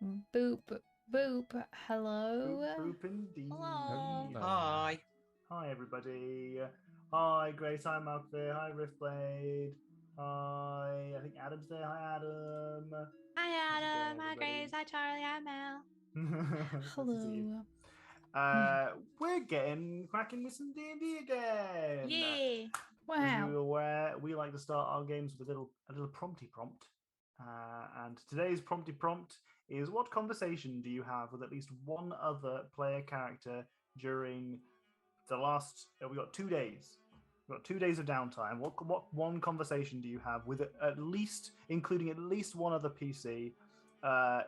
Boop, boop. Hello. Boop indeed. Hello. Hi. Hi, everybody. Hi, Grace. Hi, Malkvir. Hi, Riftblade. Hi, I think Adam's there. Hi, Adam. Hi, Adam. Hi, everybody. Grace. Hi, Charlie. Hi, Mel. Nice to see you. Hello. We're getting cracking with some D&D again. Yay. As Wow. you're aware, we like to start our games with a little prompty prompt. And today's prompty prompt is: what conversation do you have with at least one other player character during the last? We got 2 days. We've got 2 days of downtime. What one conversation do you have with at least, including at least one other PC?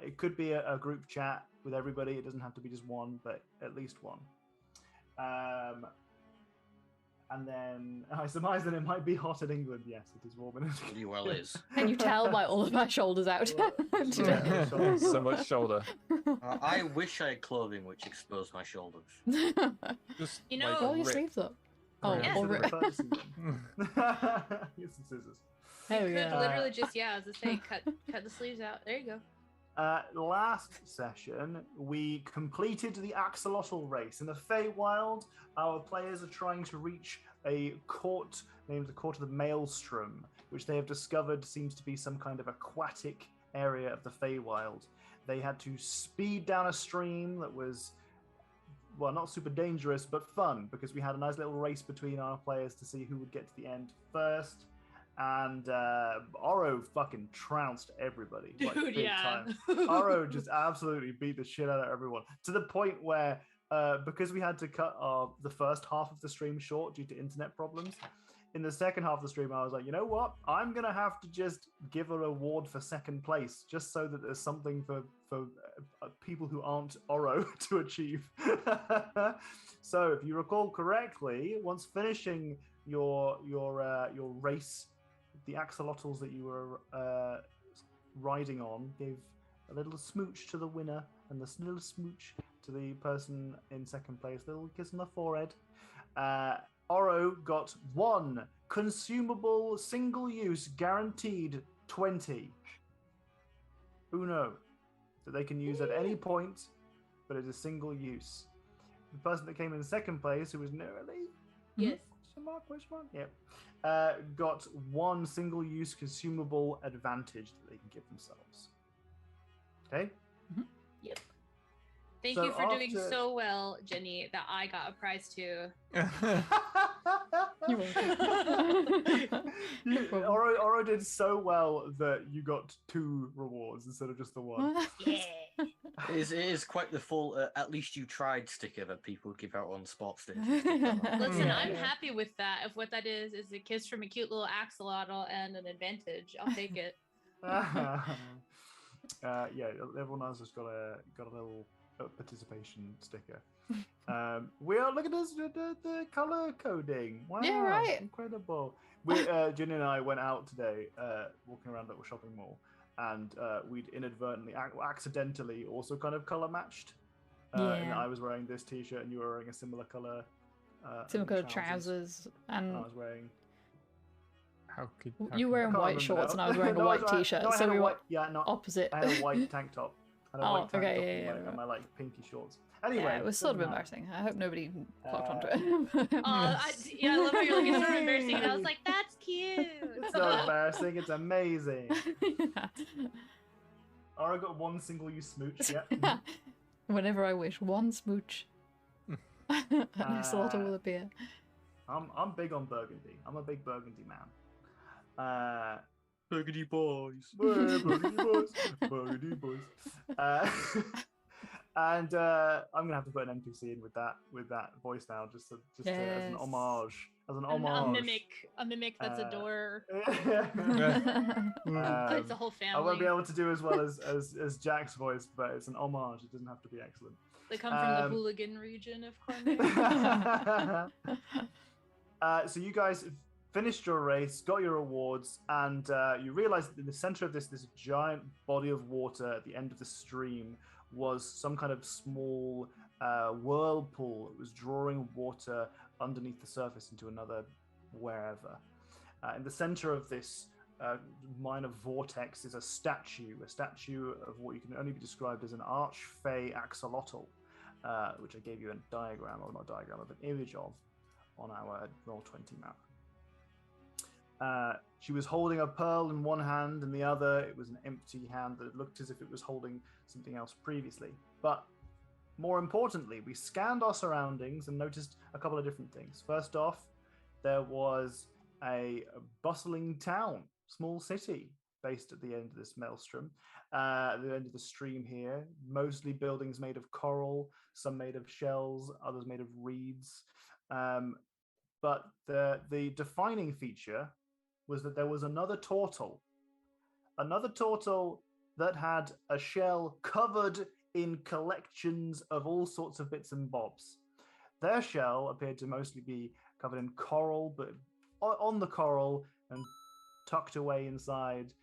It could be a group chat with everybody. It doesn't have to be just one, but at least one. And then I surmise that it might be hot in England. Yes, it is warm in England. Pretty well is. Can you tell by all of my shoulders out? Yeah. So much shoulder. I wish I had clothing which exposed my shoulders. Just You know- like, Roll your rip. sleeves up. Oh, Yes. or rip. Purchasing them. Get some scissors. There we You could go. literally just, as I say, cut the sleeves out. There you go. Last session, we completed the axolotl race. In the Feywild, our players are trying to reach a court named the Court of the Maelstrom, which they have discovered seems to be some kind of aquatic area of the Feywild. They had to speed down a stream that was, well, not super dangerous, but fun, because we had a nice little race between our players to see who would get to the end first. And Oro fucking trounced everybody. Like, Dude, big yeah. time. Oro just absolutely beat the shit out of everyone, to the point where, because we had to cut the first half of the stream short due to internet problems, in the second half of the stream, I was like, you know what? I'm going to have to just give an award for second place, just so that there's something for people who aren't Oro to achieve. So if you recall correctly, once finishing your race, the axolotls that you were riding on gave a little smooch to the winner and the little smooch to the person in second place, a little kiss on the forehead. Oro got 1 consumable single-use guaranteed 20 Uno that they can use at any point, but it is single use. The person that came in second place, who was Nerily, Yes. Question mark? Yep. Got 1 single-use consumable advantage that they can give themselves. Okay? Yep. Thank So you for doing after- so well, Jenny, that I got a prize too. You're welcome. Oro did so well that you got 2 rewards instead of just the 1. Yeah. It is quite the full at least you tried sticker that people give out on sports stations. Listen, Yeah. I'm happy with that. If what that is a kiss from a cute little axolotl and an advantage, I'll take it. Yeah, everyone else has got a little participation sticker. We are, look at this, the color coding. Wow, Yeah, right. incredible. Ginny and I went out today, walking around a little shopping mall, and we'd inadvertently, accidentally, also kind of color matched. And Yeah. I was wearing this T-shirt, and you were wearing a similar color. Similar colored trousers, And I and was wearing. you wearing can't white remember shorts, and now. I was wearing a No, white I T-shirt. no, I So had a we were white. Yeah, no, opposite. I had a white tank top. I had a Oh, white tank okay, top yeah, and, yeah. and my like pinky shorts. Anyway, Yeah, it was sort of doesn't matter. embarrassing. I hope nobody clocked onto it. I love how you're like, it's sort of embarrassing. And I was like, that's cute. It's not embarrassing. It's amazing. Yeah. I got 1 single-use smooch. Yeah. Whenever I wish, 1 smooch. And axolotl will appear. I'm big on Burgundy. I'm a big Burgundy man. Burgundy boys. Burgundy boys. Burgundy boys. And I'm gonna have to put an NPC in with that voice now, just as an Yes. homage. As an A homage. mimic that's a door. Um, It's a whole I won't be family. able to do as well as Jack's voice, but it's an homage. It doesn't have to be excellent. They come from the um, hooligan region of Cornwall. So you guys finished your race, got your awards, and you realize that in the center of this giant body of water at the end of the stream was some kind of small whirlpool. It was drawing water underneath the surface into another wherever. In the center of this minor vortex is a statue of what you can only be described as an archfey axolotl, which I gave you a diagram, or not a diagram, of an image of on our Roll20 map. She was holding a pearl in one hand, and the other, it was an empty hand that looked as if it was holding something else previously. But more importantly, we scanned our surroundings and noticed a couple of different things. First off, there was a bustling town, small city, based at the end of this maelstrom, at the end of the stream here. Mostly buildings made of coral, some made of shells, others made of reeds. But the defining feature was that there was another turtle that had a shell covered in collections of all sorts of bits and bobs. Their shell appeared to mostly be covered in coral, but on the coral and tucked away inside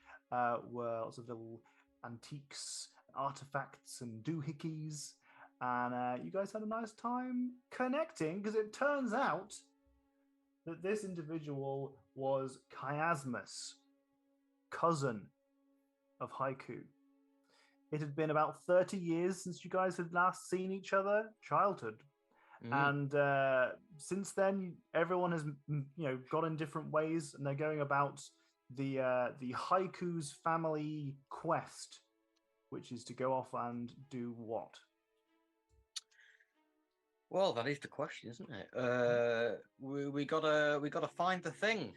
were lots of little antiques, artifacts, and doohickeys. And you guys had a nice time connecting, because it turns out that this individual was Chiasmus, cousin of Haiku. It had been about 30 years since you guys had last seen each other, childhood. And since then, everyone has, gone in different ways, and they're going about the Haiku's family quest, which is to go off and do what? Well, that is the question, isn't it? We gotta find the thing.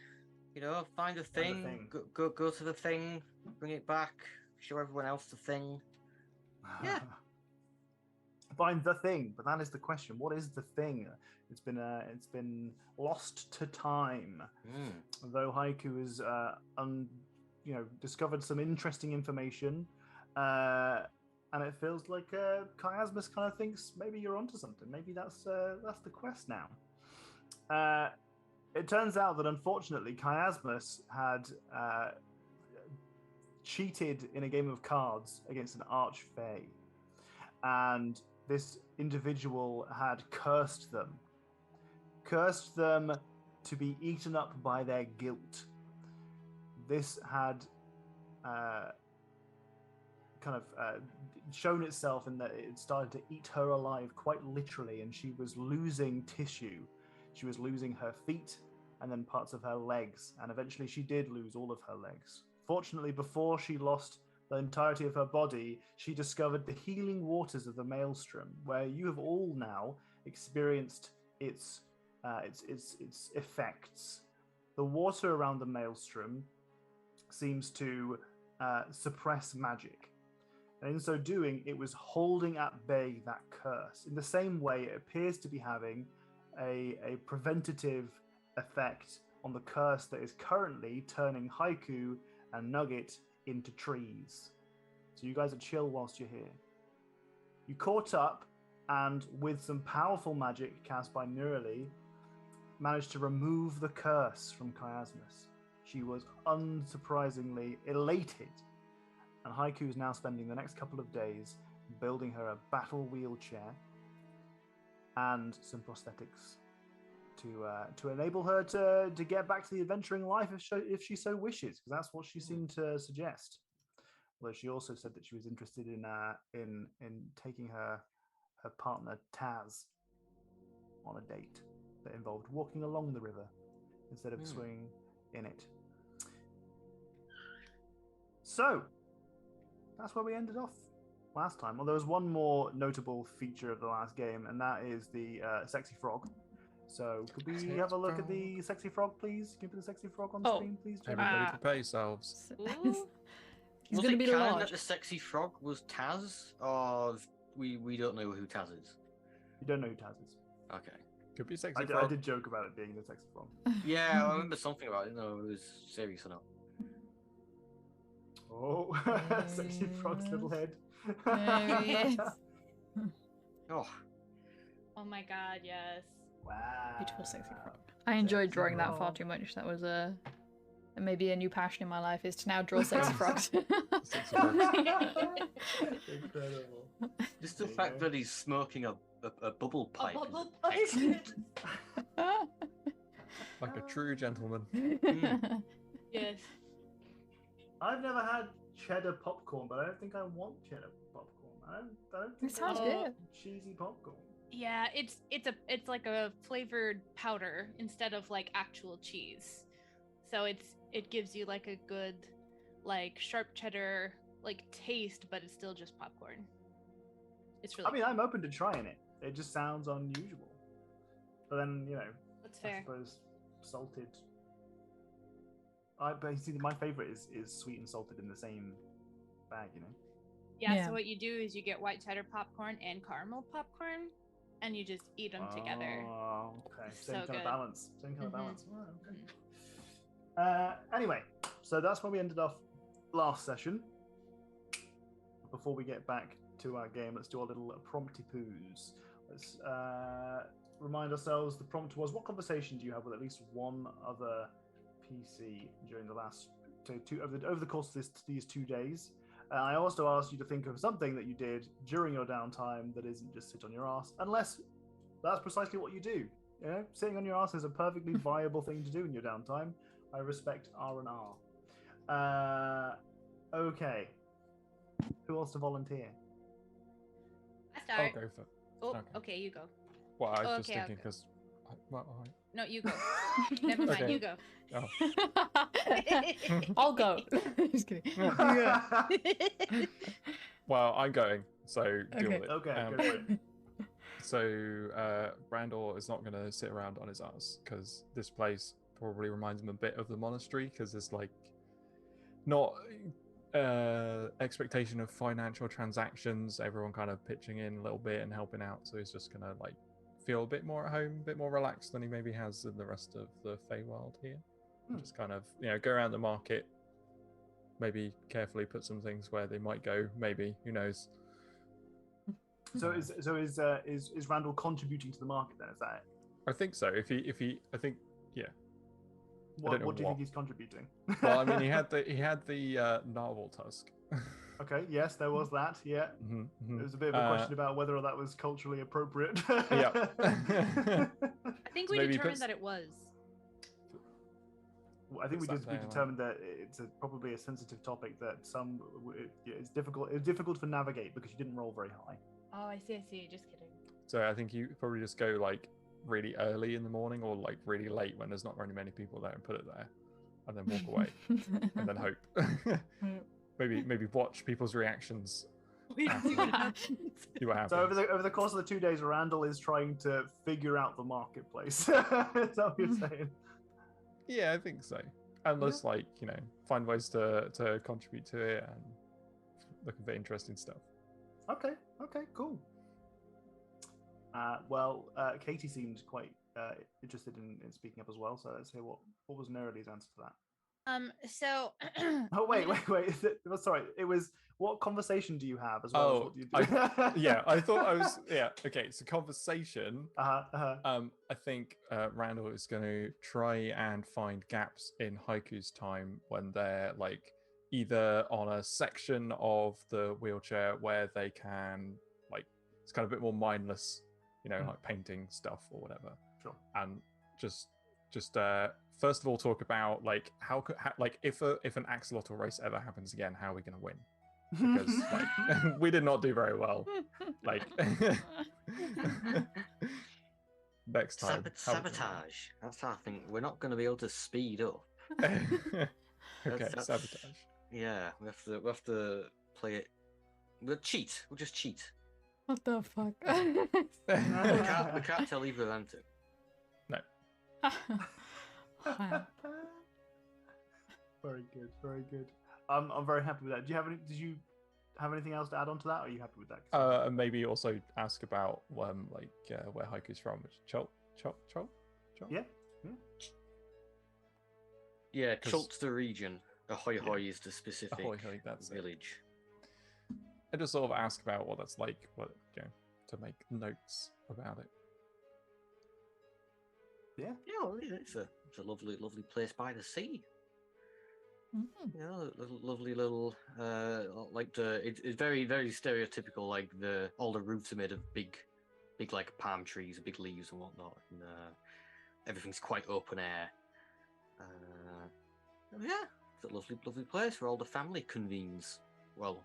Find the thing. Go to the thing. Bring it back. Show everyone else the thing. Yeah. Find the thing, but that is the question. What is the thing? It's been lost to time. Though Haiku has discovered some interesting information, and it feels like Chiasmus kind of thinks maybe you're onto something. Maybe that's the quest now. It turns out that unfortunately Chiasmus had cheated in a game of cards against an archfey, and this individual had cursed them to be eaten up by their guilt. This had shown itself in that it started to eat her alive, quite literally, and she was losing tissue. She was losing her feet and then parts of her legs, and eventually she did lose all of her legs. Fortunately, before she lost the entirety of her body, she discovered the healing waters of the Maelstrom, where you have all now experienced its effects. The water around the Maelstrom seems to suppress magic, and in so doing, it was holding at bay that curse. In the same way, it appears to be having a preventative effect on the curse that is currently turning Haiku and Nugget into trees. So you guys are chill whilst you're here. You caught up, and with some powerful magic cast by Nurali, managed to remove the curse from Chiasmus. She was unsurprisingly elated, and Haiku is now spending the next couple of days building her a battle wheelchair and some prosthetics to enable her to get back to the adventuring life if she so wishes, because that's what she seemed to suggest. Although she also said that she was interested in taking her partner Taz on a date that involved walking along the river instead of swimming in it. So that's where we ended off last time. Well, there was one more notable feature of the last game, and that is the sexy frog. So could we have a look at the sexy frog, please? Can you put the sexy frog on screen, please? Everybody prepare yourselves. He's Was going to it be canon large. that the sexy frog was Taz, or we don't know who Taz is? You don't know who Taz is. Okay. Could be sexy I frog. did joke about it being the sexy frog. Yeah, I remember something about it. No, it was serious or not. Oh, sexy frog's little head. There he is. Oh, Oh my god, yes. Wow. Beautiful sexy frog. I enjoyed Sexy drawing that far frog. too much. That was maybe a new passion in my life, is to now draw sexy frogs. Sexy frog. Incredible. just the There you fact go. that he's smoking a bubble A pipe. is bubble pipe. excellent. Like a true gentleman. Yes. I've never had cheddar popcorn, but I don't think I want cheddar popcorn. I don't think It sounds I good. want cheesy popcorn. Yeah, it's like a flavored powder instead of like actual cheese. So it gives you like a good like sharp cheddar like taste, but it's still just popcorn. It's really I mean, I'm open to trying it. It just sounds unusual. But then, that's I fair. suppose salted. But you see, my favorite is sweet and salted in the same bag. Yeah, Yeah. so what you do is you get white cheddar popcorn and caramel popcorn and you just eat them together. Oh, okay. It's Same so kind good. of balance. Same kind of Mhm. balance. Oh, okay. Anyway, so that's where we ended off last session. Before we get back to our game, let's do our little prompty poos. Let's remind ourselves the prompt was: what conversation do you have with at least one other PC during the last over the course of these 2 days? I also asked you to think of something that you did during your downtime that isn't just sit on your ass, unless that's precisely what you do. Sitting on your ass is a perfectly viable thing to do in your downtime. I respect R&R. Okay. Who wants to volunteer? I I'll start. go for it. Oh, Okay. okay, you go. Well, I was Oh, just okay, I'll thinking go. because. Well, No, you go. Never mind, Okay. you go. I'll go. Just kidding. well, I'm going. So deal Okay. with it. Okay, go for it. So Randall is not going to sit around on his ass because this place probably reminds him a bit of the monastery because there's like not expectation of financial transactions. Everyone kind of pitching in a little bit and helping out. So he's just going to like feel a bit more at home, a bit more relaxed than he maybe has in the rest of the Feywild here. Just kind of go around the market, maybe carefully put some things where they might go. Maybe, who knows. So is Randall contributing to the market then? Is that it? I think so. If he, I think, yeah. What know do you what. think he's contributing? Well, I mean, he had the narwhal tusk. Okay, yes, there was that. Yeah, there was a bit of a question about whether that was culturally appropriate. Yeah. I think So we maybe he determined puts- that it was. I think we Puts that there, determined that it's probably a sensitive topic that it's difficult to navigate because you didn't roll very high. Oh, I see. Just kidding. So I think you probably just go like really early in the morning or like really late when there's not very many people there and put it there, and then walk away and then hope. maybe watch people's reactions. See what happens. See what happens. So over the course of the 2 days, Randall is trying to figure out the marketplace. Is that what you're saying? Yeah, I think so. And just like find ways to contribute to it and looking for interesting stuff. Okay, cool. Katie seemed quite interested in speaking up as well. So let's hear what was Nerly's answer to that. So. Oh wait. Sorry, it was what conversation do you have as well as what do you do? Yeah, I thought I was. Yeah, okay. So conversation. Uh-huh. I think Randall is going to try and find gaps in Haiku's time when they're like either on a section of the wheelchair where they can like it's kind of a bit more mindless, like painting stuff or whatever. Sure. And just first of all talk about like how if an axolotl race ever happens again, how are we going to win? Because like we did not do very well. Like next time. Sabotage. That's how I think we're not going to be able to speed up. Okay, sabotage. Yeah, we have to play it. We'll cheat. We'll just cheat. What the fuck? We can't tell either of them to. No. Wow. Very good. I'm very happy with that. Did you have anything else to add on to that? Or are you happy with that? And maybe also ask about where Haiku's from. Chult? Yeah. Yeah, Chult's the region. Ahoy Hoy is the specific Ahoy Hoy, that's village. I just sort of ask about what that's like, to make notes about it. Yeah. Yeah, it's a lovely place by the sea. Lovely little it's very very stereotypical. Like all the roofs are made of big like palm trees, big leaves and whatnot, and everything's quite open air. Yeah, It's a lovely, lovely place where all the family convenes. Well,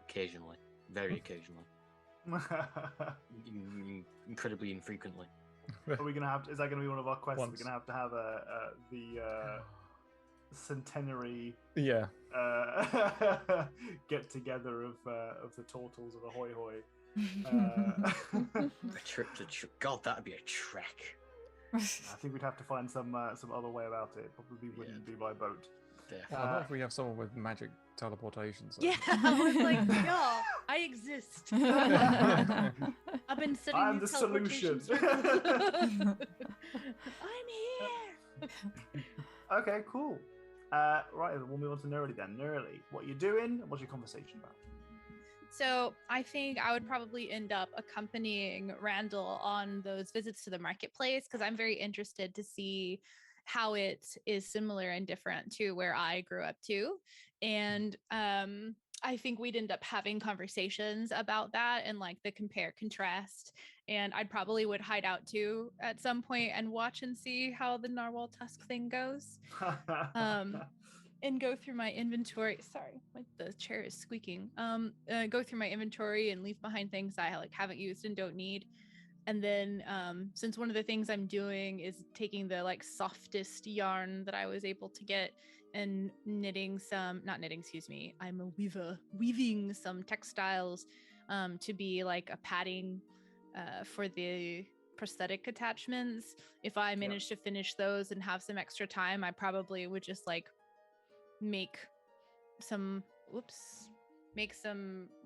occasionally, very occasionally, incredibly infrequently. Are we gonna have? Is that gonna be one of our quests? Once. We're gonna have the centenary Yeah. get together of the Tortles of Ahoy Hoy. A trip to God, that'd be a trek. I think we'd have to find some other way about it. Probably wouldn't be by boat. Well, not if we have someone with magic teleportation. So. Yeah, I was like, y'all, I exist. I've been studying I'm the these solution. teleportation I'm here. Okay, cool. Right, we'll move on to Nerly then. Nerly, what you doing? What's your conversation about? So I think I would probably end up accompanying Randall on those visits to the marketplace because I'm very interested to see how it is similar and different to where I grew up too. And I think we'd end up having conversations about that and like the compare contrast. And I'd probably would hide out too at some point and watch and see how the narwhal tusk thing goes. And go through my inventory. Sorry, like the chair is squeaking. Go through my inventory and leave behind things I like haven't used and don't need. And then since one of the things I'm doing is taking the like softest yarn that I was able to get and knitting some, not knitting, excuse me, I'm a weaver, weaving some textiles to be like a padding for the prosthetic attachments. If I manage to finish those and have some extra time, I probably would just like make some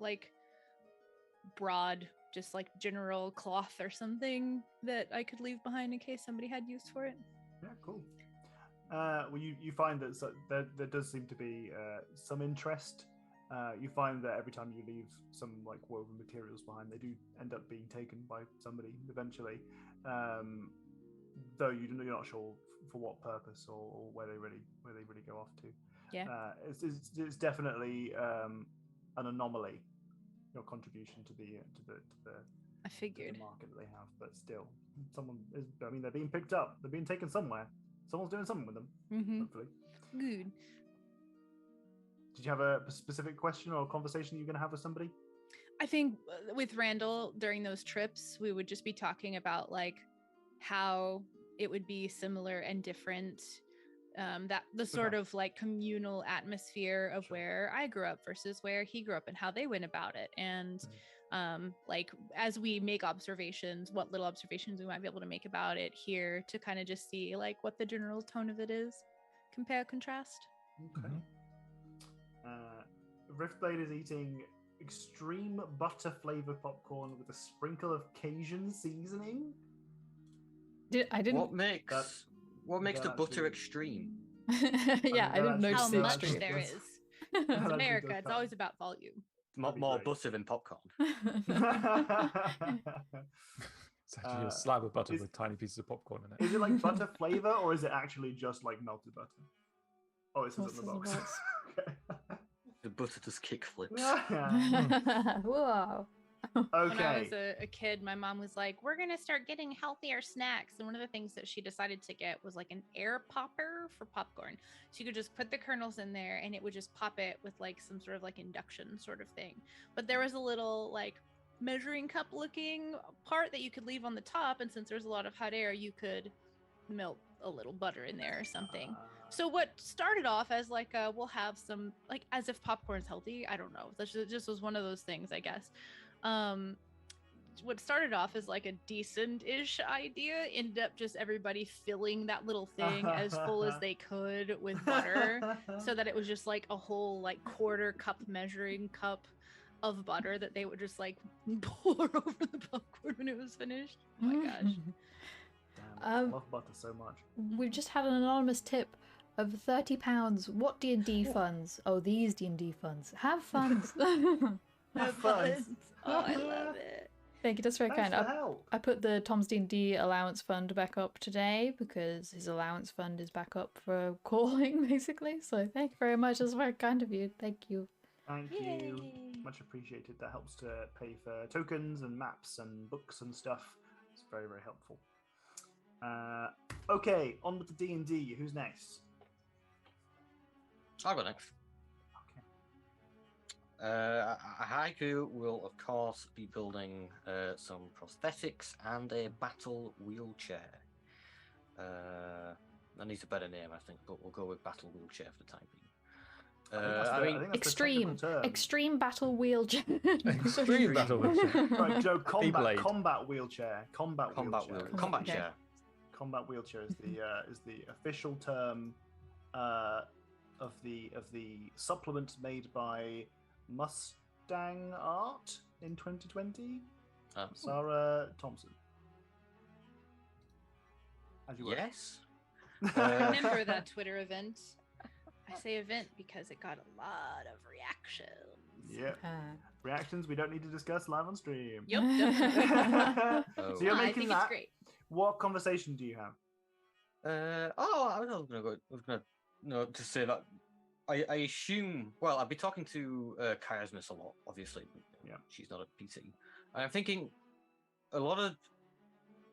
like broad, just like general cloth or something that I could leave behind in case somebody had use for it. Yeah, cool. Well, you find that there does seem to be some interest. You find that every time you leave some like woven materials behind, they do end up being taken by somebody eventually. Though you're not sure for what purpose or where they really go off to. Yeah, it's definitely an anomaly. Your contribution to the I figured. the market that they have, but still, someone is. I mean, they're being picked up. They're being taken somewhere. Someone's doing something with them. Hopefully. Good. Did you have a specific question or a conversation you're going to have with somebody? I think with Randall during those trips, we would just be talking about like how it would be similar and different. That the sort of like communal atmosphere of where I grew up versus where he grew up and how they went about it. And like as we make observations, what little observations we might be able to make about it here to kind of just see like what the general tone of it is. Compare, contrast. Okay. Riftblade is eating extreme butter flavored popcorn with a sprinkle of Cajun seasoning. I didn't. What makes the butter extreme? Yeah, I didn't notice How the much extreme. there is. It's America. It's always about volume. More butter than popcorn. It's actually a slab of butter with tiny pieces of popcorn in it. Is it like butter flavor or is it actually just like melted butter? Oh, it says it in the box. Okay. The butter just kick flips. Whoa. Okay. When I was a kid, my mom was like, we're going to start getting healthier snacks. And one of the things that she decided to get was like an air popper for popcorn. So you could just put the kernels in there and it would just pop it with like some sort of like induction sort of thing. But there was a little like measuring cup looking part that you could leave on the top. And since there's a lot of hot air, you could melt a little butter in there or something. So what started off as like we'll have some like as if popcorn's healthy. I don't know. That just was one of those things, I guess. What started off as like a decent-ish idea ended up just everybody filling that little thing as full as they could with butter, so that it was just like a whole like quarter cup measuring cup of butter that they would just like pour over the popcorn when it was finished. Oh my gosh. Damn, I love butter so much. We've just had an anonymous tip of £30. What D&D funds? Oh, these D&D funds. Have funds. Have fun. Oh, I love it. Thank you, that's very Thanks kind. for the help. I put the Tom's D&D allowance fund back up today because his allowance fund is back up for calling, basically. So thank you very much. That's very kind of you. Thank you. Thank you. Yay. Much appreciated. That helps to pay for tokens and maps and books and stuff. It's very, very helpful. Okay, on with the D&D. Who's next? I'll go next. Okay. Haiku will, of course, be building some prosthetics and a battle wheelchair. That needs a better name, I think, but we'll go with battle wheelchair for the time being. I think that's the technical term. Extreme battle wheelchair. Extreme battle wheelchair. Right, Joe. Blade. Combat wheelchair. Combat Combat Okay. chair. Combat wheelchair is the official term of the supplement made by Mustang Art in 2020. Sarah Thompson. As you were. Yes. Remember that Twitter event? I say event because it got a lot of reactions. Yeah. Reactions we don't need to discuss live on stream. Yep. Oh. So you're I making think that. it's great. What conversation do you have? I was gonna to say that I assume. Well, I'll be talking to Chiasmus a lot, obviously. Yeah. She's not a PC. And I'm thinking a lot of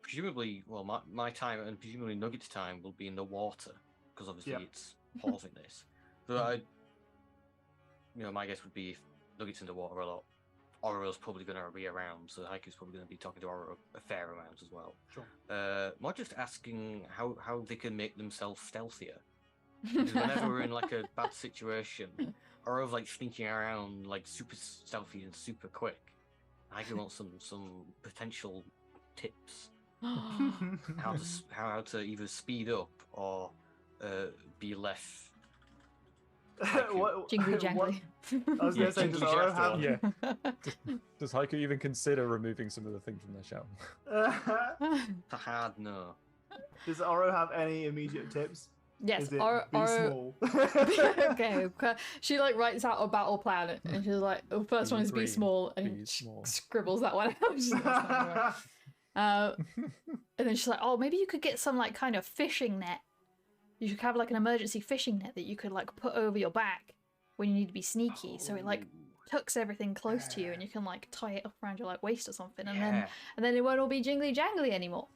presumably, well, my time and presumably Nugget's time will be in the water because obviously it's pausing this. So my guess would be if Nugget's in the water a lot, Oro's probably going to be around, so Haiku's probably going to be talking to Oro a fair amount as well. Sure. More just asking how they can make themselves stealthier. Because whenever we're in like a bad situation, Oro's like sneaking around like super stealthy and super quick. Haiku wants some potential tips. how to either speed up or be less Jingly jangly. I was going to say, does jingly Oro jangly. have... Yeah. Does Haiku even consider removing some of the things from their shell? It's a hard no. Does Oro have any immediate tips? Yes, Is it Oro. be small? Okay, she like writes out a battle plan, and she's like, the first one is be Green, small, and be small. scribbles that one out. She's like, "That's not gonna work." And then she's like, oh, maybe you could get some like kind of fishing net. You should have like an emergency fishing net that you could like put over your back when you need to be sneaky, so it like tucks everything close to you, and you can like tie it up around your like waist or something, and then it won't all be jingly jangly anymore.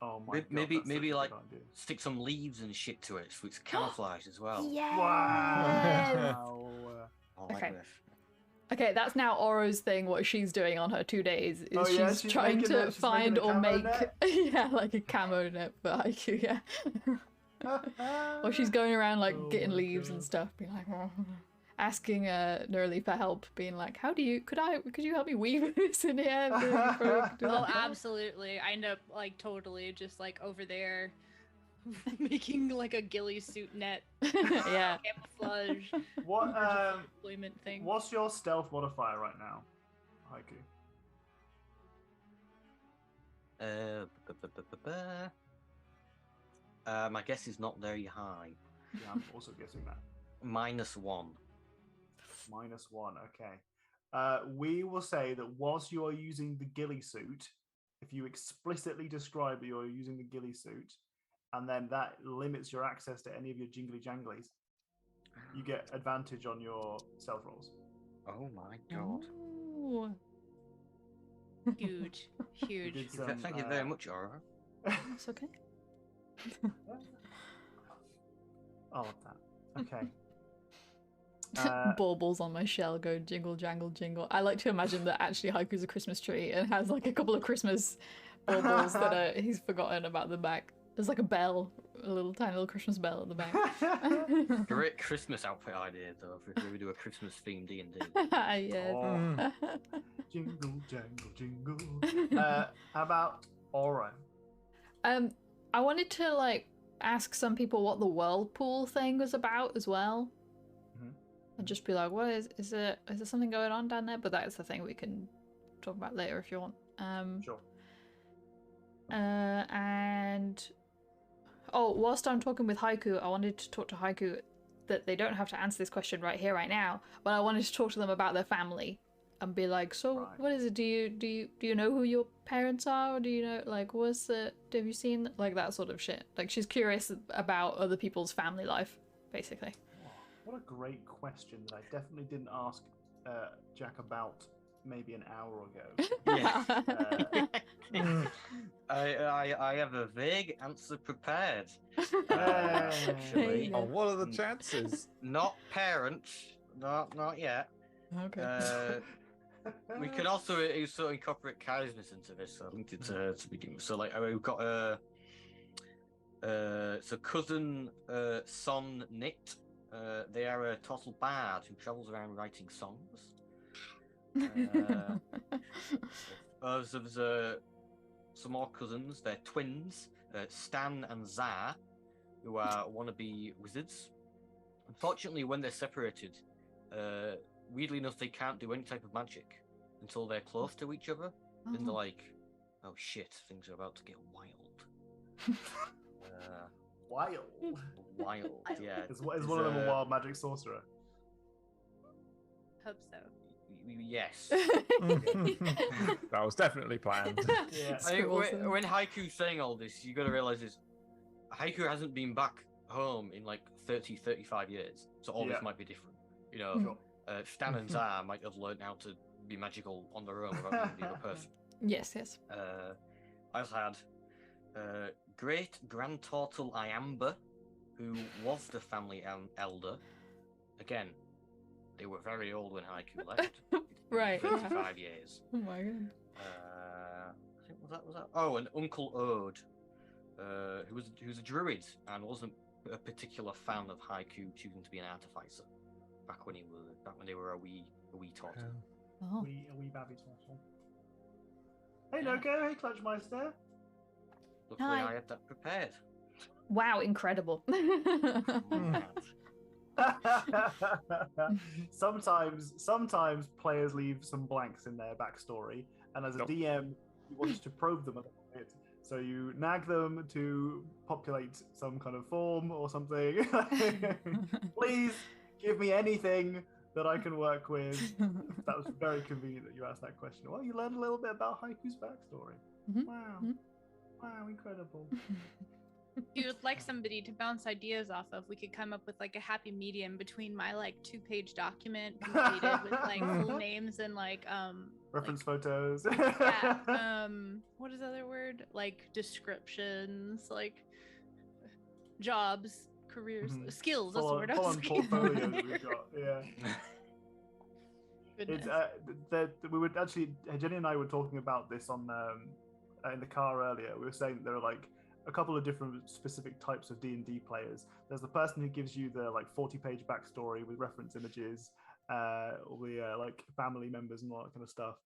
Oh my God, maybe that's such a like good idea. stick some leaves and shit to it so it's camouflaged as well. Yeah. Wow. Oh my Okay. goodness. Okay, that's now Oro's thing. What she's doing on her 2 days is Oh, yeah, she's she's trying making to she's find making a or camo make net? yeah, like a camo net for IQ. Yeah. Or she's going around like Oh getting my leaves God. and stuff, being like asking Nerly for help, being like, could you help me weave this in here? Oh, absolutely. I end up like totally just like over there making like a ghillie suit net Yeah. camouflage What employment thing. what's your stealth modifier right now, Haiku? My guess is not very high. Yeah, I'm also guessing that. -1. -1, okay. We will say that whilst you are using the ghillie suit, if you explicitly describe that you're using the ghillie suit, and then that limits your access to any of your jingly janglies, you get advantage on your stealth rolls. Oh my god. Ooh. Huge. We did Huge. some, Thank you very much, Aura. It's okay. All of that. Okay. Baubles on my shell go jingle jangle jingle. I like to imagine that actually Haiku's a Christmas tree and has like a couple of Christmas baubles that he's forgotten about the back. There's like a bell, a tiny little Christmas bell at the back. Great Christmas outfit idea, though, if we do a Christmas themed D&D. Yes. Oh. Jingle jangle jingle. How about Oro? I wanted to like ask some people what the whirlpool thing was about as well. Mhm. And just be like, what is there something going on down there? But that's the thing we can talk about later if you want. Sure. And whilst I'm talking with Haiku, I wanted to talk to Haiku that they don't have to answer this question right here, right now, but I wanted to talk to them about their family and be like, so Right. what is it? Do you know who your parents are? Or do you know like have you seen like that sort of shit? Like she's curious about other people's family life, basically. What a great question that I definitely didn't ask Jack about maybe an hour ago. Yeah. I have a vague answer prepared. Actually, Oh, what are the chances? not parent, not yet. Okay. We can also incorporate charisma into this. So I think it's to begin with. So like we've got so cousin Son Knit. They are a total bard who travels around writing songs. There's some more cousins. They're twins, Stan and Zar, who are wannabe wizards. Unfortunately, when they're separated, weirdly enough, they can't do any type of magic until they're close to each other. Then they're like, "Oh shit, things are about to get wild." Wild, yeah. Is one of them a wild magic sorcerer? Hope so. Yes. That was definitely planned. Yeah. I think when Haiku's saying all this, you got to realize is Haiku hasn't been back home in like 30, 35 years, so all this might be different. You know, Stan and Zar might have learned how to be magical on their own without being the other person. Yes. I also had great grand turtle Iamba, who was the family elder. Again, they were very old when Haiku left. Right. 35 years. Oh my god. I think was that? Oh, and Uncle Ode, who was a druid and wasn't a particular fan of Haiku choosing to be an artificer back when they were a wee turtle. Oh. A wee babby turtle. Hey, Nogo. Hey, Clutchmeister. Luckily, Hi. I had that prepared. Wow, incredible. Sometimes players leave some blanks in their backstory, and as a DM, you want to probe them a little bit. So you nag them to populate some kind of form or something. Please give me anything that I can work with. That was very convenient that you asked that question. Well, you learned a little bit about Haiku's backstory. Mhm. Wow. Mhm. Wow, incredible. If you would like somebody to bounce ideas off of, we could come up with like a happy medium between my like 2-page document completed with like full names and like Reference photos. yeah, what is the other word? Like descriptions, like jobs, careers, skills. That's the word I was looking for. Portfolios we've got. Yeah. Goodness. We would actually, Jenny and I were talking about this on in the car earlier. We were saying that there are like a couple of different specific types of D&D players. There's the person who gives you the like 40-page backstory with reference images, all the like family members and all that kind of stuff.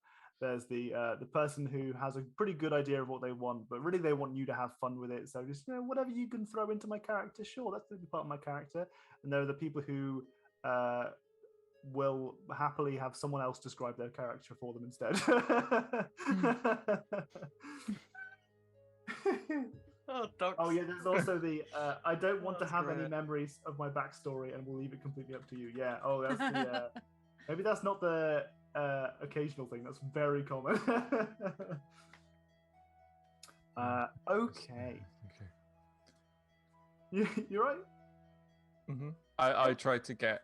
There's the person who has a pretty good idea of what they want, but really they want you to have fun with it. So just whatever you can throw into my character, sure, that's going to be part of my character. And there are the people who will happily have someone else describe their character for them instead. Oh yeah, there's also the I don't want to have any memories of my backstory and we'll leave it completely up to you. Yeah. Oh, that's the maybe that's not the occasional thing. That's very common. Okay. You're right. Mm-hmm. I tried to get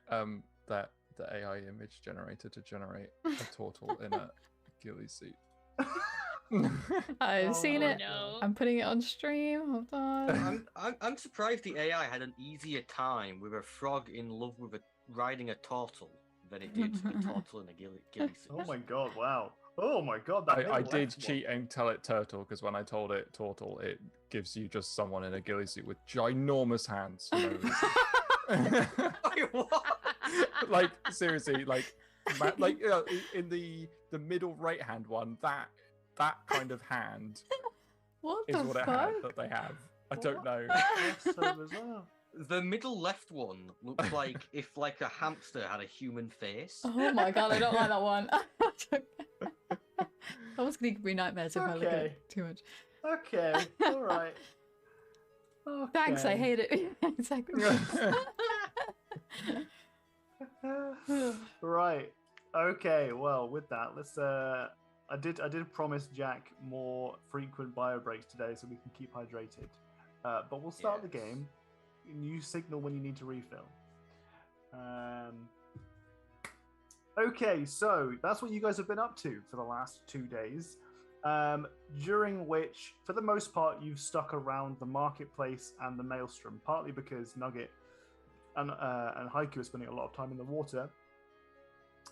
the AI image generator to generate a turtle in a ghillie suit. I've seen it. No. I'm putting it on stream. Hold on. I'm surprised the AI had an easier time with a frog in love with riding a turtle than it did a turtle in a ghillie suit. Oh my god! Wow. Oh my god! I did cheat and tell it turtle because when I told it turtle, it gives you just someone in a ghillie suit with ginormous hands. For no reason. Wait, what? Like seriously, like in the middle right hand one, that kind of hand What is the what it fuck? had that they have. I don't know. That's so bizarre. The middle left one looks like if like a hamster had a human face. Oh my god, I don't like that one. I was gonna give me nightmares if I look at Okay. it too much. Okay. All right. Okay. Thanks, I hate it. Exactly. Right. Okay. Well, with that, let's. I did promise Jack more frequent bio breaks today, so we can keep hydrated. But we'll start the game. You signal when you need to refill. Okay, so that's what you guys have been up to for the last 2 days, during which, for the most part, you've stuck around the marketplace and the maelstrom, partly because Nugget and Haiku are spending a lot of time in the water,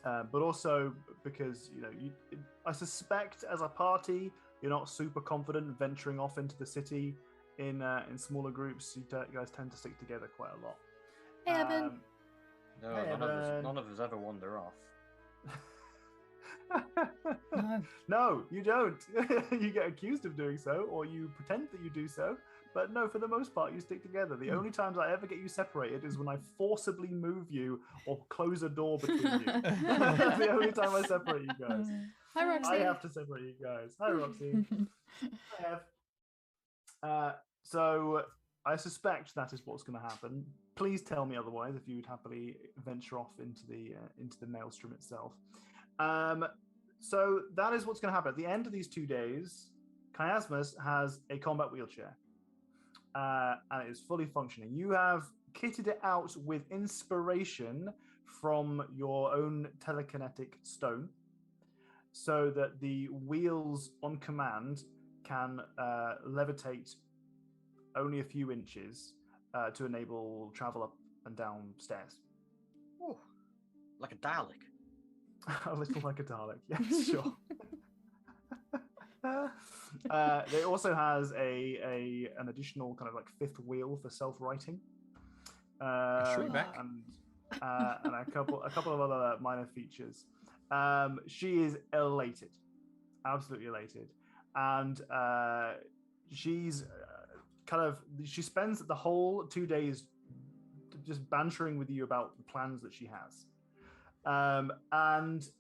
but also because I suspect as a party you're not super confident venturing off into the city in smaller groups. You guys tend to stick together quite a lot. Hey, Evan. No, Hey, none of us ever wander off. No. No, you don't. You get accused of doing so, or you pretend that you do so. But no, for the most part, you stick together. The only times I ever get you separated is when I forcibly move you or close a door between you. That's the only time I separate you guys. Hi, Roxy. I have to separate you guys. Hi, Roxy. I have. So I suspect that is what's going to happen. Please tell me otherwise if you would happily venture off into the maelstrom itself. So that is what's going to happen. At the end of these 2 days, Chiasmus has a combat wheelchair. And it is fully functioning. You have kitted it out with inspiration from your own telekinetic stone, so that the wheels on command can levitate only a few inches to enable travel up and down stairs. Ooh, like a Dalek. A little like a Dalek, yes, sure. It also has an additional kind of like fifth wheel for self-righting, and a couple of other minor features. She is elated, absolutely elated, and she's she spends the whole 2 days just bantering with you about the plans that she has, and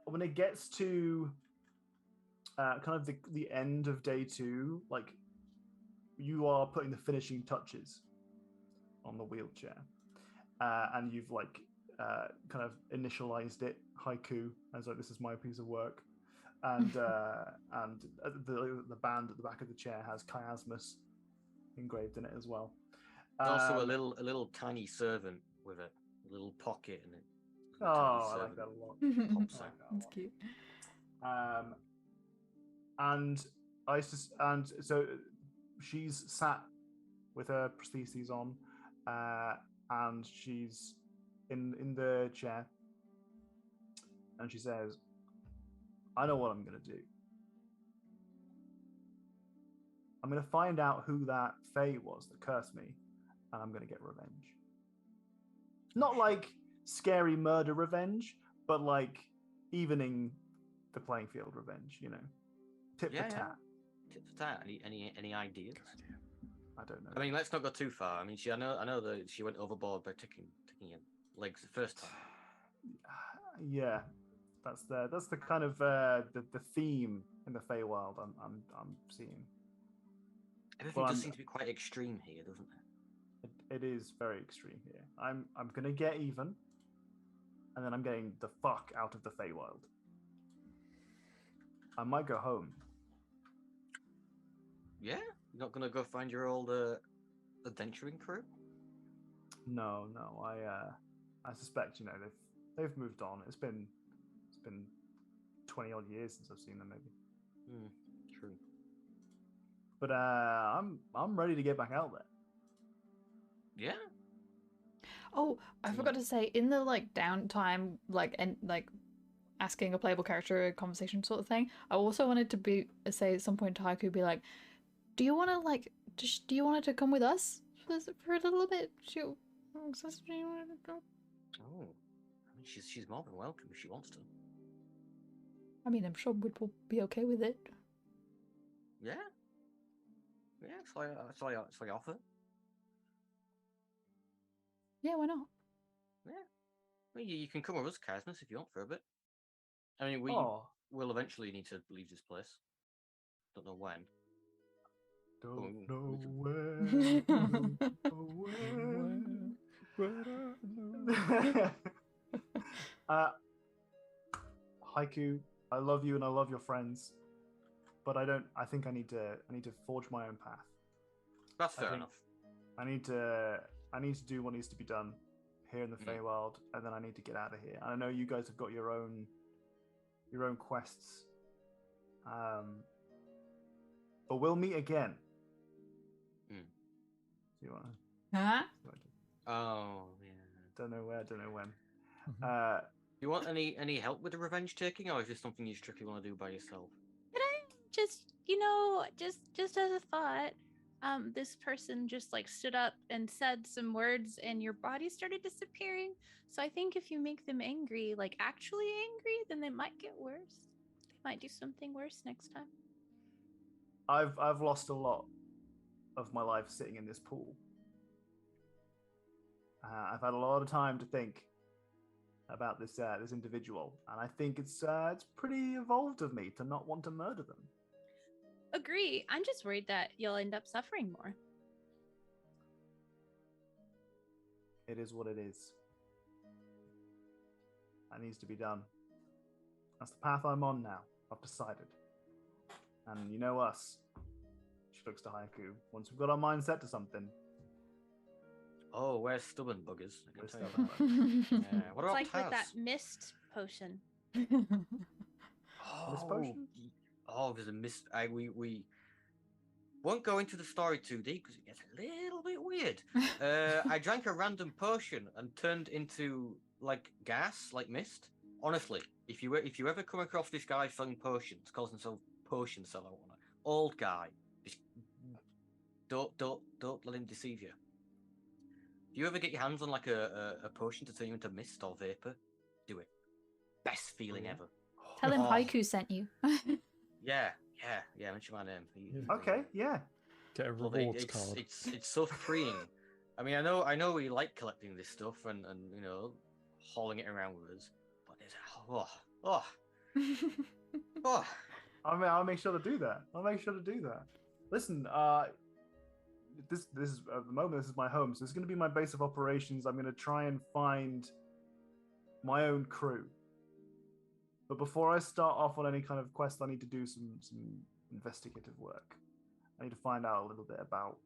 when it gets to kind of the end of day 2, like you are putting the finishing touches on the wheelchair, and you've like kind of initialized it, Haiku, as like this is my piece of work, and the band at the back of the chair has Chiasmus engraved in it as well. Also a little tiny servant with a little pocket in it. I like that a lot. That's cute. And so she's sat with her prostheses on, and she's in the chair, and she says, "I know what I'm going to do. I'm going to find out who that Fae was that cursed me, and I'm going to get revenge. Not like scary murder revenge, but like evening the playing field revenge, Tit for tat. Tit for tat. Any ideas? I don't know. I mean, let's not go too far. I mean, I know that she went overboard by taking your legs the first time. Yeah, that's the kind of the theme in the Feywild I'm seeing. Everything does seem to be quite extreme here, doesn't it? It is very extreme here. I'm gonna get even, and then I'm getting the fuck out of the Feywild. I might go home. Yeah? You're not gonna go find your old adventuring crew? No. I suspect they've moved on. It's been 20 odd years since I've seen them, maybe. True. But I'm ready to get back out there. Yeah. Oh, I forgot to say, in the like downtime, asking a playable character a conversation sort of thing, I also wanted to say at some point to Haiku, be like, do you want to come with us for a little bit? Oh, I mean, she's more than welcome if she wants to. I mean, I'm sure we'll be okay with it. Yeah. Yeah, so I offer. Yeah, why not? Yeah. Well, you can come with us, Chiasmus, if you want for a bit. I mean, we will eventually need to leave this place. Don't know when. Don't know when. Haiku, I love you and I love your friends, but I think I need to forge my own path. That's fair enough. I need to do what needs to be done here in the Feywild, and then I need to get out of here. I know you guys have got your own quests, but we'll meet again. Do you want to? Huh? Oh yeah. Don't know where. Don't know when. Mhm. You want any help with the revenge taking, or is this something you strictly want to do by yourself? Can I just, just as a thought, this person just like stood up and said some words, and your body started disappearing. So I think if you make them angry, like actually angry, then they might get worse. They might do something worse next time. I've lost a lot of my life sitting in this pool. I've had a lot of time to think about this individual, and I think it's pretty evolved of me to not want to murder them. Agree. I'm just worried that you'll end up suffering more. It is what it is. That needs to be done. That's the path I'm on now. I've decided. And you know us. She looks to Haiku. Once we've got our mind set to something. Oh, we're stubborn buggers. I can We're tell you stubborn that. Yeah. What It's about like with that Taz? mist potion. Mist potion? There's a mist. We won't go into the story too deep because it gets a little bit weird. I drank a random potion and turned into like gas, like mist. Honestly, if you ever come across this guy selling potions, calls himself potion seller, old guy, just don't let him deceive you. If you ever get your hands on like a potion to turn you into mist or vapor, do it. Best feeling ever. Tell him Oh. Haiku sent you. Yeah. Mention my name. Okay, yeah. Get a Love rewards it. card. It's so freeing. I mean, I know we like collecting this stuff and hauling it around with us, but there's oh. I'll make sure to do that. Listen, this is at the moment. This is my home, so it's going to be my base of operations. I'm going to try and find my own crew. But before I start off on any kind of quest, I need to do some investigative work. I need to find out a little bit about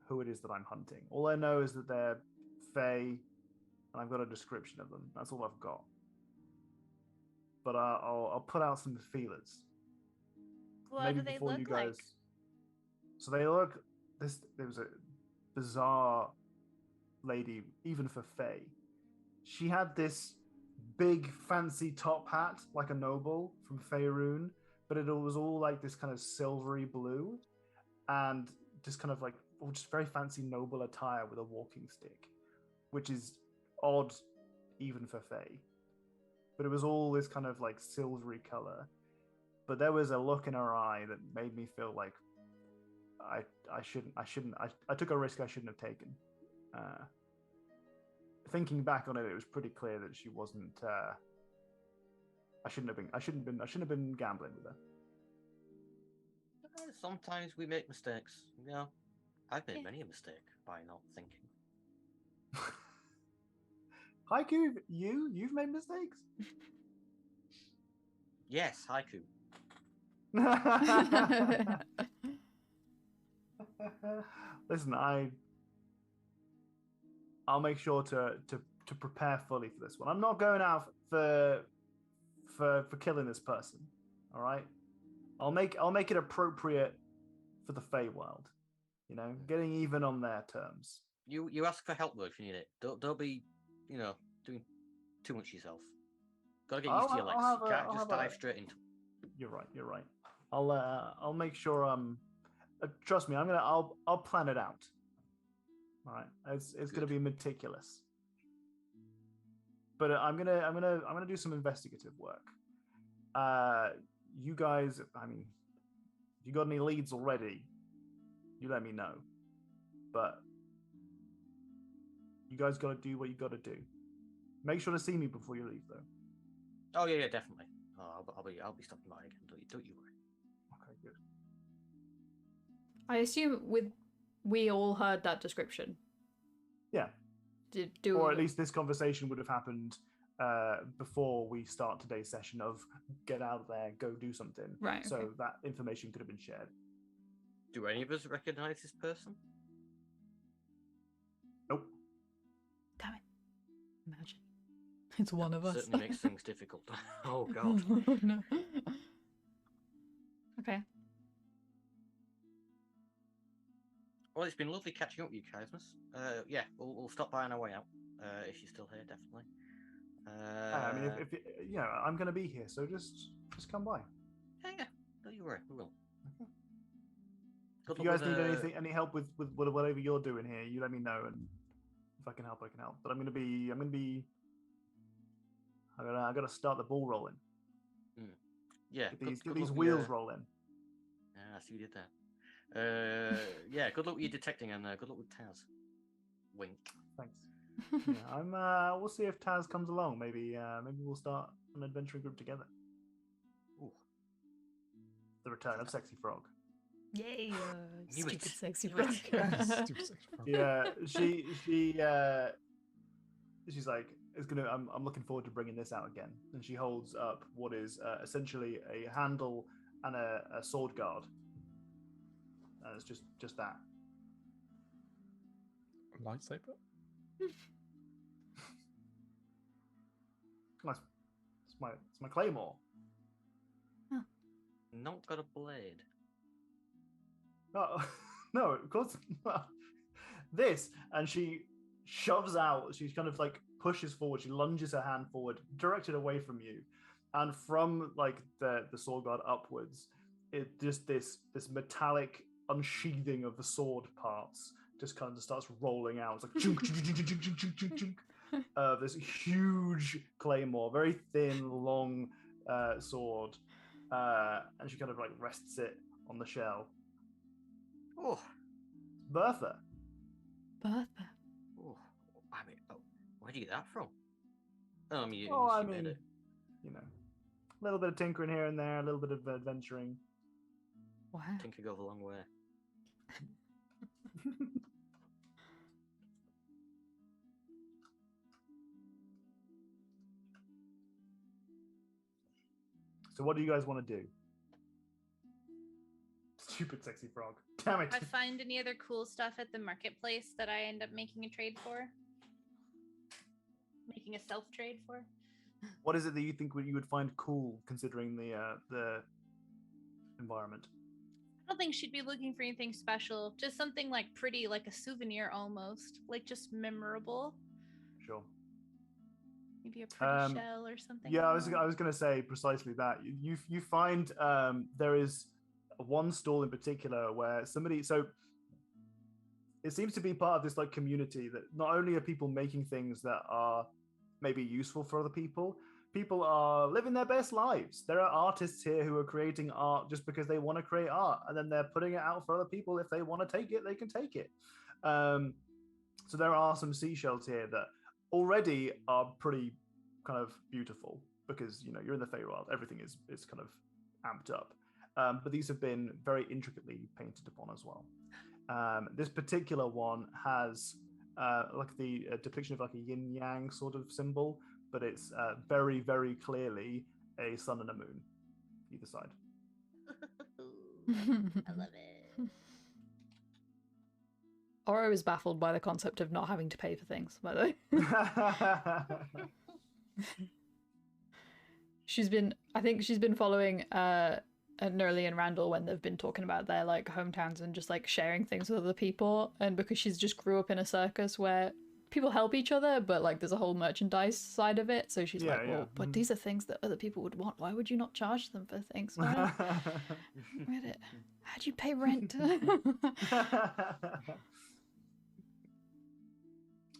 who it is that I'm hunting. All I know is that they're Fey, and I've got a description of them. That's all I've got. But I'll put out some feelers. What do they look like? So they look. There was a bizarre lady, even for Fey. She had this big fancy top hat, like a noble from Faerun, but it was all like this kind of silvery blue, and just kind of like just very fancy noble attire with a walking stick, which is odd even for Fey. But it was all this kind of like silvery color. But there was a look in her eye that made me feel like I took a risk I shouldn't have taken. Thinking back on it, it was pretty clear that she wasn't. I shouldn't have been gambling with her. Sometimes we make mistakes. I've made many a mistake by not thinking. Haiku, you've made mistakes. Yes, Haiku. Listen, I'll make sure to prepare fully for this one. I'm not going out for killing this person. All right, I'll make it appropriate for the Feywild. Getting even on their terms. You ask for help though if you need it. Don't be doing too much yourself. Gotta get used to your legs. You can't just dive straight into. You're right. I'll make sure. Trust me, I'll plan it out. All right, it's gonna be meticulous. But I'm gonna do some investigative work. You guys, I mean, if you got any leads already, you let me know. But you guys got to do what you got to do. Make sure to see me before you leave, though. Oh yeah, definitely. Oh, I'll be stopping by again. Don't you worry. Okay, good. I assume we all heard that description. Yeah. Or at least this conversation would have happened before we start today's session of get out of there, go do something. Right. Okay. So that information could have been shared. Do any of us recognize this person? Nope. Damn it. Imagine. It's one of us. Certainly makes things difficult. Oh god. No. Okay. Well, it's been lovely catching up with you, Cosmos. Yeah, we'll stop by on our way out. If you're still here, definitely. I mean, if you know, I'm gonna be here, so just come by. Yeah, don't you worry, we will. If you guys need any help with whatever you're doing here, you let me know, and if I can help, I can help. But I'm gonna be. I gotta start the ball rolling. Yeah, Get these wheels rolling. Yeah, I see you did that. Yeah, good luck with your detecting, and good luck with Taz. Wink. Thanks. We'll see if Taz comes along. Maybe we'll start an adventuring group together. Ooh. The return of Sexy Frog. Yay! Knew it. Stupid sexy Knew it. frog. Stupid sexy frog. Yeah, she's like, I'm looking forward to bringing this out again. And she holds up what is essentially a handle and a sword guard. And it's just that. Lightsaber? It's my claymore. Not got a blade. No, no, of course not. This, and she shoves out. She kind of like pushes forward. She lunges her hand forward, directed away from you, and from like the sword guard upwards, it just this metallic unsheathing of the sword parts just kind of starts rolling out. It's like chunk, chunk, chunk, chunk, chunk, chunk, chunk, chunk. This huge claymore, very thin, long sword, and she kind of like rests it on the shell. Oh, Bertha. Bertha. oh, I mean, where'd you get that from? Oh, I mean, you made it. You know, a little bit of tinkering here and there, a little bit of adventuring. Wow. Tinker goes a long way. So what do you guys want to do? Stupid sexy frog. Damn it. I find any other cool stuff at the marketplace that I end up making a trade for? Making a self trade for? What is it that you think you would find cool considering the environment? I don't think she'd be looking for anything special. Just something like pretty, like a souvenir almost. Like just memorable. Sure. Maybe a pretty shell or something. Yeah, I was going to say precisely that. You find there is one stall in particular where somebody, so it seems to be part of this like community that not only are people making things that are maybe useful for other people are living their best lives. There are artists here who are creating art just because they want to create art, and then they're putting it out for other people. If they want to take it, they can take it. So there are some seashells here that already are pretty kind of beautiful because, you know, you're in the feywild, everything is kind of amped up. But these have been very intricately painted upon as well. This particular one has like the depiction of like a yin yang sort of symbol, but it's very, very clearly a sun and a moon either side. I love it. Oro is baffled by the concept of not having to pay for things, by the way. I think she's been following Nerly and Randall when they've been talking about their like hometowns and just like sharing things with other people, and because she's just grew up in a circus where people help each other, but like there's a whole merchandise side of it, so she's but these are things that other people would want. Why would you not charge them for things? Read it. How'd you pay rent?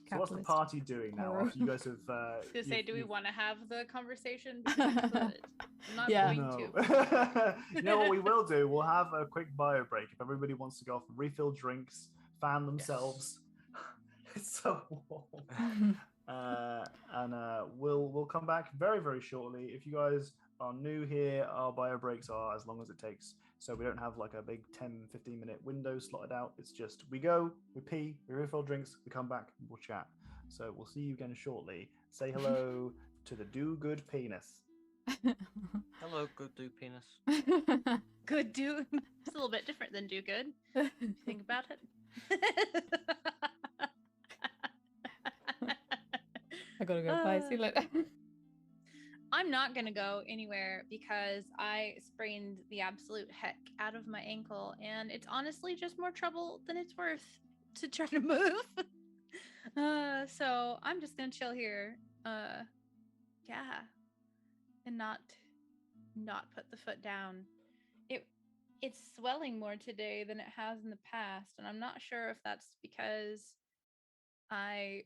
So what's the party doing now? After you guys have. I was gonna say, do we want to have the conversation? I'm not going to. You know what we will do? We'll have a quick bio break if everybody wants to go off and refill drinks, fan themselves. Yes. It's so warm. And we'll come back very, very shortly. If you guys are new here, our bio breaks are as long as it takes. So we don't have like a big 10-15 minute window slotted out. It's just we go, we pee, we refill drinks, we come back, we'll chat. So we'll see you again shortly. Say hello to the do-good penis. Hello, good do penis. Good do. It's a little bit different than do good. If you think about it. I gotta go. Bye. See you later. I'm not gonna go anywhere because I sprained the absolute heck out of my ankle, and it's honestly just more trouble than it's worth to try to move. So I'm just gonna chill here. Yeah, and not put the foot down. It's swelling more today than it has in the past, and I'm not sure if that's because I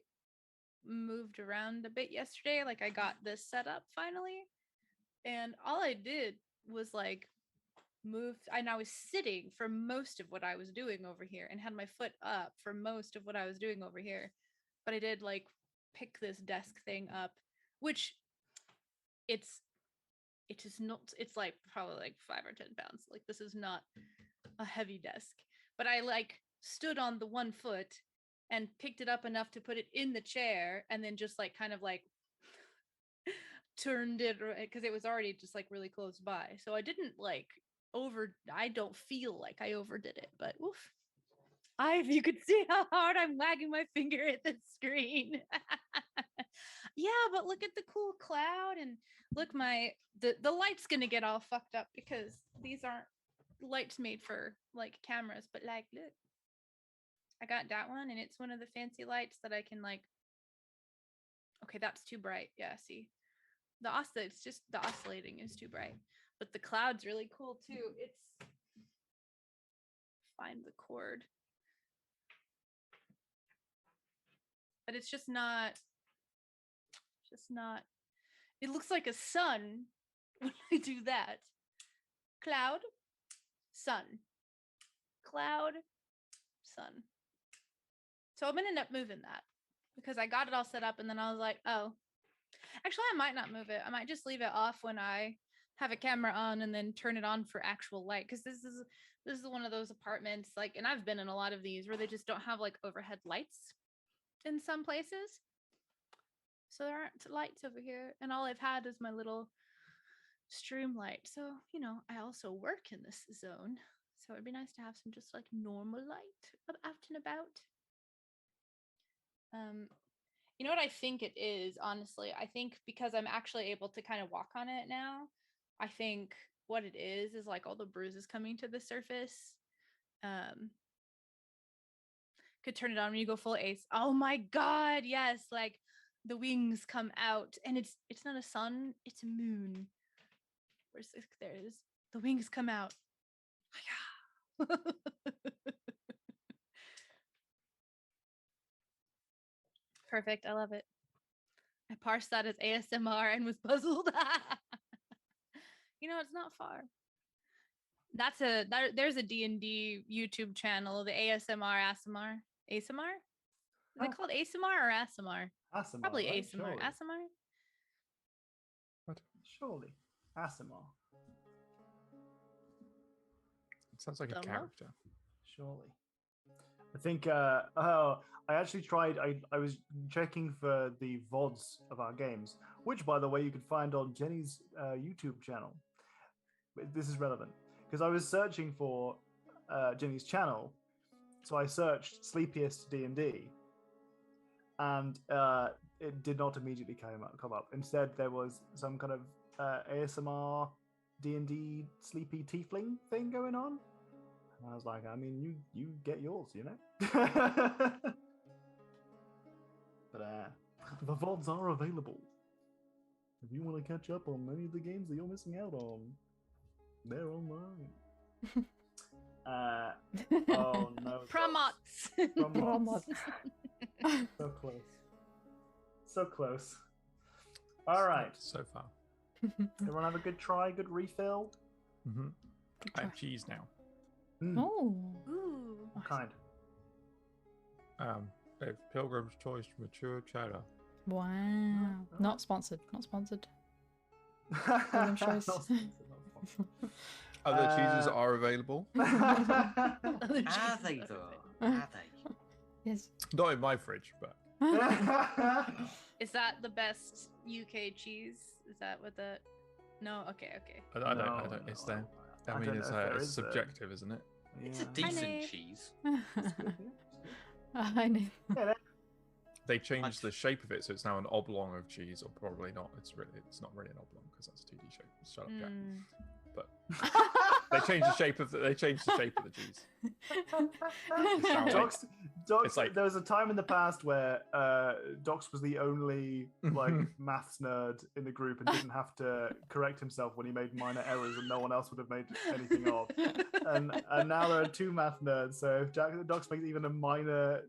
moved around a bit yesterday. Like, I got this set up finally, and all I did was like move, and I was sitting for most of what I was doing over here and had my foot up for most of what I was doing over here. But I did like pick this desk thing up, which it is not, it's like probably like 5 or 10 pounds. Like, this is not a heavy desk, but I like stood on the one foot and picked it up enough to put it in the chair, and then just like kind of like turned it, because it was already just like really close by. So I didn't like I don't feel like I overdid it, but oof. If you could see how hard I'm wagging my finger at the screen. Yeah, but look at the cool cloud, and look, the light's gonna get all fucked up because these aren't lights made for like cameras, but like, look, I got that one, and it's one of the fancy lights that I can like. Okay, that's too bright. Yeah, see, it's just the oscillating is too bright, but the cloud's really cool too. It's find the cord, but it's just not. It looks like a sun when I do that. Cloud, sun, cloud, sun. So I'm gonna end up moving that because I got it all set up, and then I was like, oh, actually, I might not move it. I might just leave it off when I have a camera on, and then turn it on for actual light. Because this is one of those apartments, like, and I've been in a lot of these where they just don't have like overhead lights in some places. So there aren't lights over here, and all I've had is my little stream light. So, I also work in this zone, so it'd be nice to have some just like normal light out and about. You know what I think it is, honestly? I think because I'm actually able to kind of walk on it now, I think what it is like all the bruises coming to the surface. Could turn it on when you go full ace. Oh my god, yes, like the wings come out, and it's not a sun, it's a moon. Where's this? There it is. The wings come out. Perfect. I love it. I parsed that as ASMR and was puzzled. It's not far. There's a D&D YouTube channel, the ASMR ASMR. ASMR? Is it called ASMR or ASMR? ASMR, Probably right? ASMR. Surely. ASMR? What? Surely. ASMR. It sounds like a Don't know. character. Surely. I think I actually tried, I was checking for the VODs of our games, which by the way you can find on Jenny's YouTube channel. This is relevant because I was searching for Jenny's channel, so I searched Sleepiest D&D, and it did not immediately come up. Instead, there was some kind of ASMR D&D sleepy tiefling thing going on. And I was like, I mean, you get yours, But the VODs are available. If you want to catch up on any of the games that you're missing out on, they're online. Oh no. Promots. Promots. So close. So close. All right. So far. Everyone have a good try, good refill? Mm-hmm. I have cheese now. Oh. Ooh. What kind? They've Pilgrim's Choice mature cheddar. Wow. Oh. Not sponsored. Not sponsored. Pilgrim's Choice. Not sponsored, not sponsored. Other cheeses are available. Are they though? Are they? Yes. Not in my fridge, but Is that the best UK cheese? Is that what the? No. Okay. I don't. It's there. I mean, it's subjective, isn't it? It's a Yeah. decent Honey. cheese. It's good, yeah, it's good. I know. Yeah, They changed the shape of it, so it's now an oblong of cheese, or probably not. It's not really an oblong because that's a 2D shape. Shut up, Jack. But they changed the shape of the cheese. Docs, it's like- there was a time in the past where Docs was the only maths nerd in the group and didn't have to correct himself when he made minor errors, and no one else would have made anything of. And now there are 2 math nerds, so if Docs makes even a minor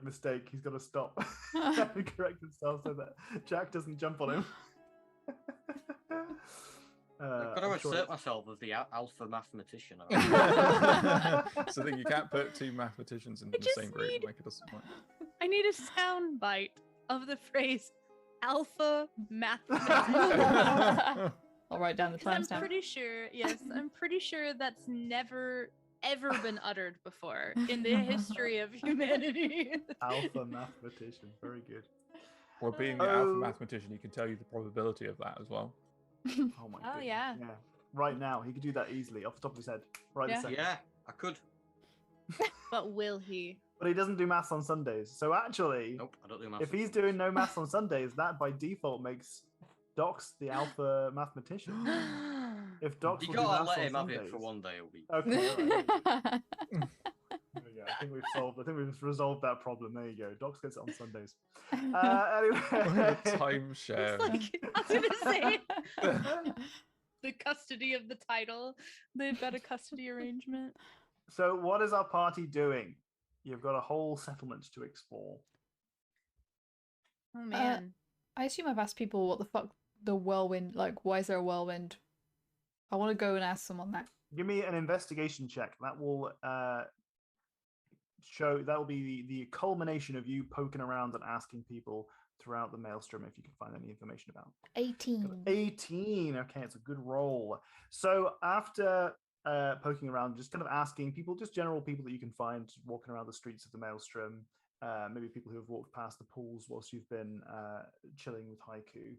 mistake, he's got to stop and correct himself so that Jack doesn't jump on him. I've got to assert myself as the alpha mathematician. So that you can't put 2 mathematicians in the same group and make it a point. I need a sound bite of the phrase alpha mathematician. I'll write down the timestamp. I'm pretty sure that's never ever been uttered before in the history of humanity. Alpha mathematician, very good. Or being the alpha mathematician, he can tell you the probability of that as well. Oh my god. Yeah. Right now, he could do that easily off the top of his head. Right this second. Yeah, I could. But will he? But he doesn't do maths on Sundays. So actually, Nope, I don't do maths. if he's doing no maths on Sundays, that by default makes Docs the alpha mathematician. If Docs You will do gotta maths let on him have it Sundays. for one day a week. Okay. All right. There we go. I think we've resolved that problem. There you go. Docs gets it on Sundays. Anyway. Timeshare. It's like, I was gonna say the custody of the title. They've got a custody arrangement. So what is our party doing? You've got a whole settlement to explore. Oh man. I assume I've asked people what the fuck the whirlwind, why is there a whirlwind? I want to go and ask someone that. Give me an investigation check. That will that will be the culmination of you poking around and asking people throughout the maelstrom if you can find any information about. 18. 18. Okay, it's a good roll. So after poking around, just kind of asking people, just general people that you can find walking around the streets of the maelstrom, maybe people who have walked past the pools whilst you've been chilling with Haiku.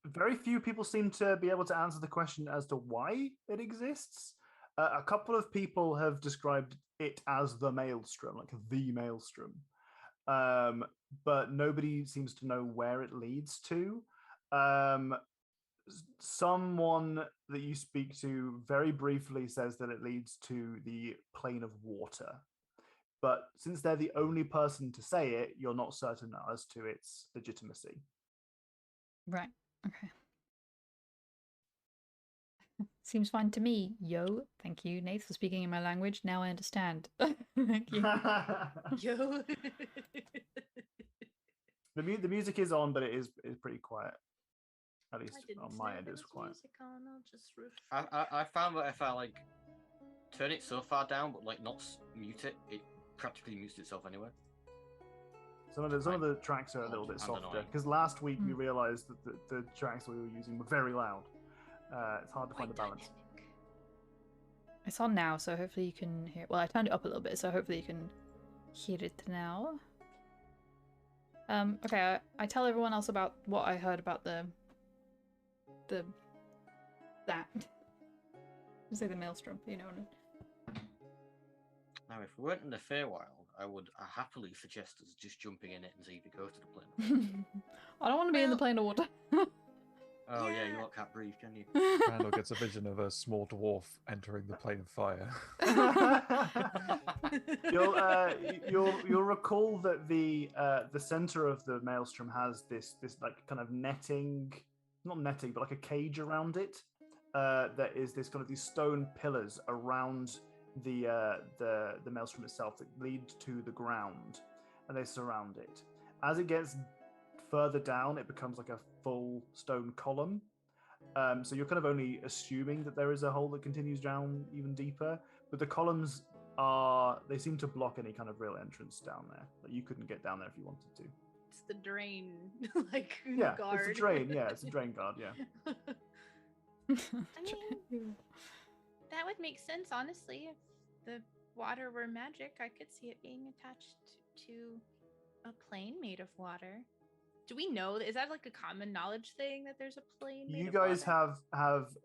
Very few people seem to be able to answer the question as to why it exists. A couple of people have described it as the maelstrom, like the maelstrom, but nobody seems to know where it leads to. Someone that you speak to very briefly says that it leads to the plane of water, but since they're the only person to say it, you're not certain as to its legitimacy. Right. Okay. Seems fine to me. Yo, thank you, Nath, for speaking in my language. Now I understand. Thank you. Yo. The music is on, but it is pretty quiet. At least on my end, it's quiet. I found that if I turn it so far down, but not mute it, it practically mutes itself anyway. Some of the tracks are a little bit softer because last week we realized that the tracks we were using were very loud. It's hard to find the balance. It's on now, so hopefully you can hear it. Well, I turned it up a little bit, so hopefully you can hear it now. Okay, I tell everyone else about what I heard about that. Say the maelstrom, you know. Now, if we weren't in the Feywild, I would happily suggest us just jumping in it and see if it goes to the plane. I don't want to be in the plane of water. Oh yeah, you can't breathe, can you? Randall gets a vision of a small dwarf entering the plane of fire. You'll recall that the center of the maelstrom has this kind of netting, not netting, but like a cage around it. That is this kind of these stone pillars around the maelstrom itself that lead to the ground, and they surround it. As it gets further down, it becomes like a full stone column. So you're kind of only assuming that there is a hole that continues down even deeper, but the columns they seem to block any kind of real entrance down there. Like you couldn't get down there if you wanted to. It's the drain, It's guard. a drain. Yeah, it's a drain guard. Yeah. I mean, that would make sense, honestly. If the water were magic, I could see it being attached to a plane made of water. Do we know? Is that like a common knowledge thing that there's a plane made You of guys water? have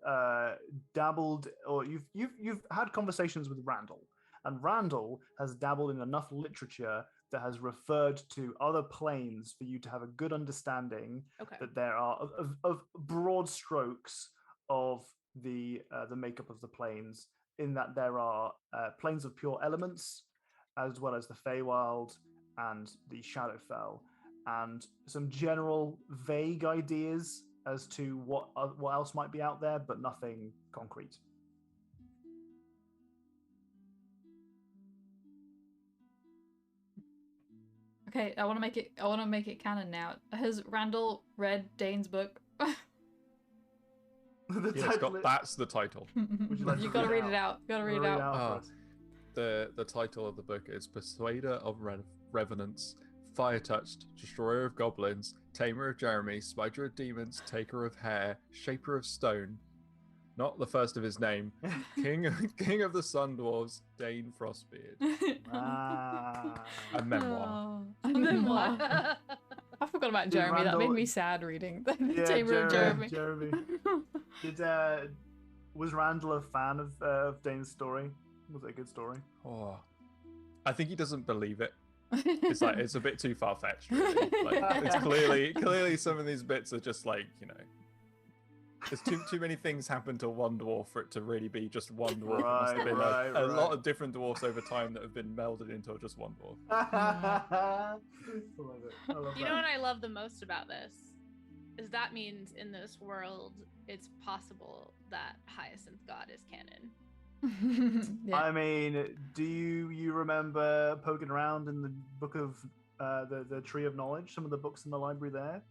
dabbled, or you've had conversations with Randall, And Randall has dabbled in enough literature that has referred to other planes for you to have a good understanding Okay. that there are of broad strokes of the makeup of the planes, in that there are planes of pure elements, as well as the Feywild and the Shadowfell, and some general vague ideas as to what else might be out there, but nothing concrete. Okay, I want to make it canon now. Has Randall read Dane's book? That's the title. Would you like to You gotta read read it out. You gotta read it Read out. for us. The title of the book is Persuader of Revenants, Fire-Touched, Destroyer of Goblins, Tamer of Jeremy, Spider of Demons, Taker of Hair, Shaper of Stone. Not the first of his name. King of the Sun Dwarves, Dane Frostbeard. A memoir. Oh, a memoir. I forgot about Jeremy. That made me sad reading Tamer of Jeremy. Was Randall a fan of Dane's story? Was it a good story? Oh, I think he doesn't believe it. It's like it's a bit too far fetched. Really. Like, it's clearly some of these bits are just like, you know, there's too many things happen to one dwarf for it to really be just one dwarf. It must have been a lot of different dwarfs over time that have been melded into just one dwarf. I love it. I love You that. know what I love the most about this is that means in this world it's possible that Hyacinth God is canon. Yeah. I mean, do you remember poking around in the book of the Tree of Knowledge? Some of the books in the library there.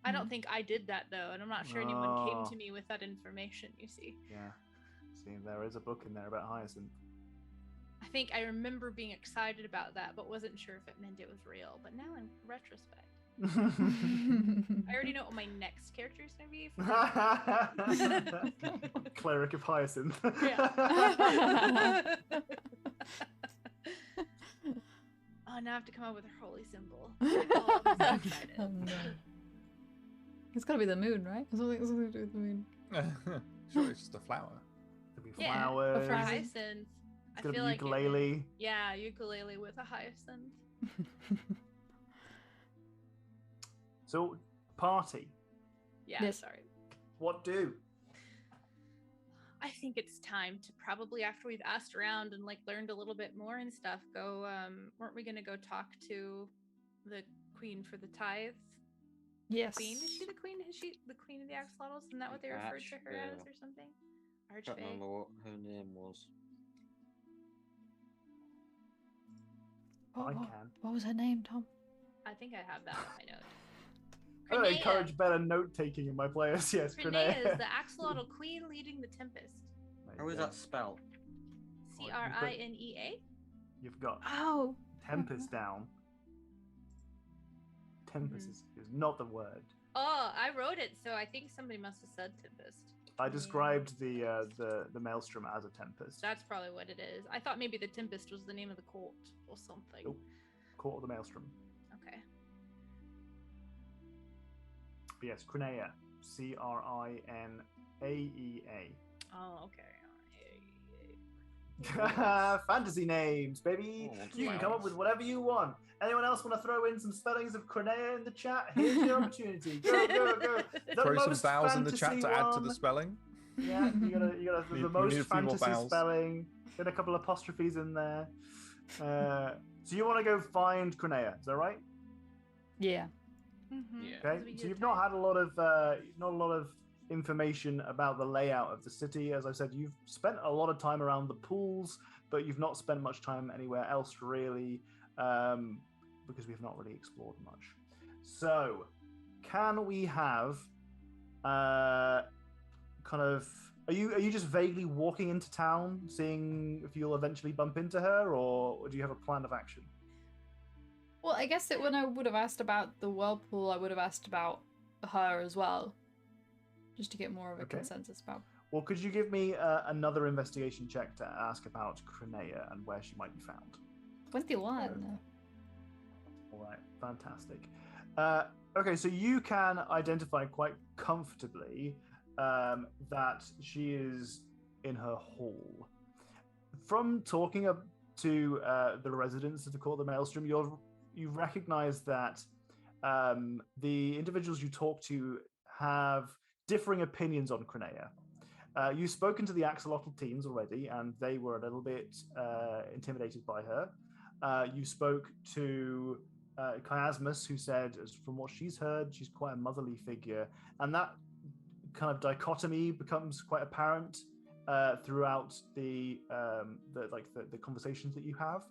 I don't think I did that though, and I'm not sure anyone came Oh. to me with that information, you see. Yeah. See, there is a book in there about Hyacinth. I think I remember being excited about that, but wasn't sure if it meant it was real. But now in retrospect, I already know what my next character is going to be. Cleric of Hyacinth. Yeah. Oh, now I have to come up with a holy symbol. Oh, I'm so excited. Oh, no. It's gotta be the moon, right? It's something to do with the moon. Sure, it's just a flower. There'll be Yeah, flowers. but for Flowers. hyacinth, It's I gonna feel be like ukulele. yeah, ukulele with a hyacinth. So, party. Yeah, Yes. sorry. What do? I think it's time to probably, after we've asked around and like learned a little bit more and stuff, go. Weren't we gonna go talk to the queen for the tithe? Yes. Queen? Is she the queen? Is she the queen of the axolotls? Isn't that what they referred to her as, or something? I can't Archfey. remember what her name was. I can. What was her name, Tom? I think I have that on my note. I don't encourage better note taking in my players. Yes, Crenea Crenea. is the axolotl queen leading the tempest. How is that spelled? Crinea. You've got Oh. Tempest down. Tempest is not the word. Oh, I wrote it, so I think somebody must have said tempest. I described the maelstrom as a tempest. That's probably what it is. I thought maybe the tempest was the name of the court or something. Nope. Court of the maelstrom. Okay. But yes, Crenea. Crinea. Oh, okay. Fantasy names, baby. Oh, You can come up flowers. with whatever you want. Anyone else want to throw in some spellings of Crenea in the chat? Here's your opportunity. Go, go, go. The Throw some most vowels in the chat fantasy to add to the one. spelling. Yeah, you gotta We the need most a few more fantasy vowels. spelling. Get a couple apostrophes in there. So you want to go find Crenea? Is that right? Yeah. Mm-hmm. Yeah. Okay. So you've not had a lot of information about the layout of the city. As I said, you've spent a lot of time around the pools, but you've not spent much time anywhere else really, because we've not really explored much. So, can we have kind of? Are you just vaguely walking into town, seeing if you'll eventually bump into her, or do you have a plan of action? Well, I guess that when I would have asked about the whirlpool, I would have asked about her as well, just to get more of a Okay. consensus about. Well, could you give me another investigation check to ask about Crenea and where she might be found? 21. All right, fantastic. Okay, so you can identify quite comfortably that she is in her hall. From talking to the residents of the Court of the Maelstrom, you recognize that the individuals you talk to have differing opinions on Crenea. You've spoken to the axolotl teens already, and they were a little bit intimidated by her. You spoke to Chiasmus, who said, from what she's heard, she's quite a motherly figure, and that kind of dichotomy becomes quite apparent throughout the conversations that you have.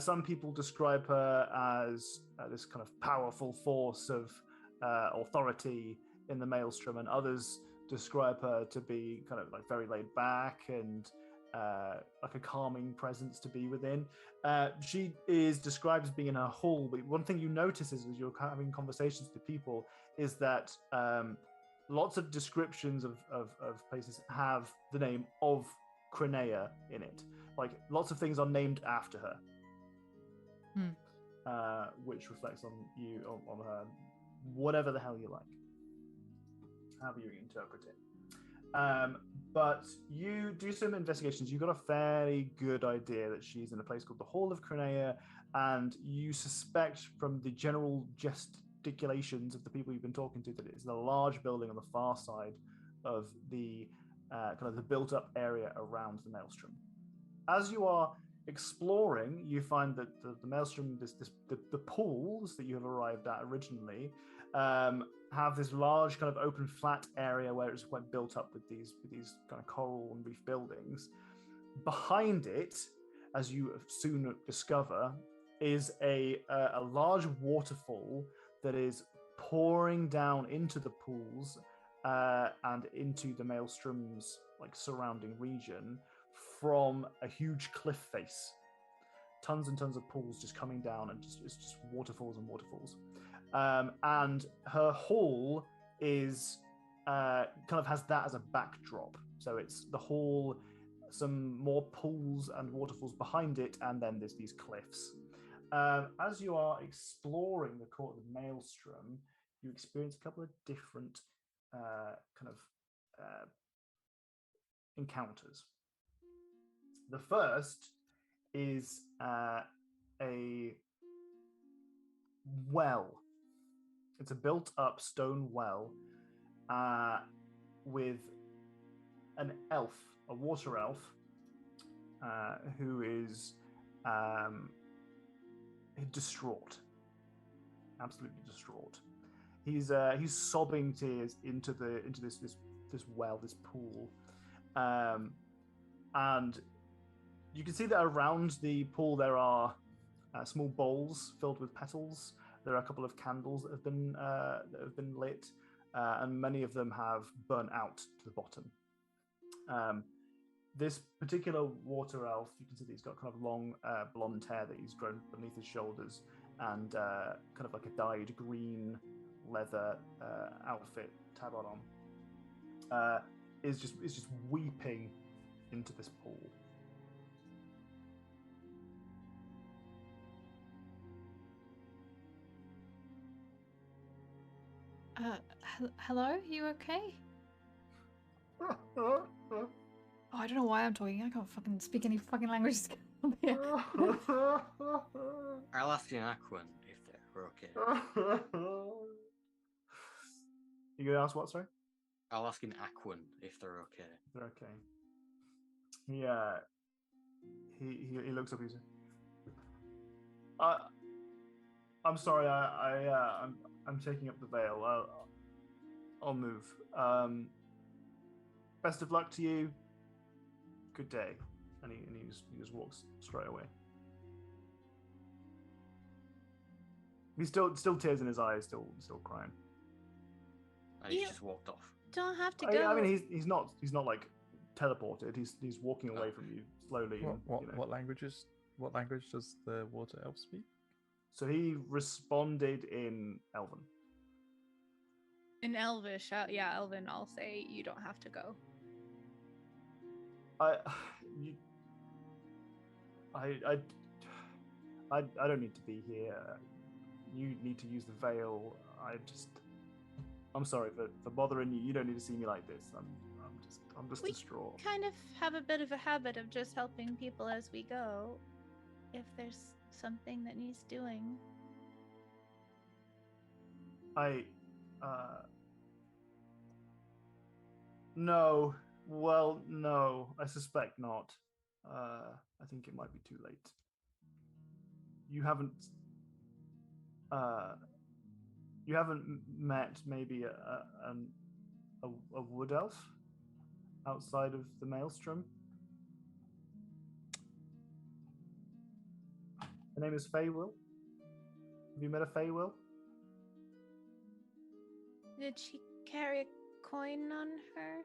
Some people describe her as this kind of powerful force of authority in the Maelstrom, and others describe her to be kind of like very laid back and like a calming presence to be within. She is described as being in her hall, but one thing you notice is as you're having conversations with people is that lots of descriptions of places have the name of Crenea in it. Like lots of things are named after her, which reflects on you, on her, whatever the hell you like, however you interpret it. But you do some investigations. You've got a fairly good idea that she's in a place called the Hall of Crenea, and you suspect from the general gesticulations of the people you've been talking to that it's a large building on the far side of the kind of the built-up area around the Maelstrom. As you are exploring, you find that the Maelstrom, the pools that you have arrived at originally, have this large kind of open flat area where it's quite built up with these kind of coral and reef buildings. Behind it, as you soon discover, is a large waterfall that is pouring down into the pools and into the Maelstrom's like surrounding region from a huge cliff face. Tons and tons of pools just coming down, and it's just waterfalls and waterfalls. And her hall is kind of has that as a backdrop. So it's the hall, some more pools and waterfalls behind it, and then there's these cliffs. As you are exploring the Court of the Maelstrom, you experience a couple of different kind of encounters. The first is a well. It's a built-up stone well with an elf, a water elf, who is distraught, absolutely distraught. He's sobbing tears into this well, this pool, and you can see that around the pool there are small bowls filled with petals. There are a couple of candles that have been lit, and many of them have burnt out to the bottom. This particular water elf, you can see that he's got kind of long blonde hair that he's grown beneath his shoulders, and kind of like a dyed green leather outfit tabard on. Is just weeping into this pool. Hello? You okay? Oh, I don't know why I'm talking. I can't fucking speak any fucking languages. I'll ask you an Aquan if they're okay. You gonna ask what, sorry? I'll ask an Aquan if they're okay. They're okay. He looks up. He says, "I'm sorry. I'm taking up the veil. I'll move. Best of luck to you. Good day." And he just walks straight away. He's still tears in his eyes, still crying. And he just walked off. Don't have to go. I mean, he's not like teleported. He's walking away from you slowly. What language does the water elf speak? So he responded in Elven. In Elvish, Elven, I'll say you don't have to go. I don't need to be here. You need to use the veil. I'm sorry for bothering you. You don't need to see me like this. I'm just We distraught. kind of have a bit of a habit of just helping people as we go. if there's something that needs doing. No. Well, no. I suspect not. I think it might be too late. You haven't met maybe a wood elf outside of the Maelstrom? Her name is Feywild. Have you met a Feywild? Did she carry a coin on her?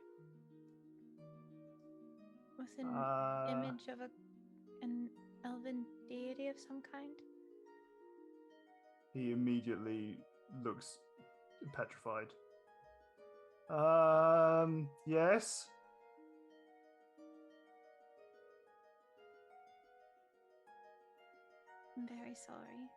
With an image of an elven deity of some kind? He immediately looks petrified. Yes. I'm very sorry.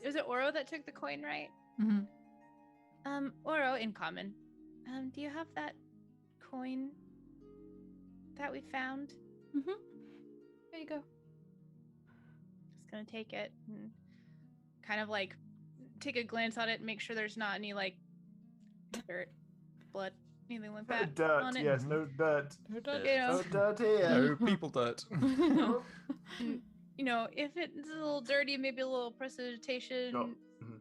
Was it Oro that took the coin, right? Mm-hmm. Oro, in common. Do you have that coin that we found? Mm-hmm. There you go. Just gonna take it and kind of like take a glance at it and make sure there's not any like dirt, blood, anything like that Dirt, on it. yes, no dirt. No dirt. You know, No dirt here. No people dirt. and, you know, if it's a little dirty, maybe a little precipitation, Sure.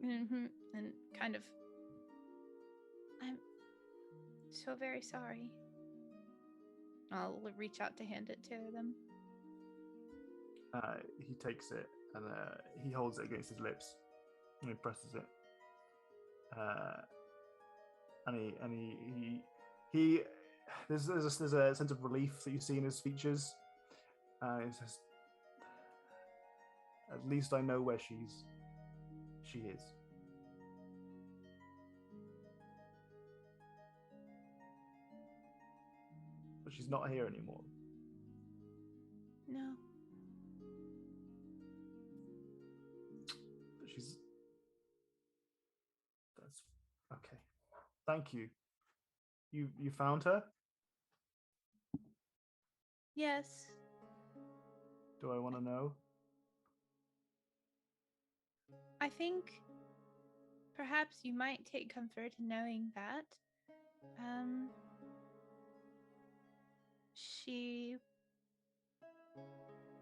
and kind of. I'm so very sorry. I'll reach out to hand it to them. He takes it and he holds it against his lips and he presses it. And he there's a sense of relief that you see in his features. He says, "At least I know where she is." But she's not here anymore. No. But that's okay. Thank you. You found her? Yes. Do I want to know? I think perhaps you might take comfort in knowing that she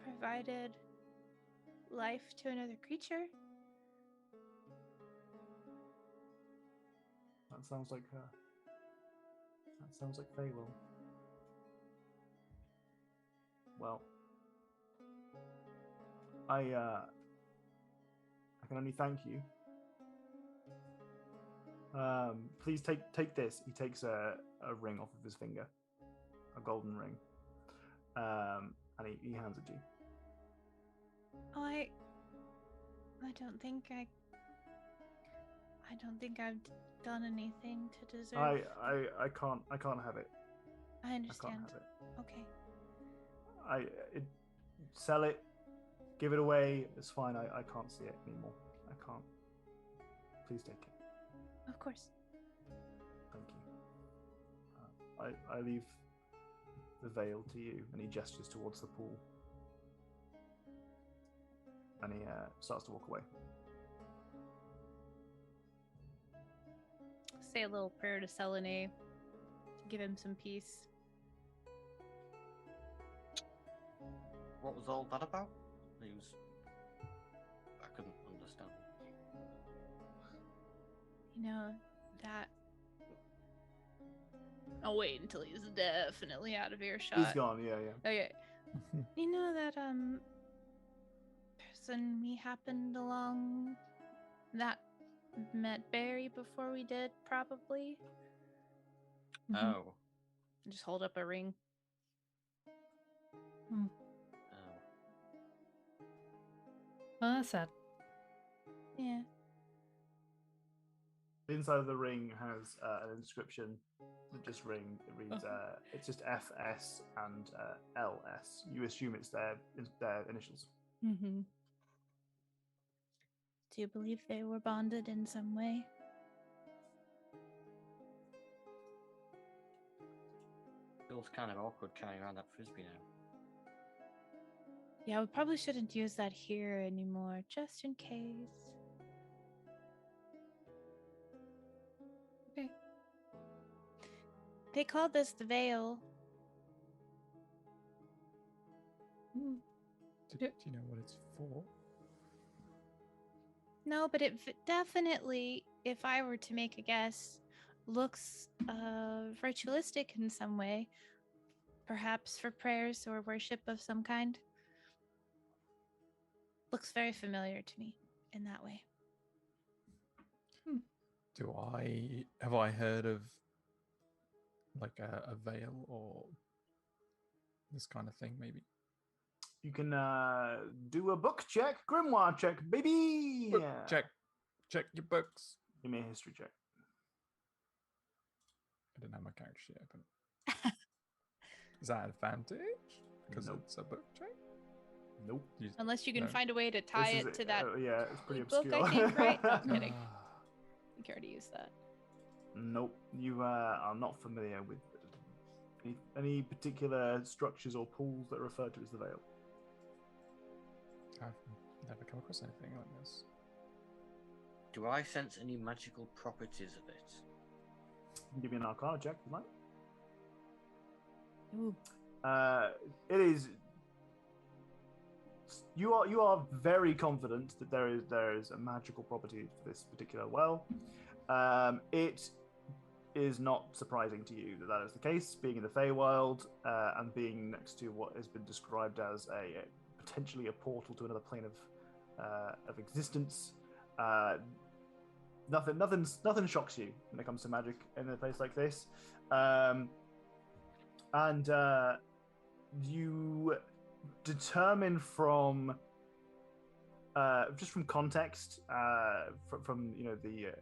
provided life to another creature. That sounds like her. That sounds like Feywild. Well, I can only thank you. Please take this. He takes a ring off of his finger, a golden ring, and he hands it to you. Oh, I don't think I've done anything to deserve. I can't have it. I I understand. can't have it. Okay. Sell it, give it away. It's fine. I can't see it anymore. I can't. Please take it. Of course. Thank you. I leave the veil to you, and he gestures towards the pool, and he starts to walk away. Say a little prayer to Selene to give him some peace. What was all that about? I couldn't understand. You know, that... I'll wait until he's definitely out of earshot. He's gone. Yeah. Okay. You know that, person we happened along that met Barry before we did, probably? Oh. Just hold up a ring. Hmm. Oh. Well, that's sad. Yeah. The inside of the ring has an inscription that just reads, it's just FS and LS. You assume it's their initials. Mm-hmm. Do you believe they were bonded in some way? feels kind of awkward carrying around that frisbee now. Yeah, we probably shouldn't use that here anymore, just in case. Okay. They called this the Veil. Mm. Do you know what it's for? No, but it definitely, if I were to make a guess, looks ritualistic in some way. Perhaps for prayers or worship of some kind. Looks very familiar to me in that way. Have I heard of like a veil or this kind of thing? Maybe. You can do a book check, grimoire check, baby. Book check your books. Give me a history check. I didn't have my character sheet open. Is that an advantage? Because Nope. it's a book check? Nope. Unless you can No. find a way to tie This is it to that yeah, it's pretty book, obscure. I think, right? No, I'm kidding. Ah, You can already use that. Nope. You are not familiar with any particular structures or pools that are referred to as the Veil. I've never come across anything like this. Do I sense any magical properties of it? You can give me an Arcana check if you like. Ooh. It is. You are very confident that there is a magical property to this particular well. It is not surprising to you that that is the case, being in the Feywild and being next to what has been described as a potentially a portal to another plane of existence. Nothing shocks you when it comes to magic in a place like this, and you determine from just from context, from the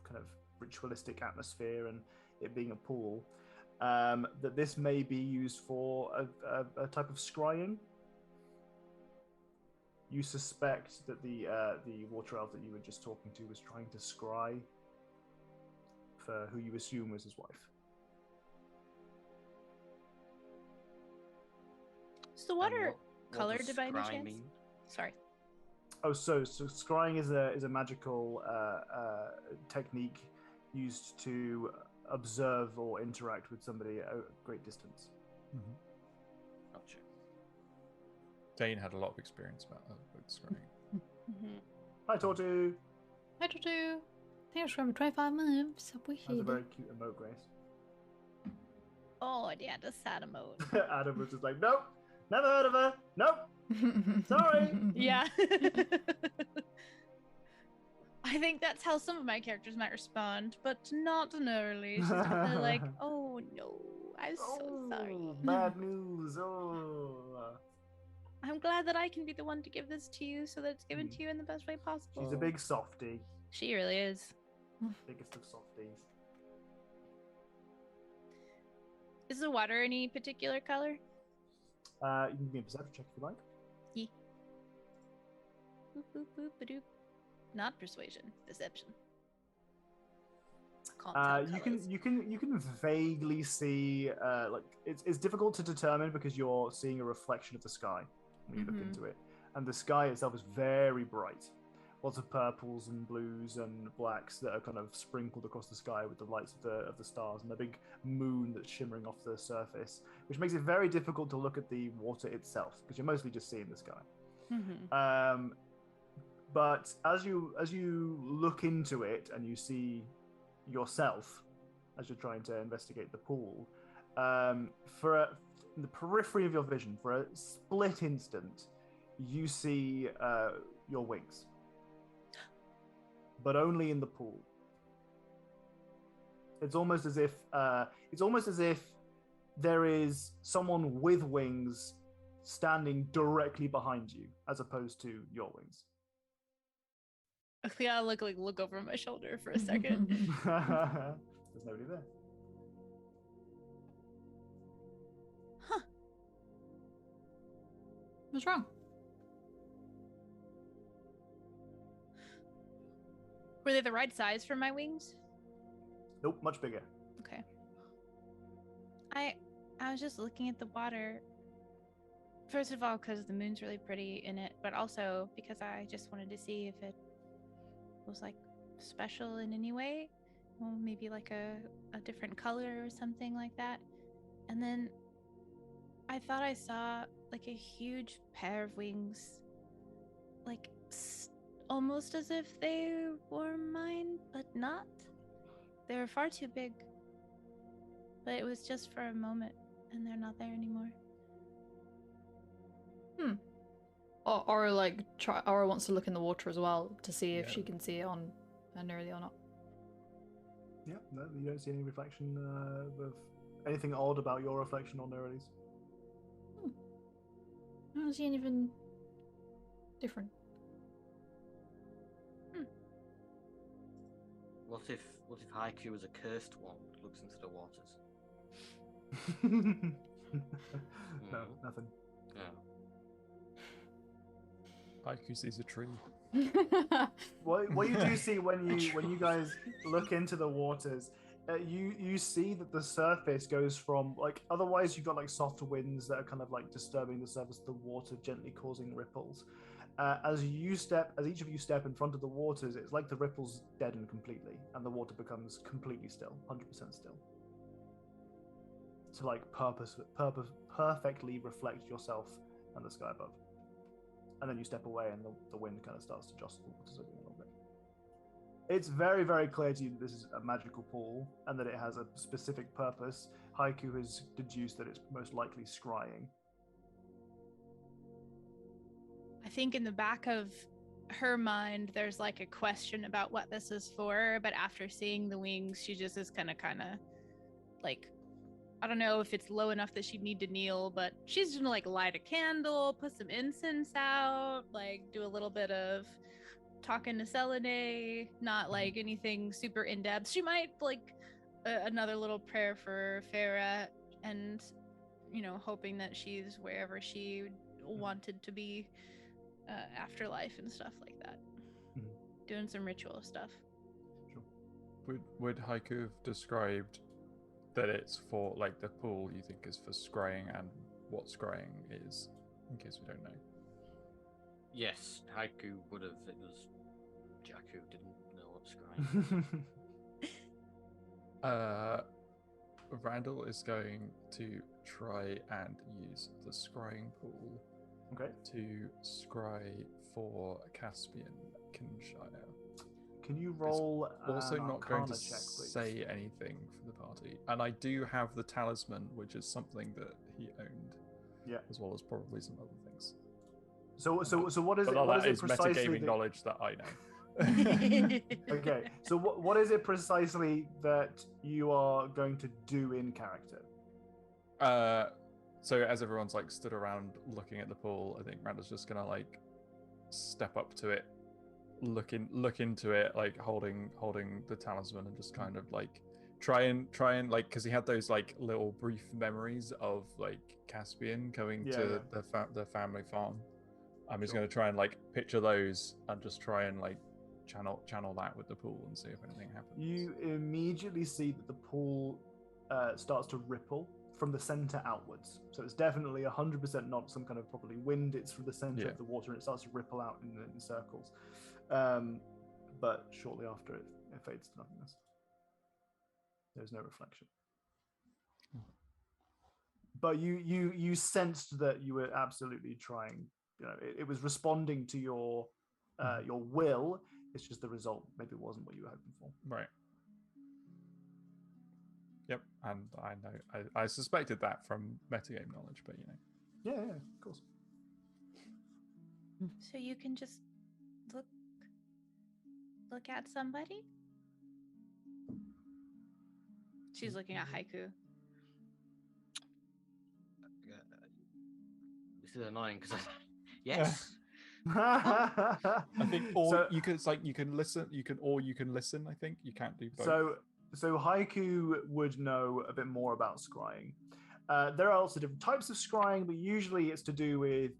kind of ritualistic atmosphere and it being a pool, that this may be used for a type of scrying. You suspect that the water elf that you were just talking to was trying to scry for who you assume was his wife. Is the water What colored does by any scry chance? mean? Sorry. Oh, so scrying is a magical technique used to observe or interact with somebody at a great distance. Mm-hmm. Gotcha. Dane had a lot of experience with scrying. Mm-hmm. Hi, Tortu. I do too. I think I was from 25 minutes. So we That's a hit very it. cute emote, Grace. Oh, yeah, the sad mode. Adam was just like, nope, never heard of her. Nope. Sorry. Yeah. I think that's how some of my characters might respond, but not Nerly. She's definitely like, oh no, I'm so sorry. Oh, bad news. Oh. I'm glad that I can be the one to give this to you so that it's given to you in the best way possible. She's a big softie. She really is. Biggest of softies. Is the water any particular color? You can give me a perception check if you like. Yee. Boop, boop, boop, ba-doop. Not persuasion, deception. Can't tell colours. You can vaguely see like it's difficult to determine because you're seeing a reflection of the sky when you look into it, and the sky itself is very bright. Lots of purples and blues and blacks that are kind of sprinkled across the sky with the lights of the stars and the big moon that's shimmering off the surface, which makes it very difficult to look at the water itself because you're mostly just seeing the sky. Mm-hmm. But as you look into it and you see yourself as you're trying to investigate the pool, in the periphery of your vision, for a split instant, you see your wings, but only in the pool. It's almost as if there is someone with wings standing directly behind you, as opposed to your wings. Yeah, look over my shoulder for a second. There's nobody there. Huh. What's wrong? Were they the right size for my wings? Nope, much bigger. Okay. I was just looking at the water. First of all, because the moon's really pretty in it, but also because I just wanted to see if it was like special in any way. Well, maybe like a different color or something like that. And then I thought I saw like a huge pair of wings, like almost as if they were mine, but not. They were far too big. But it was just for a moment, and they're not there anymore. Or like Aura wants to look in the water as well to see if Yeah. she can see it on Nerly or not. Yeah, no, you don't see any reflection of anything odd about your reflection on Nerly's. I don't see anything different. What if Haiku was a cursed one that looks into the waters? No, nothing. Yeah. Haiku sees a tree. What you do see when you guys look into the waters, you see that the surface goes from like otherwise you've got like soft winds that are kind of like disturbing the surface of the water, gently causing ripples. As each of you step in front of the waters, it's like the ripples deaden completely, and the water becomes completely still, 100% still. To like perfectly reflect yourself and the sky above. And then you step away, and the wind kind of starts to jostle the waters over a little bit. It's very, very clear to you that this is a magical pool and that it has a specific purpose. Haiku has deduced that it's most likely scrying. I think in the back of her mind, there's like a question about what this is for, but after seeing the wings, she just is kind of like, I don't know if it's low enough that she'd need to kneel, but she's just gonna like light a candle, put some incense out, like do a little bit of talking to Selene, not like anything super in depth. She might like another little prayer for Farah, and hoping that she's wherever she wanted to be, afterlife and stuff like that. Doing some ritual stuff. Sure. Would Haiku have described that it's for like the pool you think is for scrying and what scrying is, in case we don't know? Yes, Haiku would have. It was Jakku didn't know what scrying. Randall is going to try and use the scrying pool to scry for Caspian Kinshire. Can you roll also an not going to Arcana check, please? say anything for the party, and I do have the talisman, which is something that he owned, as well as probably some other things. So what is it? But What that is it precisely? metagaming knowledge that I know. Okay, so what is it precisely that you are going to do in character? So as everyone's like stood around looking at the pool, I think Randall's just gonna like step up to it, look into it, like holding the talisman, and just kind of like try and like, because he had those like little brief memories of like Caspian going to the family farm. I'm just going to try and like picture those and just try and like channel that with the pool and see if anything happens. You immediately see that the pool starts to ripple from the center outwards. So it's definitely 100% not some kind of probably wind. It's from the center of the water, and it starts to ripple out in circles. But shortly after, it fades to nothingness. There's no reflection. But you sensed that you were absolutely trying. It was responding to your will. It's just the result maybe wasn't what you were hoping for. Right. Yep, and I know I suspected that from metagame knowledge, but Yeah, of course. So you can just look at somebody? She's looking at Haiku. This is annoying because yes. I think you can listen. You can listen. I think you can't do both. So Haiku would know a bit more about scrying. There are also different types of scrying, but usually it's to do with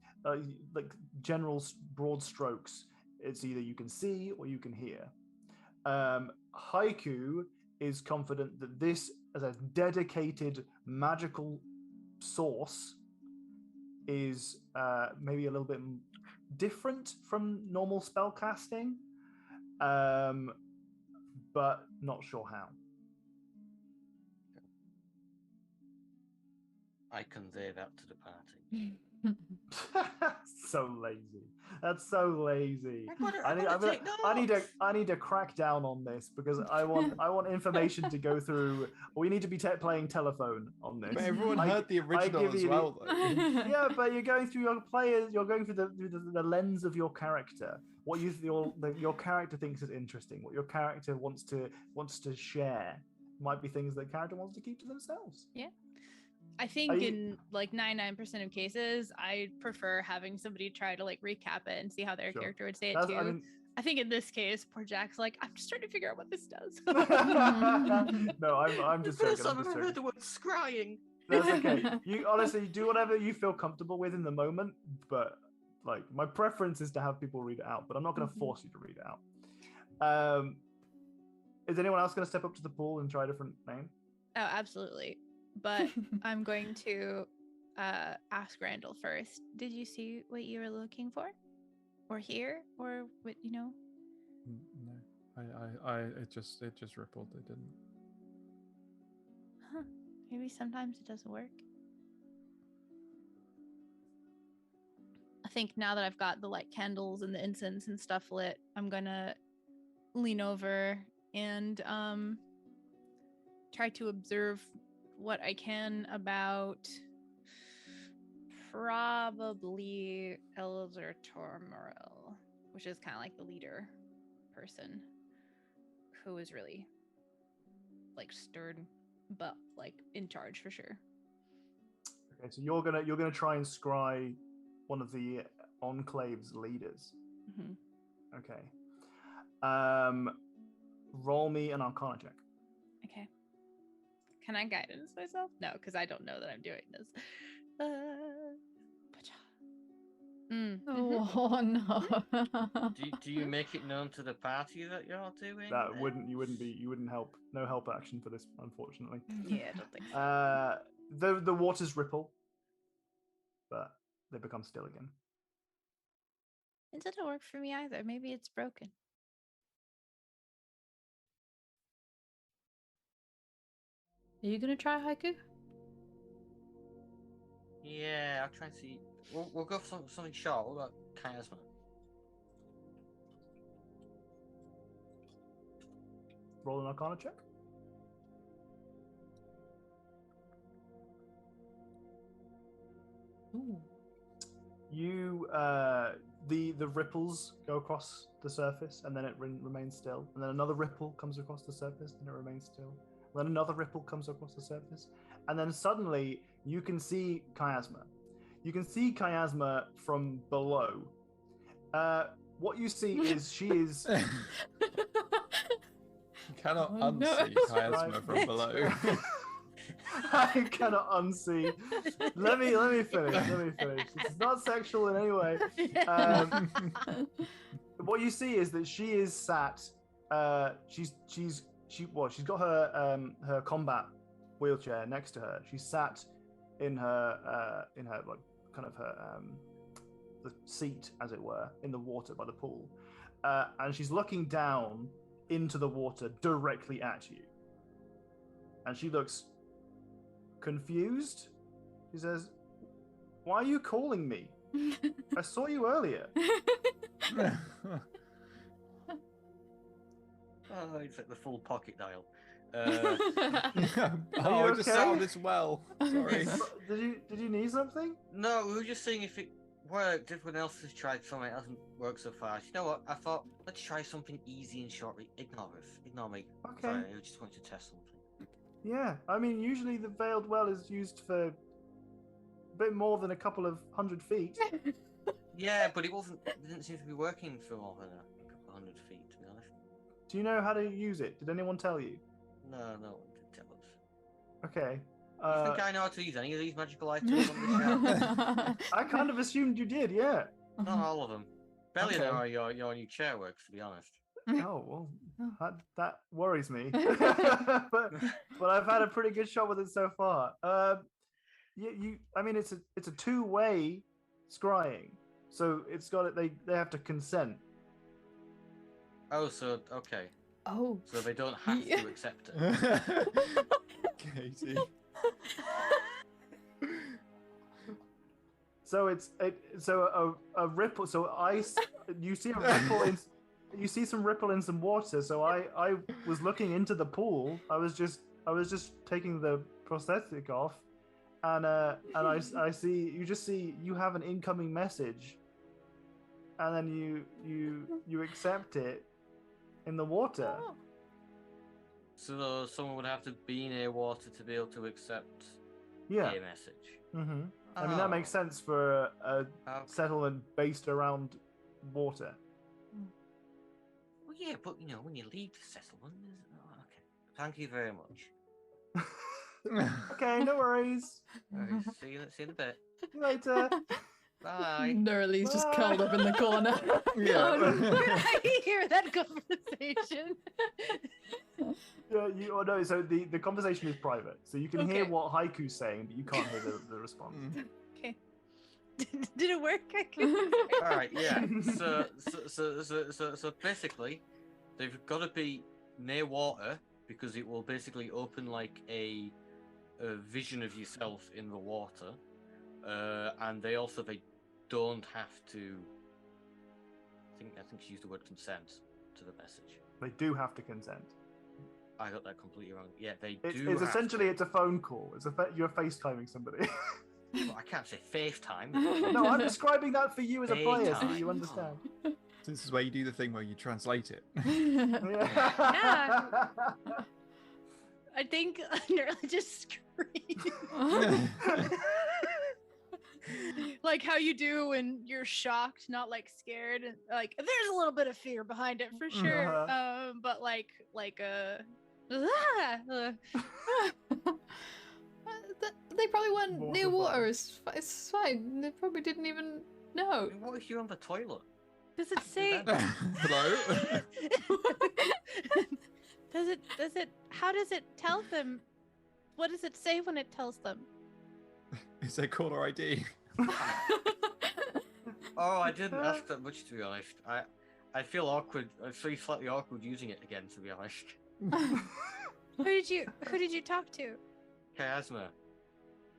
like general broad strokes. It's either you can see or you can hear. Haiku is confident that this a dedicated magical source is maybe a little bit different from normal spell casting, but not sure how. I convey that to the party. So lazy. That's so lazy. I need to crack down on this because I want information to go through. We need to be playing telephone on this. But everyone heard the original as well, though. Yeah, but you're going through your players. You're going through the lens of your character. What your character thinks is interesting. What your character wants to share might be things that character wants to keep to themselves. Yeah. I think in like 99% of cases, I prefer having somebody try to like recap it and see how their character would say it too. I think in this case, poor Jack's like, I'm just trying to figure out what this does. No, I'm just joking. First time I've heard the word scrying. That's okay. You honestly do whatever you feel comfortable with in the moment, but like my preference is to have people read it out, but I'm not going to force you to read it out. Is anyone else going to step up to the pool and try a different name? Oh, absolutely. But I'm going to ask Randall first. Did you see what you were looking for, or hear, or what No, it just rippled. It didn't. Huh. Maybe sometimes it doesn't work. I think now that I've got the like candles and the incense and stuff lit, I'm gonna lean over and try to observe what I can about probably Elder Tormorel, which is kind of like the leader person who is really like stern but like in charge for sure. Okay, so you're gonna try and scry one of the Enclave's leaders. Mm-hmm. Okay. Roll me an Arcana check. Okay. Can I guidance myself? No, because I don't know that I'm doing this. Oh no. Do you make it known to the party that you're doing? That you wouldn't help. No help action for this, unfortunately. Yeah, I don't think so. The waters ripple, but they become still again. It didn't work for me either. Maybe it's broken. Are you gonna try haiku? Yeah, I'll try and see. We'll go for something short. We'll go chiasma. Roll an Arcana check. Ooh. You the ripples go across the surface and then it remains still, and then another ripple comes across the surface and it remains still. Then another ripple comes across the surface, and then suddenly you can see chiasma. You can see chiasma from below. What you see is she is. You cannot unsee chiasma from below. I cannot unsee. Let me finish. It's not sexual in any way. What you see is that she is sat. She's got her combat wheelchair next to her. She's sat in her like kind of her the seat, as it were, in the water by the pool, and she's looking down into the water directly at you, and she looks confused. She says, "Why are you calling me? I saw you earlier." Oh, it's like the full pocket dial. I just sound this well. Sorry. Did you need something? No, we were just seeing if it worked. Everyone else has tried something, it hasn't worked so far. You know what? I thought, let's try something easy and short. Ignore me. Okay. Sorry, I just wanted to test something. Yeah, I mean, usually the veiled well is used for a bit more than a couple of 100 feet. Yeah, but it didn't seem to be working for more than a couple of 100 feet, to be honest. Do you know how to use it? Did anyone tell you? No one did tell us. Okay. You think I know how to use any of these magical items on the show? I kind of assumed you did, yeah. Not all of them. Barely Okay. know how your new chair works, to be honest. Oh well, that worries me. but I've had a pretty good shot with it so far. I mean, it's a two-way scrying, so it's got it. They have to consent. Oh, so okay. Oh. So they don't have to accept it. Katie. So it's a ripple. So you see a ripple in. You see some ripple in some water. So I was looking into the pool. I was just taking the prosthetic off, and I see you have an incoming message, and then you accept it in the water. Oh. So someone would have to be near water to be able to accept a message. Mm-hmm. I mean that makes sense for a settlement based around water. Well, yeah, but when you leave the settlement, okay. Thank you very much. Okay, no worries. All right, see you in a bit. See you later. Bye. Nerly's just curled up in the corner. Yeah. I hear that conversation. No. So the conversation is private, so you can hear what Haiku's saying, but you can't hear the response. Okay. Did it work? All right, yeah. So basically, they've got to be near water because it will basically open like a vision of yourself in the water, and they don't have to. I think she used the word consent to the message. They do have to consent. I got that completely wrong. Yeah, they do. It's essentially it's a phone call. You're FaceTiming somebody. Well, I can't say FaceTime. No, I'm describing that for you as a player so that you understand. This is where you do the thing where you translate it. Yeah. I think Nerly just screamed. Like how you do when you're shocked, not like scared. Like there's a little bit of fear behind it for sure. But like They probably weren't near water. It's fine. They probably didn't even know. What if you're on the toilet? Does it say? Hello? Does it? How does it tell them? What does it say when it tells them? Is there caller ID? Oh, I didn't ask that much, to be honest. I feel awkward. I feel slightly awkward using it again, to be honest. Who did you talk to? Chiasma.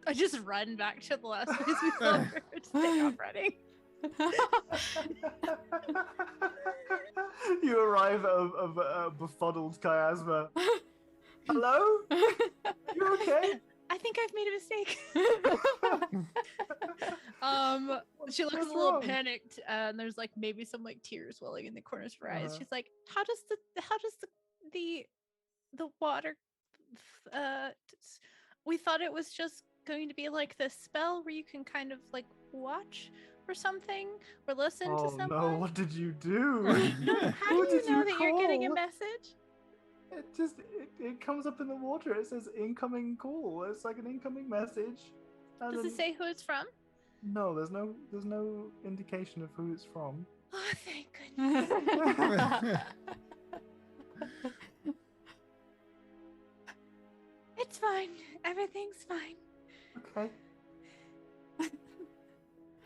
I just run back to the last place we saw her. Just take off running. You arrive at a befuddled Chiasma. Hello? You okay? I think I've made a mistake. She looks What's a little wrong? panicked, and there's like maybe some like tears welling in the corners of her eyes. She's like, "How does the water? We thought it was just going to be like this spell where you can kind of like watch or something or listen to someone." Oh no! What did you do? No, how Who do you did know that you're getting a call? message? It comes up in the water. It says incoming call. It's like an incoming message. And Does it then- say who it's from? No, there's no indication of who it's from. Oh, thank goodness. It's fine. Everything's fine. Okay.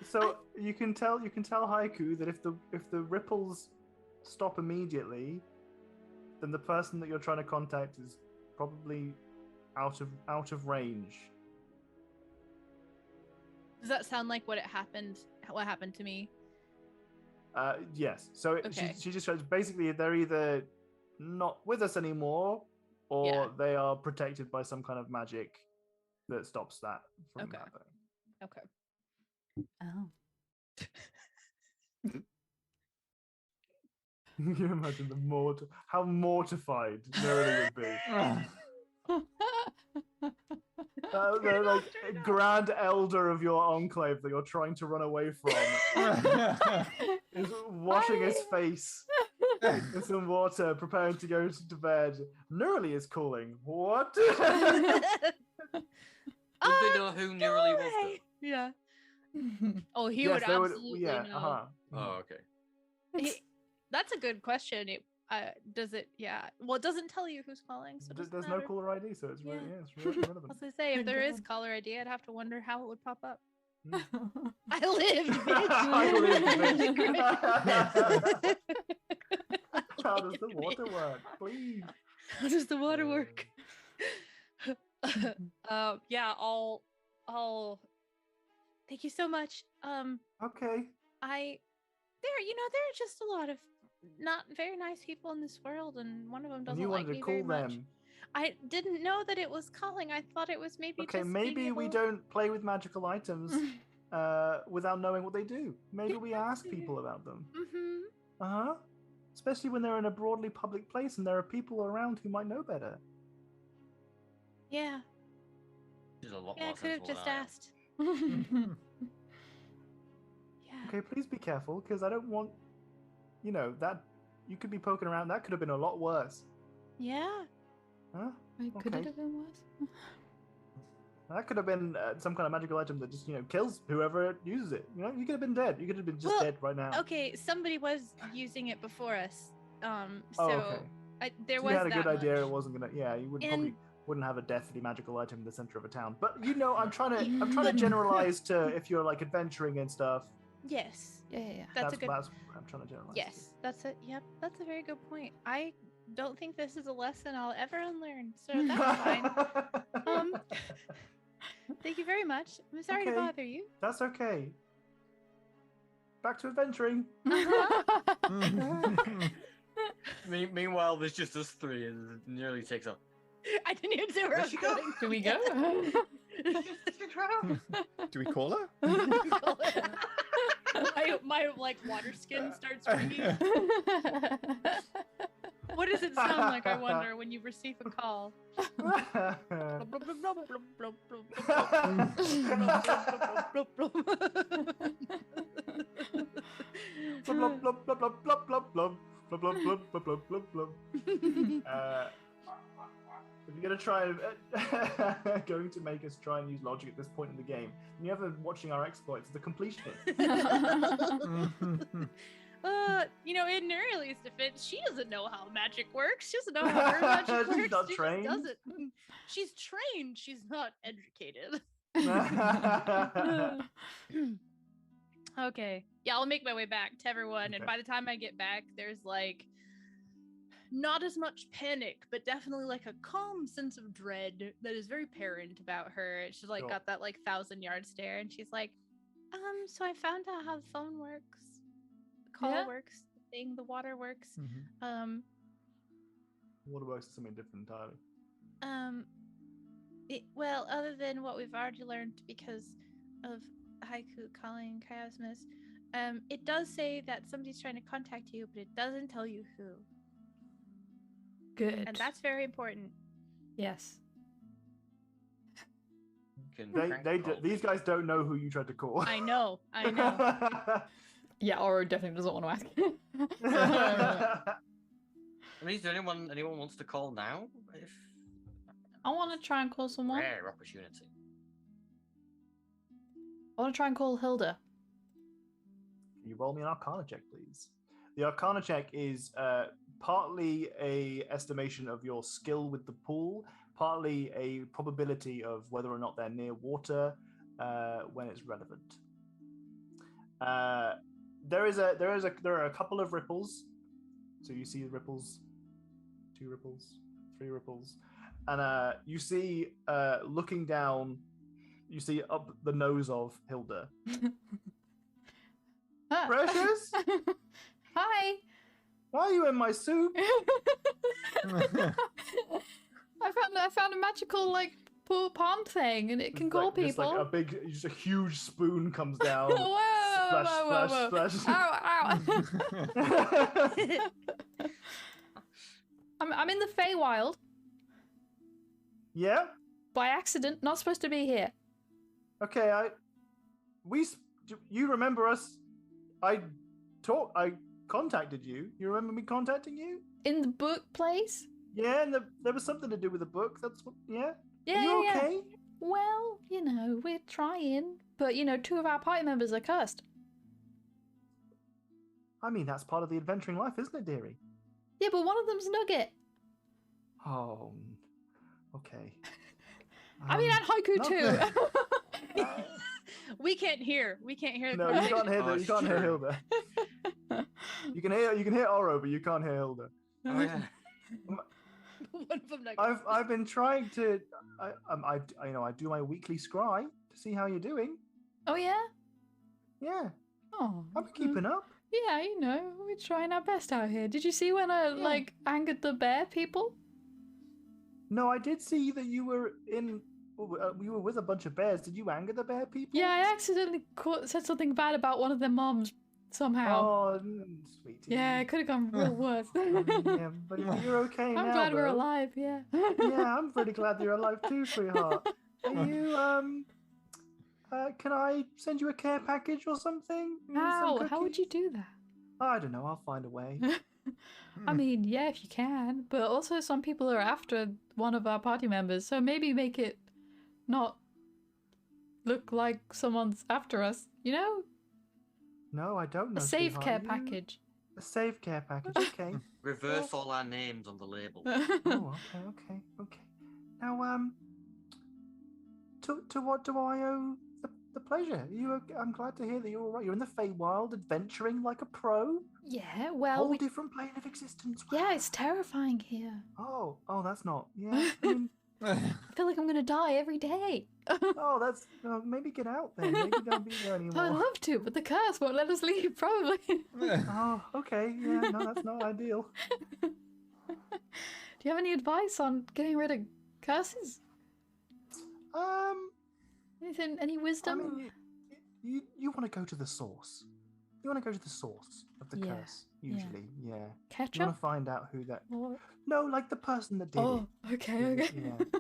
So you can tell Haiku that if the ripples stop immediately, then the person that you're trying to contact is probably out of range. Does that sound like what happened to me? Yes. So Okay. she just shows basically they're either not with us anymore, or Yeah. they are protected by some kind of magic that stops that from Okay. happening. Okay. Oh. Can you imagine how mortified Nerly would be? The like grand elder of your enclave that you're trying to run away from is washing his face in some water, preparing to go to bed. Nerly is calling. What? Would they know who Nerly was, though? Yeah. Oh, he Yes, would they would. absolutely Yeah. know. Oh, okay. That's a good question. does it? Yeah. Well, it doesn't tell you who's calling, so it doesn't There's no matter. caller ID, so it's really, Yeah. yeah, it's really I irrelevant. was gonna say, if there is God. caller ID, I'd have to wonder how it would pop up. Mm. I lived, bitch. I lived, bitch. How does the water work? Please. How does the water work? Yeah, I'll. Thank you so much. Okay. There are just a lot of not very nice people in this world, and one of them And doesn't you like wanted me to very call much. them. I didn't know that it was calling. I thought it was maybe Okay, just maybe being we able- don't play with magical items without knowing what they do. Maybe Yeah, we that's ask fair. people about them. Mhm. Uh-huh. Especially when they're in a broadly public place and there are people around who might know better. Yeah. She's a lot Yeah, I more could have sensible just than I am. asked. Yeah. Okay, please be careful, because I don't want, that you could be poking around. That could have been a lot worse. Yeah. Huh? Could Okay. it have been worse? That could have been some kind of magical item that just, kills whoever uses it. You could have been dead. You could have been just Well, dead right now. Okay, somebody was using it before us. So Oh, okay. there So was you had a that good idea. much. It wasn't gonna. Yeah, you And- probably wouldn't have a deathly magical item in the center of a town. But I'm trying to generalize to if you're like adventuring and stuff. Yes. Yeah. That's a good That's what I'm trying to generalize. to. Yes, that's it. Yep, that's a very good point. I don't think this is a lesson I'll ever unlearn, so that's fine. Thank you very much. I'm sorry to Okay. bother you. That's okay. Back to adventuring. Meanwhile, there's just us three, and it nearly takes up. I didn't even say where I was she go? going. Do we go? Do we call her? my water skin starts ringing. What does it sound like, I wonder, when you receive a call? Blub, blub, blub, blub, blub, blub, blub. Blub, blub, blub, blub, blub, blub, blub. If you're gonna try going to make us try and use logic at this point in the game, and you ever watching our exploits, the completionist. In Nuriel's defense, she doesn't know how magic works. She doesn't know how her magic She's works. not She trained. just does it. She's trained. She's not educated. Okay. Yeah, I'll make my way back to everyone, and Okay. by the time I get back, there's not as much panic, but definitely a calm sense of dread that is very apparent about her. She's Sure. got that 1,000-yard stare, and she's like, so I found out how the phone works, the call Yeah? works, the thing, the water works. Mhm. Waterworks is something different entirely. Well, other than what we've already learned because of Haiku calling Chiasmus, it does say that somebody's trying to contact you, but it doesn't tell you who. Good. And that's very important. Yes. Can They, prank they, call these me. guys don't know who you tried to call. I know. Yeah, Oro definitely doesn't want to ask. I mean, is there anyone wants to call now? If I want to try and call someone. rare opportunity. I want to try and call Hilda. Can you roll me an Arcana check, please? The Arcana check is partly a estimation of your skill with the pool, partly a probability of whether or not they're near water when it's relevant. There are a couple of ripples. So you see the ripples, 2 ripples, 3 ripples, and you see looking down, you see up the nose of Hilda. Ah. Precious, Hi. why are you in my soup? I found a magical pool pond thing, and it can call Just people. just a huge spoon comes down. Whoa, Splash, whoa, whoa, whoa. splash, splash. Ow, ow. I'm in the Feywild Yeah. by accident. Not supposed to be here. Okay. You remember us? I contacted you. You remember me contacting you? In the book place. Yeah, and there was something to do with the book. That's what. Yeah. Yeah, Are you yeah, yeah. okay? Well, we're trying, but 2 of our party members are cursed. I mean, that's part of the adventuring life, isn't it, dearie? Yeah, but one of them's Nugget. Oh, okay. I mean, and Haiku not too. the- We can't hear. We can't hear the No, you conversation. can't hear Oh, you it's can't hear true. Hilda. You can hear Oro, but you can't hear Hilda. Oh, yeah. One of them nuggets. I've been trying to I do my weekly scry to see how you're doing. Oh yeah. Yeah, Oh. I've been keeping up. Yeah, you know, we're trying our best out here. Did you see when I like angered the bear people? No, I did see that you were you were with a bunch of bears. Did you anger the bear people? Yeah, I accidentally said something bad about one of their moms somehow. Oh, sweetie. Yeah, it could have gone real worse. Yeah, but you're okay now. I'm glad we're though. alive. Yeah. Yeah, I'm pretty glad you're alive too, sweetheart. Are you can I send you a care package or something? Maybe some How would you cookies? do that? I don't know. I'll find a way. I mean, yeah, if you can, but also some people are after one of our party members, so maybe make it not look like someone's after us, you know? No, I don't know. A safe sweetheart. care You- package. A safe care package. Okay. Reverse all our names on the label. Oh, okay. Now, to what do I owe the pleasure? I'm glad to hear that you're all right. You're in the feywild, adventuring like a pro. Yeah, well, Whole different plane of existence. yeah, it's terrifying here. Oh, that's not. Yeah. I mean, I feel like I'm gonna die every day. oh, that's. Maybe get out then. Maybe don't be there I'd anymore. love to, but the curse won't let us leave, probably. Oh, okay. Yeah, no, that's not ideal. Do you have any advice on getting rid of curses? Anything, any I wisdom? mean, you want to go to the source. You want to go to the source of the Yeah, curse. Usually, yeah. You want Ketchup? to find out who that. Or... No, like the person that did Oh, it. okay, Yeah, okay.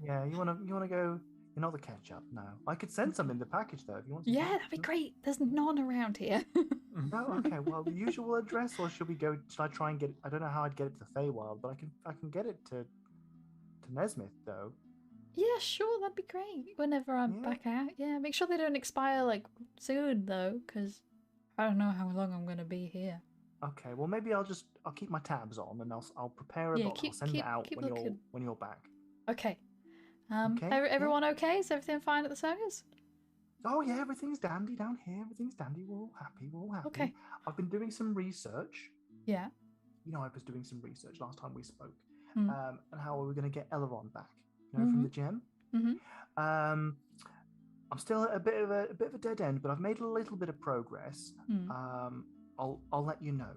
yeah. You wanna go. You're not the ketchup. No, I could send some in the package though if you want. Some Yeah, ketchup. that'd be great. There's none around here. No, okay. Well, the usual address, or should we go? Should I try and get? I don't know how I'd get it to the Feywild, but I can get it to Nesmith though. Yeah, sure, that'd be great. Whenever I'm Yeah. back out. Yeah, make sure they don't expire like soon though, because I don't know how long I'm gonna be here. Okay. Well, maybe I'll keep my tabs on and I'll prepare a Yeah, bottle. I'll send it out keep when you're looking. back. Okay. Okay, yeah. Everyone okay? Is everything fine at the circus? Oh yeah, everything's dandy down here. Everything's dandy. We're all happy. We're all happy. Okay. I've been doing some research. Yeah. You know, I was doing some research last time we spoke, Hmm. and how we were going to get Eleron back. You know, from the gem. Mhm. I'm still at a bit of a dead end, but I've made a little bit of progress. Hmm. I'll let you know.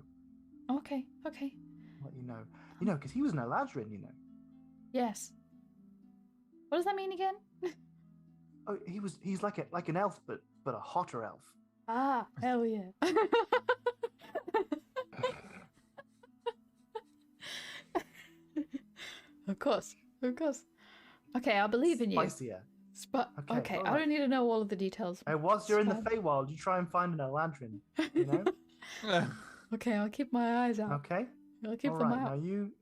Okay. Okay. I'll let you know. You know, because he was an Eladrin. You know. Yes. What does that mean again? Oh, he's like an elf, but a hotter elf. Ah, hell yeah. Of course. Okay, I believe in you. Spicier. Okay, Okay, I alright. don't need to know all of the details. Hey, whilst you're in the Fine. Feywild, you try and find an Eladrin. You know. Okay, I'll keep my eyes out. Okay. I'll keep All them right. Now out. you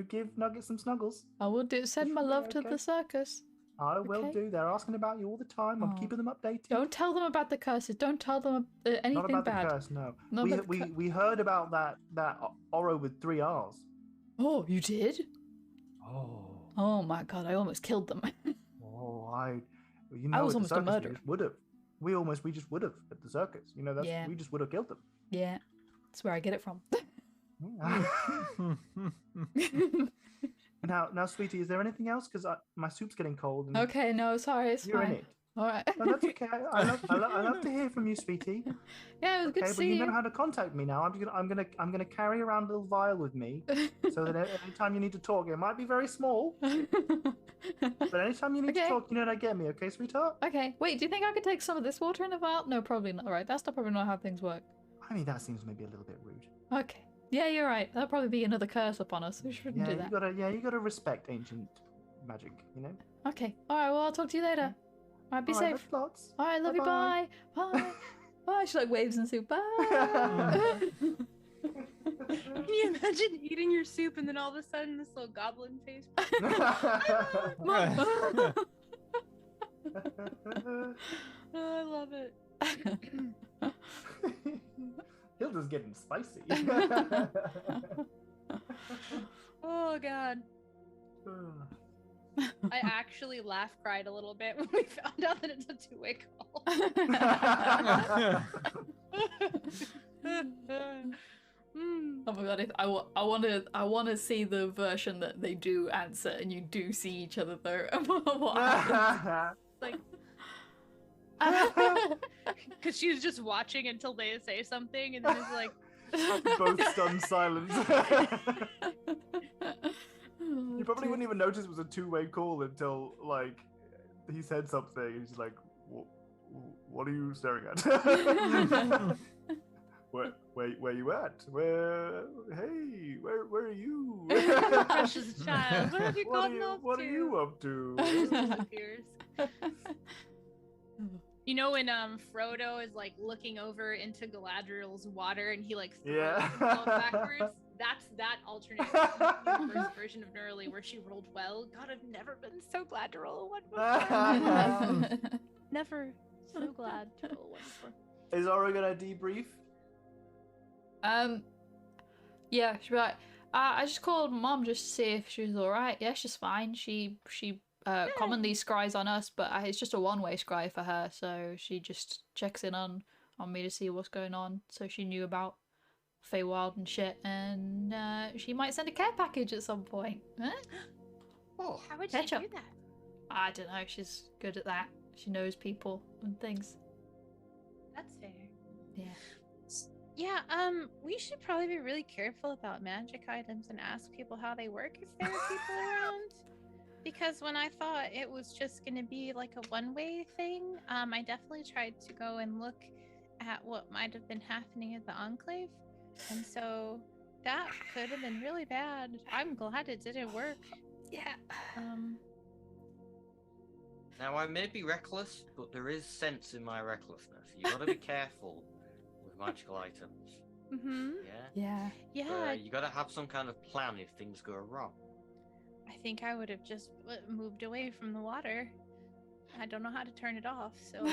give Nugget some snuggles. I will do. Send my Yeah, love to okay. the circus. I will Okay. do. They're asking about you all the time. I'm Oh. keeping them updated. Don't tell them about the curses. Don't tell them anything Not about bad. the curse, no. Not We, about the we, cur- we heard about that Oro with 3 R's. Oh, you did? Oh. Oh my god, I almost killed them. You know, was at the almost a circus, murderer. We just would have. We just would have at the circus. You know, Yeah. we just would have killed them. Yeah, that's where I get it from. now, sweetie, is there anything else? Because my soup's getting cold. And Okay, no, sorry, it's you're fine. in it. All right. No, that's okay. I love to hear from you, sweetie. Yeah, it was good Okay, to but see you you. know how to contact me now. I'm gonna carry around a little vial with me, so that anytime you need to talk, it might be very small, but anytime you need Okay. to talk, you know how to get me. Okay, sweetheart. Okay, wait, do you think I could take some of this water in a vial? No, probably not. All right, that's probably not how things work. I mean, that seems maybe a little bit rude. Okay. Yeah, you're right. That'll probably be another curse upon us. We shouldn't do that. You gotta respect ancient magic. You know. Okay. All right, well, I'll talk to you later. All right, be All right, safe. lots. All right, love you. Bye-bye. Bye. Bye. Bye. She like waves and soup. Bye. Can you imagine eating your soup and then all of a sudden this little goblin face? Oh, I love it. Hilda's getting spicy. Oh god. I actually cried a little bit when we found out that it's a two-way call. Oh my god! I want to see the version that they do answer and you do see each other though. What happens? Like, because she's just watching until they say something, and then it's like, Both stunned silence. You probably wouldn't even notice it was a two-way call until like he said something. And he's like, "What are you staring at? Where you at? Where are you? precious child, what have you gotten up What to? are you up to?" Disappears. You know when Frodo is like looking over into Galadriel's water and he like throws himself backwards? That's that alternate universe version of Nerly where she rolled well. God, I've never been so glad to roll a one before. Never so glad to roll one before. Is Aura gonna debrief? Yeah, she'll be like, I just called Mom just to see if she was alright. Yeah, she's fine. She commonly scries on us, but it's just a one-way scry for her, so she just checks in on me to see what's going on. So she knew about feywild and shit, and she might send a care package at some point. Huh? Oh, How would she Ketchup. do that? I don't know. She's good at that. She knows people and things. That's fair. Yeah. Yeah, we should probably be really careful about magic items and ask people how they work if there are people around. Because when I thought it was just going to be like a one-way thing, I definitely tried to go and look at what might have been happening at the Enclave. And so that could have been really bad. I'm glad it didn't work. Yeah. now I may be reckless, but there is sense in my recklessness. You gotta be careful with magical items. Mm-hmm. Yeah. Yeah, You gotta have some kind of plan if things go wrong. I think I would have just moved away from the water. I don't know how to turn it off, so...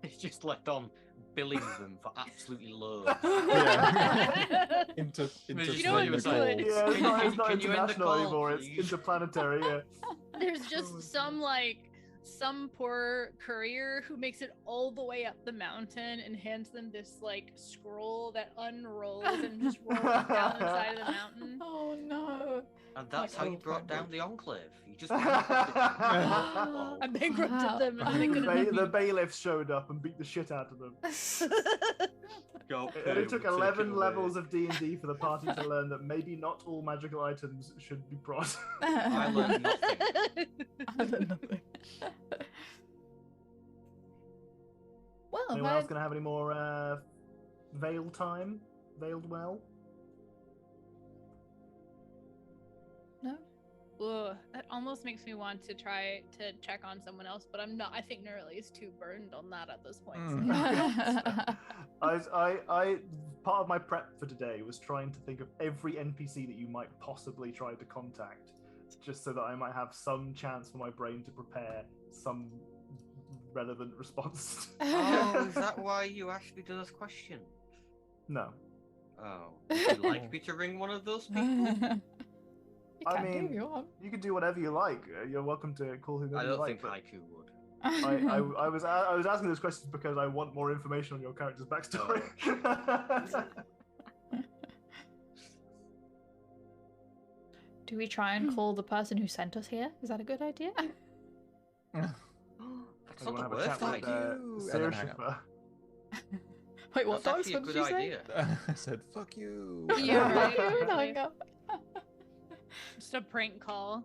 It's just left on billing them for absolutely loads. Yeah. into You know what's the good? Yeah, it's not Can you end the international call, anymore. It's please? interplanetary. Yeah. There's just some poor courier who makes it all the way up the mountain and hands them this like scroll that unrolls and just rolls down the side of the mountain. Oh no. And that's how you brought down the Enclave. You just I bankrupted Wow. them and then they couldn't The bailiffs showed up and beat the shit out of them. It only took 11 levels of D&D for the party to learn that maybe not all magical items should be brought. I learned nothing. I learned nothing. Well, Anyone else gonna have any more veil time? Veiled well? no. Ugh, that almost makes me want to try to check on someone else, but I'm not. I think Nerly is too burned on that at this point. So. I part of my prep for today was trying to think of every NPC that you might possibly try to contact, just so that I might have some chance for my brain to prepare some relevant response. Oh, is that why you asked me those questions? No. Oh, would you like me to ring one of those people? You I can do mean, if you want. You can do whatever you like. You're welcome to call whoever I you don't like. think but Haiku would. I was asking those questions because I want more information on your character's backstory. Do we try and call the person who sent us here? Is that a good idea? That's I not want the to have a worst chat with idea. Sarah And then hang up. Schiffer. Wait, what? That's Dogs? actually a What good did you say? idea. I said, fuck you. Yeah, right. No, hang up. Just a prank call.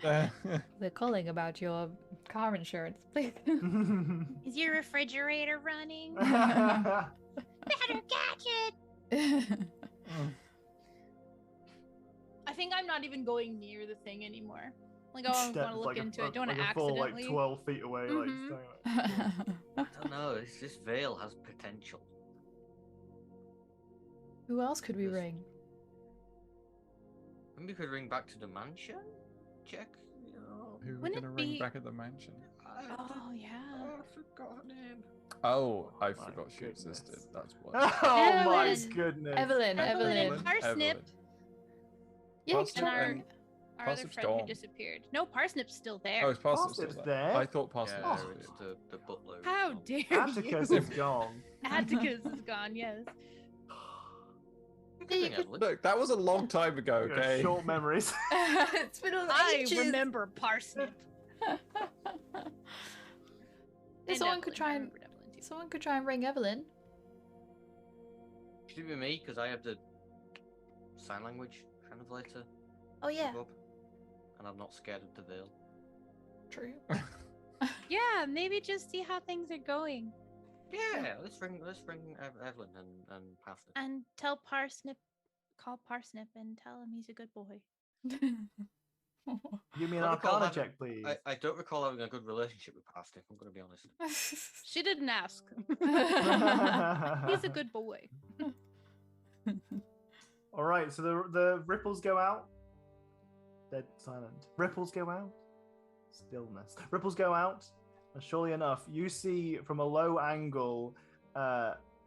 We're calling about your car insurance, please. Is your refrigerator running? Better catch it. I think I'm not even going near the thing anymore. Like, oh, I want to look into it. Don't want to like a full, accidentally. like 12 feet away. Mhm. I don't know. This veil has potential. Who else could we Yes. ring? Maybe we could ring back to the mansion. Check. You know. Who are we Wouldn't gonna it ring be- back at the mansion? Oh yeah. forgot her name. Oh, I my forgot she goodness. existed. That's what. Oh my Evelyn. goodness. Evelyn. and Parsnip. Yeah, Parsnip And our, and our other Parsnip's friend gone. who disappeared. No, Parsnip's still there. Oh, is Parsnip Parsnip's still there? I thought Parsnip Yeah, was it's the butler. who's How gone. dare Atticus you? is gone. Atticus is gone, yes. You can bring Evelyn. Look, that was a long time ago, Yeah, okay? Short memories. It's been ages. I remember Parsnip. And Someone could Evelyn, try I and remembered Evelyn too. someone could try and ring Evelyn. Should be me because I have the sign language translator. Oh yeah, job, and I'm not scared of the veil. true. Yeah, maybe just see how things are going. Yeah, let's ring Evelyn and Parsnip. And tell Parsnip, call Parsnip and tell him he's a good boy. Give me an Don't recall Arcana having- check, please. I don't recall having a good relationship with Parsnip, I'm going to be honest. She didn't ask. He's a good boy. All right, so the ripples go out. Dead silent. Ripples go out. Stillness. Ripples go out, and surely enough, you see from a low angle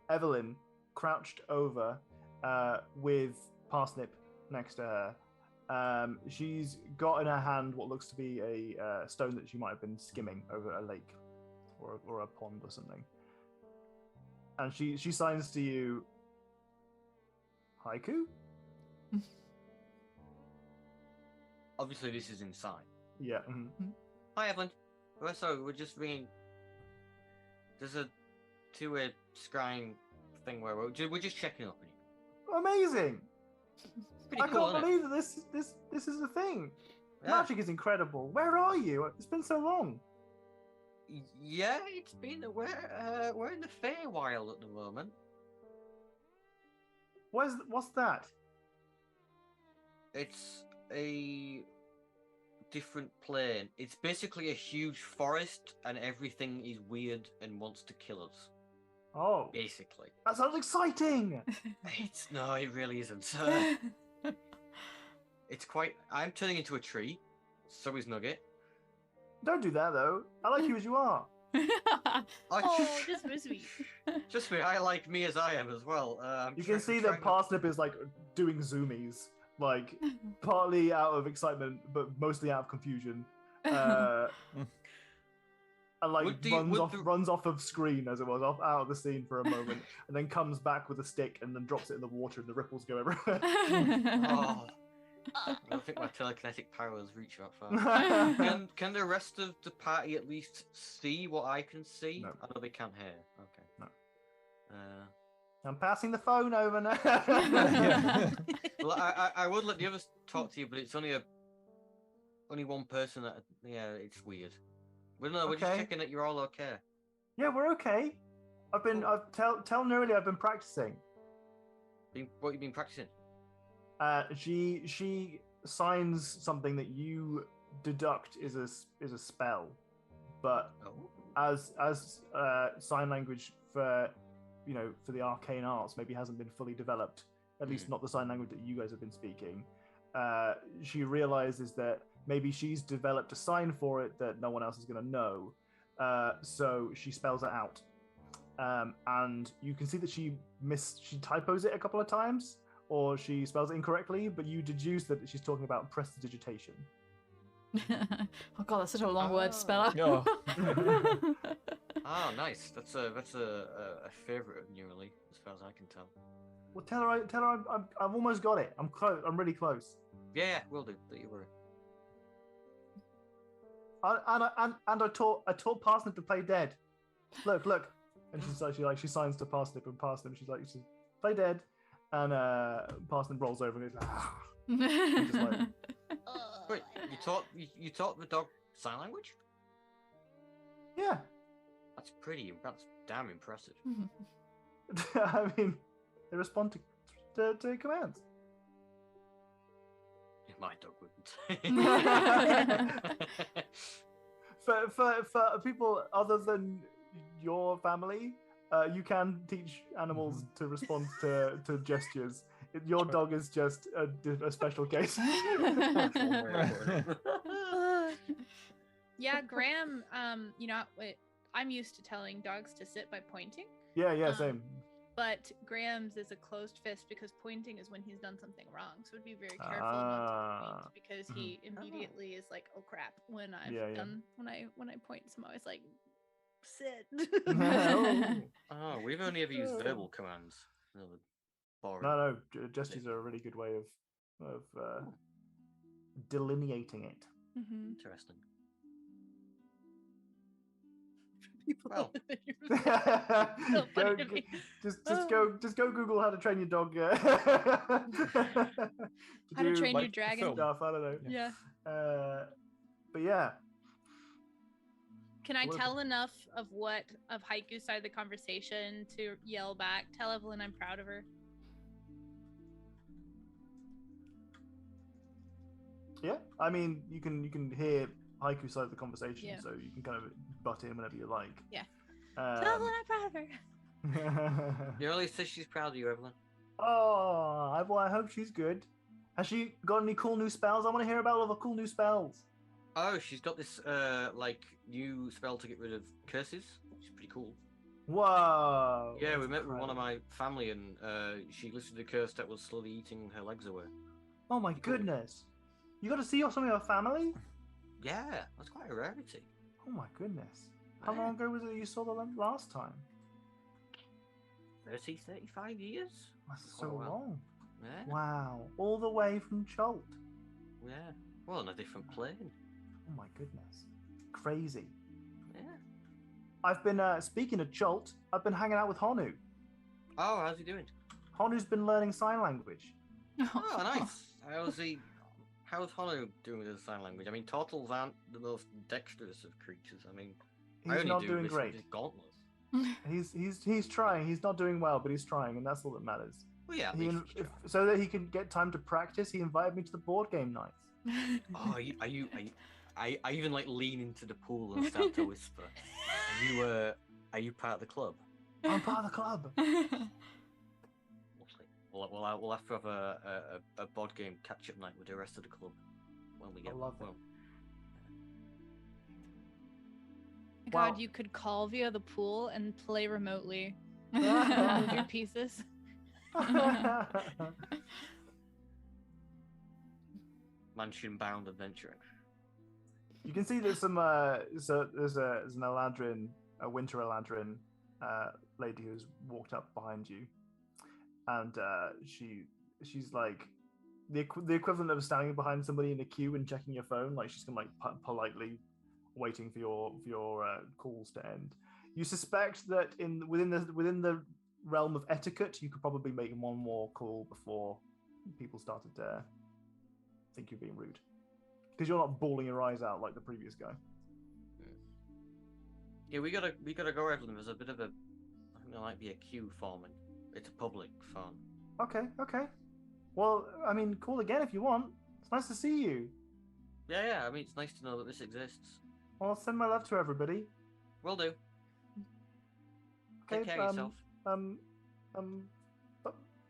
Evelyn crouched over with Parsnip next to her. She's got in her hand what looks to be a stone that she might have been skimming over a lake or a pond or something. And she signs to you, Haiku? Obviously, this is inside. Yeah. mhm. Hi, Evelyn. We're sorry, we're just ringing. There's a two-way scrying thing where we're just checking up on you. Amazing! Pretty I cool, can't isn't it? believe that this is a thing. Yeah. Magic is incredible. Where are you? It's been so long. Yeah, it's been we're in the feywild at the moment. What's that? It's a different plane. It's basically a huge forest, and everything is weird and wants to kill us. Oh, Basically, that sounds exciting. it's no, it really isn't. It's quite. I'm turning into a tree. So is Nugget. Don't do that though. I like you as you are. Oh, this was sweet. Just me. I like me as I am as well. You can see that Parsnip is like doing zoomies, like partly out of excitement, but mostly out of confusion. And like runs off of screen as it was out of the scene for a moment, and then comes back with a stick and then drops it in the water, and the ripples go everywhere. Oh, I don't think my telekinetic powers reach that far. Can the rest of the party at least see what I can see? No. I know they can't hear. Okay. No. Uh, I'm passing the phone over now. well, I would let the others talk to you, but it's only one person. Yeah, it's weird. But no, we're just Okay. checking that you're all okay. Yeah, we're okay. Tell Nerly I've been practicing. What you been practicing? She signs something that you deduct is a spell, but Oh. as sign language for for the arcane arts maybe hasn't been fully developed, at least not the sign language that you guys have been speaking. She realizes that maybe she's developed a sign for it that no one else is going to know, so she spells it out, and you can see that she typos it a couple of times, or she spells it incorrectly, but you deduce that she's talking about prestidigitation. Oh god, that's such a long word to spell out. Oh. Ah, nice. That's a favorite of Neurally, as far as I can tell. Well, tell her I've almost got it. I'm close. I'm really close. Yeah, will do. Don't you worry. And I taught Parsnip to play dead. Look, and she signs to Parsnip, and Parsnip she's play dead, and Parsnip rolls over and goes just like, Wait, you taught the dog sign language? yeah. That's damn impressive. I mean, they respond to commands. My dog wouldn't. For people other than your family, you can teach animals to respond to gestures. Your dog is just a special case. Yeah, Graham, I'm used to telling dogs to sit by pointing, Yeah, same. but Graham's is a closed fist because pointing is when he's done something wrong. So be very careful not to point because he immediately is like, "Oh crap!" When I've done when I point, so I'm always like, "Sit." Oh, we've only ever used verbal commands. Boring. No, gestures are a really good way of delineating it. Interesting. Well, just go Google how to train your dog. How to train your dragon. Stuff, I don't know. Yeah. But yeah. Can I tell enough of Haiku's side of the conversation to yell back? Tell Evelyn I'm proud of her. Yeah, I mean, you can hear Haiku's side of the conversation, so you can kind of butt in whenever you like. Yeah. Tell Evelyn I'm proud of her. You only says she's proud of you, Evelyn. Oh, well, I hope she's good. Has she got any cool new spells? I want to hear about all the cool new spells. Oh, she's got this like new spell to get rid of curses, which is pretty cool. Whoa! Yeah, we met with one of my family, and she listed a curse that was slowly eating her legs away. Oh my goodness! You got to see some of your family? Yeah, that's quite a rarity. Oh my goodness! How long ago was it you saw them last time? 30, 35 years? That's so long. Yeah. Wow! All the way from Chult. Yeah. Well, on a different plane. Oh my goodness! Crazy. Yeah. I've been speaking of Chult. I've been hanging out with Honu. Oh, how's he doing? Honu's been learning sign language. Oh, nice. How's Honu doing with his sign language? I mean, turtles aren't the most dexterous of creatures. I mean, he's not doing great. Gauntlets. He's trying. He's not doing well, but he's trying, and that's all that matters. Well, yeah. So that he can get time to practice, he invited me to the board game nights. Oh, I even like lean into the pool and start to whisper. Are you part of the club? I'm part of the club. We'll have to have a board game catch-up night with the rest of the club when we get. I love it. God, you could call via the pool and play remotely. Move your pieces. Housebound Adventuring. You can see there's some there's an Eladrin, a winter Eladrin lady who's walked up behind you, and she's like the equivalent of standing behind somebody in a queue and checking your phone. Like she's gonna like politely waiting for your calls to end. You suspect that within the realm of etiquette, you could probably make one more call before people started to think you're being rude, because you're not bawling your eyes out like the previous guy. Yeah, we gotta go, Evelyn. There's a bit of I think there might be a queue forming. It's a public phone. Okay. Well, I mean, call again if you want. It's nice to see you. Yeah. I mean, it's nice to know that this exists. Well, send my love to everybody. Will do. Okay, Take care of yourself.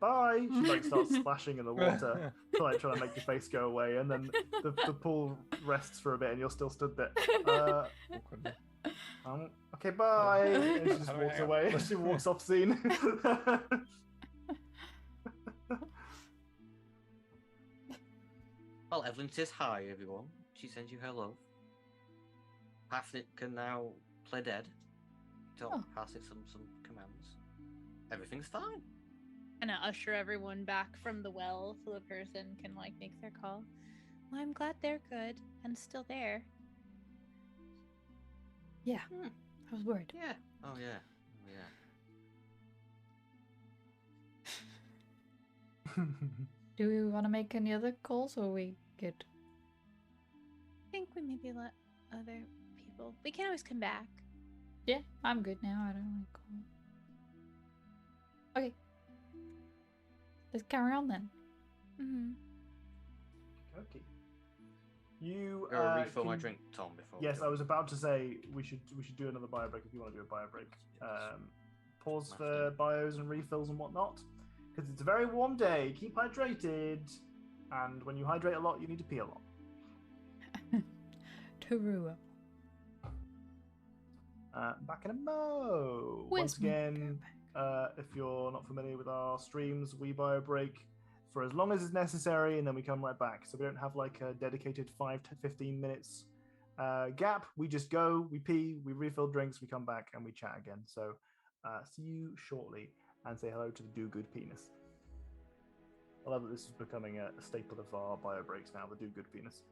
Bye. She like starts splashing in the water, like trying to make your face go away, and then the pool rests for a bit, and you're still stood there. Okay, bye. And she just walks away. She walks off scene. Well, Evelyn says hi, everyone. She sends you her love. Hafnit can now play dead. Don't pass it some commands. Everything's fine. And I usher everyone back from the well so the person can like make their call. Well, I'm glad they're good and still there. Yeah. I was worried. Yeah. Oh yeah. Do we want to make any other calls, or are we good? I think we maybe let other people. We can always come back. Yeah, I'm good now. I don't want to call. Okay. Let's carry on then. Mm-hmm. Okay. You refill my drink, Tom. Before. Yes, I was about to say we should do another bio break if you want to do a bio break. Pause for bios and refills and whatnot, because it's a very warm day. Keep hydrated, and when you hydrate a lot, you need to pee a lot. True. back in a mo. Where's Once again, if you're not familiar with our streams, we bio break for as long as is necessary, and then we come right back. So we don't have like a dedicated 5 to 15 minutes gap. We just go, we pee, we refill drinks, we come back, and we chat again. So see you shortly, and say hello to the do good penis. I love that this is becoming a staple of our bio breaks now, the do good penis.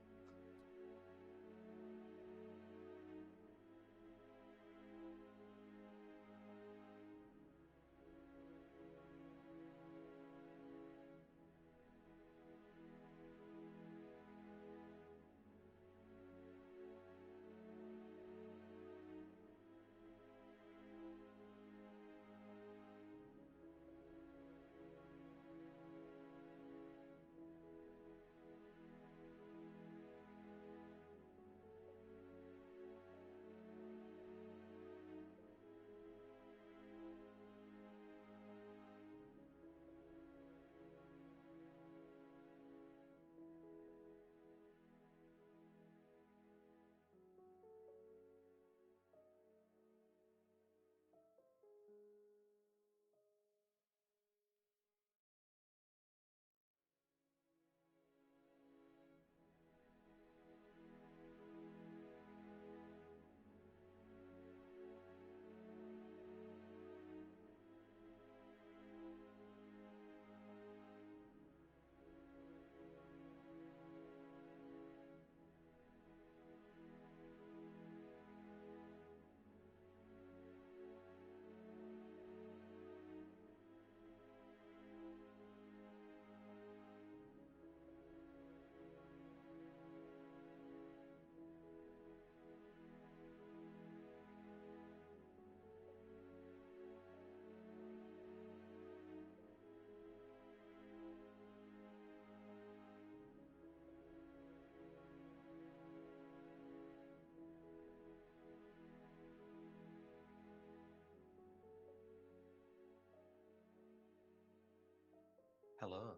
Hello.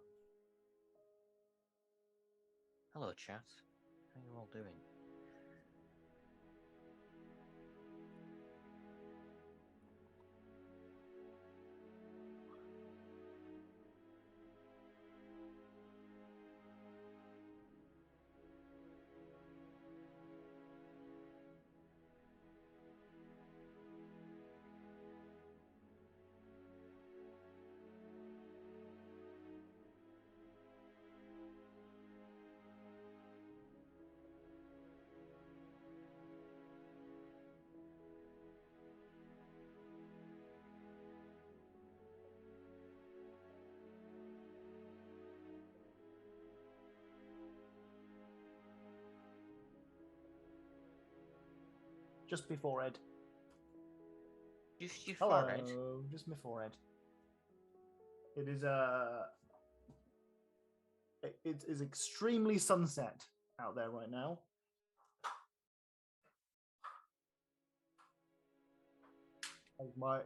Hello, chat. How you all doing? Just before Ed. Just your Hello, forehead. just my forehead. It is it is extremely sunset out there right now.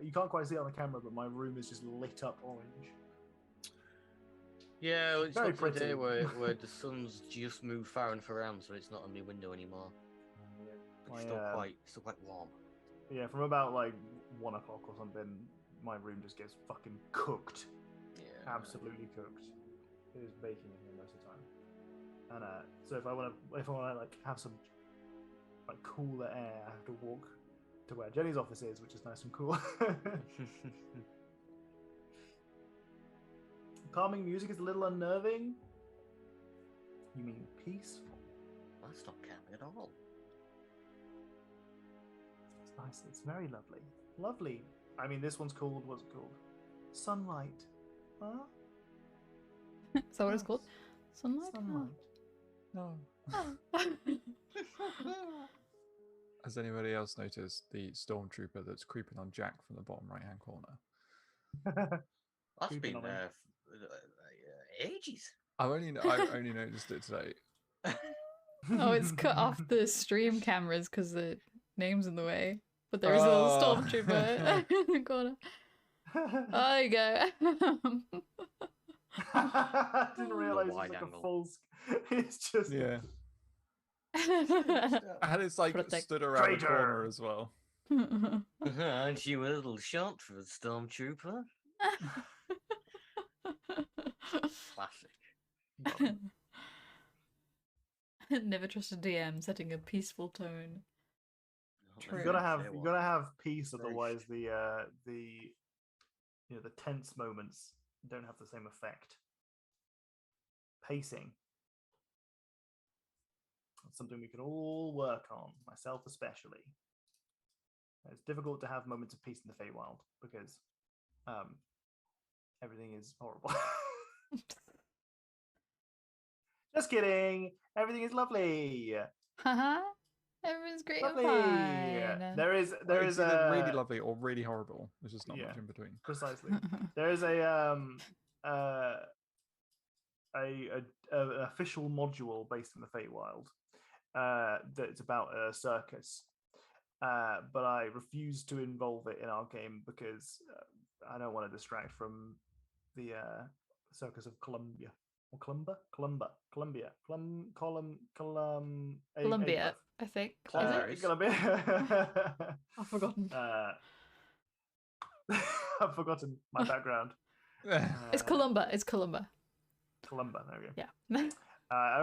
You can't quite see it on the camera, but my room is just lit up orange. Yeah, well, it's Very not for a day pretty. where the sun's just moved far enough around, so it's not on my window anymore. But it's still quite warm. Yeah, from about like 1 o'clock or something, my room just gets fucking cooked. Yeah. Absolutely cooked. It is baking in here most of the time. And so if I want to like have some like cooler air, I have to walk to where Jenny's office is, which is nice and cool. Calming music is a little unnerving. You mean peaceful? That's not calming at all. It's nice. It's very lovely. Lovely. I mean, this one's called, what's it called? Sunlight. Huh? Is that what it's called? Sunlight? Sunlight. No. Oh. Has anybody else noticed the stormtrooper that's creeping on Jack from the bottom right-hand corner? That's Creeping been on him. Ages. I only noticed it today. Oh, it's cut off the stream cameras because the name's in the way. But there is a little stormtrooper in the corner. There you go. I didn't realize it was wide like angle. a full. It's just Yeah. And it's like Protect- stood around the Traitor. corner as well. Aren't you a little short for a stormtrooper? Classic. Never trust a DM setting a peaceful tone. True. You gotta have peace, Very otherwise the the tense moments don't have the same effect. Pacing. That's something we can all work on, myself especially. It's difficult to have moments of peace in the Feywild because everything is horrible. Just kidding. Everything is lovely. Haha. Everyone's great Lovely. and fine. There is It's either really a lovely or really horrible. There's just not Yeah. much in between. precisely. There is a an official module based in the Feywild that's about a circus, but I refuse to involve it in our game because I don't want to distract from the circus of Columbia or Columbia, Columbia, I think. Is Columbia. it? Columbia. I've forgotten. I've forgotten my background. It's Columba. It's Columba. Columba, there we go. Yeah. I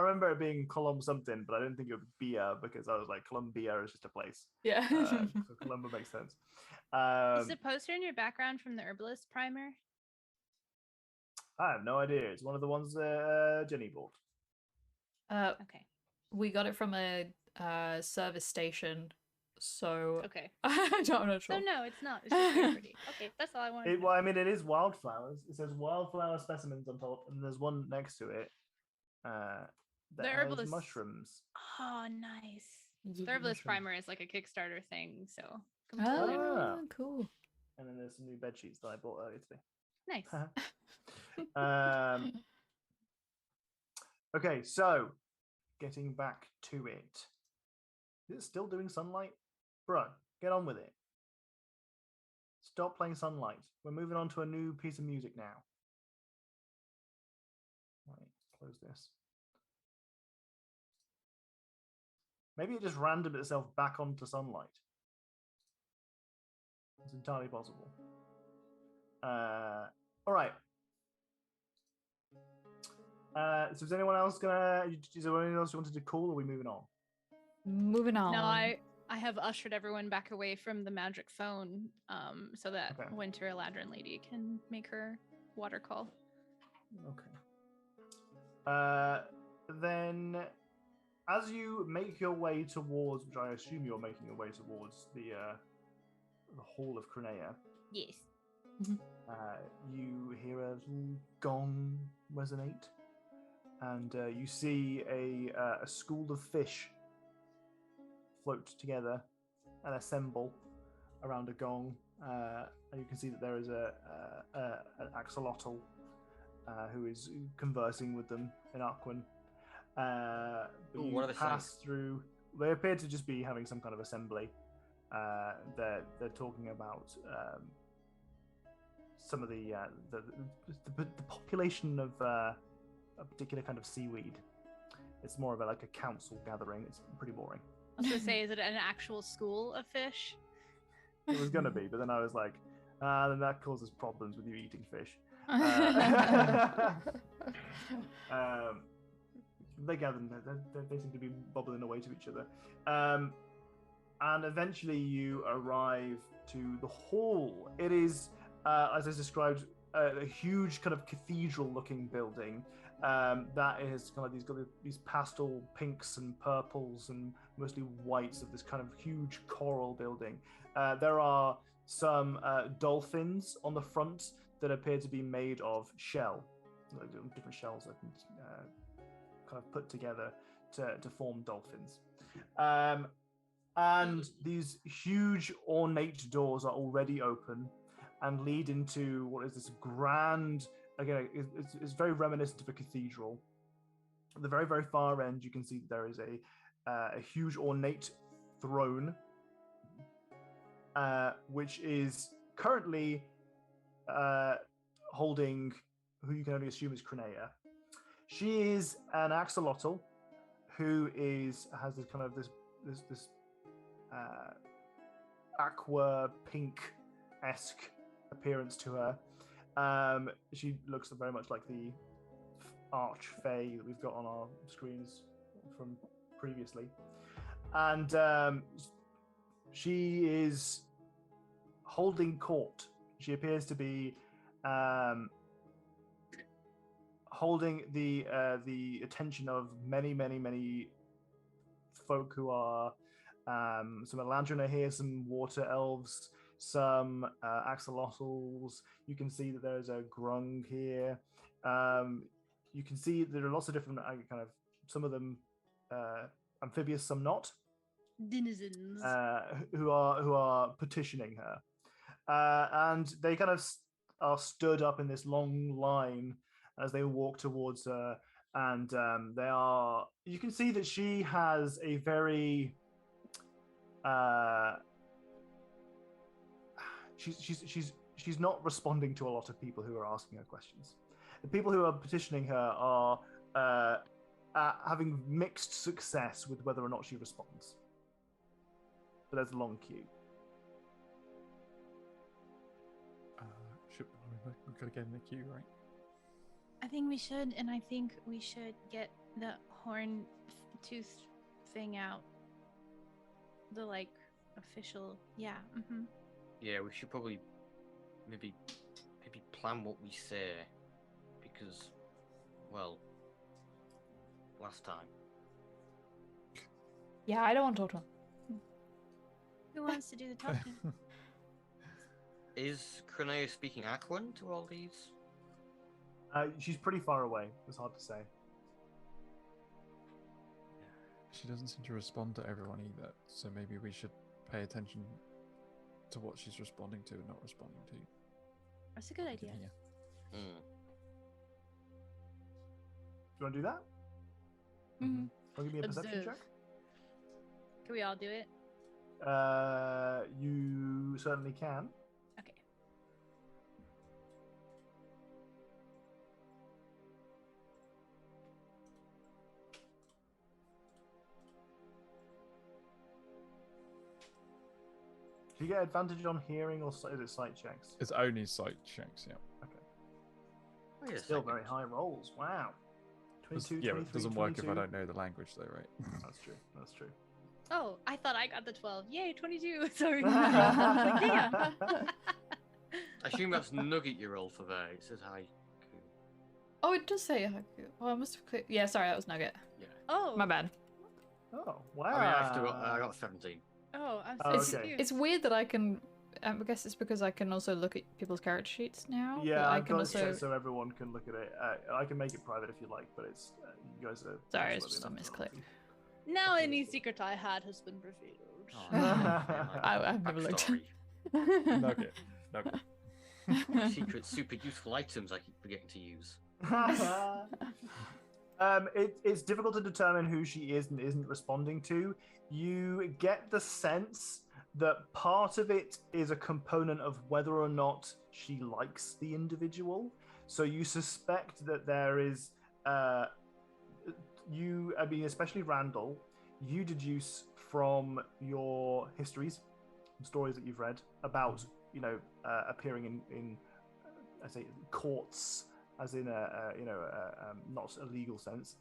remember it being Column something, but I didn't think it would be Bia because I was like, Columbia is just a place. Yeah. So Columba makes sense. Is the poster in your background from the herbalist primer? I have no idea. It's one of the ones Jenny bought. Okay. We got it from a service station, so Okay. I'm not sure. So no, it's not. It's just very pretty. Okay, that's all I wanted. Well, I mean, it is wildflowers. It says wildflower specimens on top, and there's one next to it that The has herbalist- mushrooms. Oh, nice. Yeah. The herbalist Mushroom. primer is like a Kickstarter thing, so completely Oh, Ah. cool. And then there's some new bed sheets that I bought earlier today. nice. Okay, so getting back to it. Is it still doing sunlight? Bruh, get on with it. Stop playing sunlight. We're moving on to a new piece of music now. Right, close this. Maybe it just randomed itself back onto sunlight. It's entirely possible. All right. So is anyone else is there anyone else you wanted to call, or are we moving on? Moving on. No, I have ushered everyone back away from the magic phone, so that Okay. Winter Eladrin lady can make her water call. Okay. Then, as you make your way towards, which I assume you're making your way towards the Hall of Crenea, Yes. you hear a little gong resonate, and you see a school of fish float together and assemble around a gong, and you can see that there is an axolotl who is conversing with them in Arquin. But Ooh, you what are they pass through. They appear to just be having some kind of assembly. They're talking about some of the population of a particular kind of seaweed. It's more of like a council gathering. It's pretty boring. I was gonna say, is it an actual school of fish? It was gonna be, but then I was like, then that causes problems with you eating fish. They gather. They seem to be bobbling away to each other, and eventually you arrive to the hall. It is, as I described, a huge kind of cathedral-looking building that is kind of these pastel pinks and purples and mostly whites of this kind of huge coral building. There are some dolphins on the front that appear to be made of shell, like different shells that kind of put together to form dolphins. And these huge ornate doors are already open and lead into what is this grand, again, it's very reminiscent of a cathedral. At the very, very far end, you can see that there is a huge ornate throne, which is currently holding who you can only assume is Crenea. She is an axolotl who has this kind of this aqua pink-esque appearance to her. She looks very much like the arch-fey that we've got on our screens from previously. And she is holding court. She appears to be holding the attention of many folk who are some Elandrin are here, some water elves, some axolotls. You can see that there's a grung here. You can see there are lots of different kind of, some of them amphibious, some not. Denizens. Who are petitioning her, and they kind of are stood up in this long line as they walk towards her, and they are. You can see that she has a very. She's not responding to a lot of people who are asking her questions. The people who are petitioning her are having mixed success with whether or not she responds. But there's a long queue. We've got to get in the queue, right? I think we should, and I think we should get the horn tooth thing out. The official, yeah. Mm-hmm. Yeah, we should probably maybe plan what we say, because, well, last time. Yeah, I don't want to talk to him. Who wants to do the talking? Is Cronea speaking Aquan to all these? She's pretty far away. It's hard to say. She doesn't seem to respond to everyone either, so maybe we should pay attention to what she's responding to and not responding to. That's a good idea. Yeah. Mm. Do you want to do that? Mm-hmm. Or give me a perception Observe. check? Can we all do it? You certainly can. Okay. Do you get advantage on hearing, or is it sight checks? It's only sight checks, yeah. Wait a Still second. very high rolls. Wow. 22, Yeah, but 23, it doesn't work if I 22. don't know the language, though, right? That's true. That's true. Oh, I thought I got the 12. Yay, 22. Sorry. Yeah. I assume that's Nugget you roll for there. It says hi. Oh, it does say haiku. Oh, I must have clicked. Yeah, sorry, that was Nugget. Yeah. Oh. My bad. Oh, wow. I got 17. Oh, I'm Oh, so okay. confused. It's weird that I can. I guess it's because I can also look at people's character sheets now. but Yeah, I I've can got also. it so everyone can look at it. I can make it private if you like, but it's you guys are. Sorry, it's absolutely just a enough to misclick. Now any secret I had has been revealed. Oh, I've never looked. Backstory. Nugget. Secret, super useful items I keep forgetting to use. It's difficult to determine who she is and isn't responding to. You get the sense that part of it is a component of whether or not she likes the individual. So you suspect that there is, especially Randall, you deduce from your histories, stories that you've read about, appearing in I say courts, as in not a legal sense,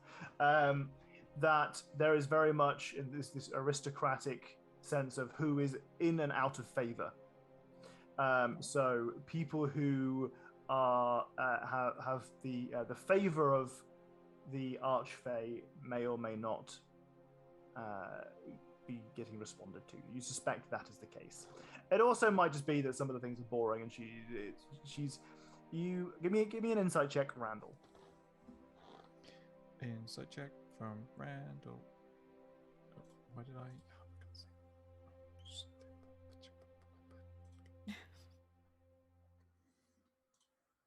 that there is very much in this aristocratic sense of who is in and out of favor. So people who are have the favor of the Archfey may or may not be getting responded to. You suspect that is the case. It also might just be that some of the things are boring, and she's. You give me an insight check, Randall. Insight check from Randall. Oh, why did I?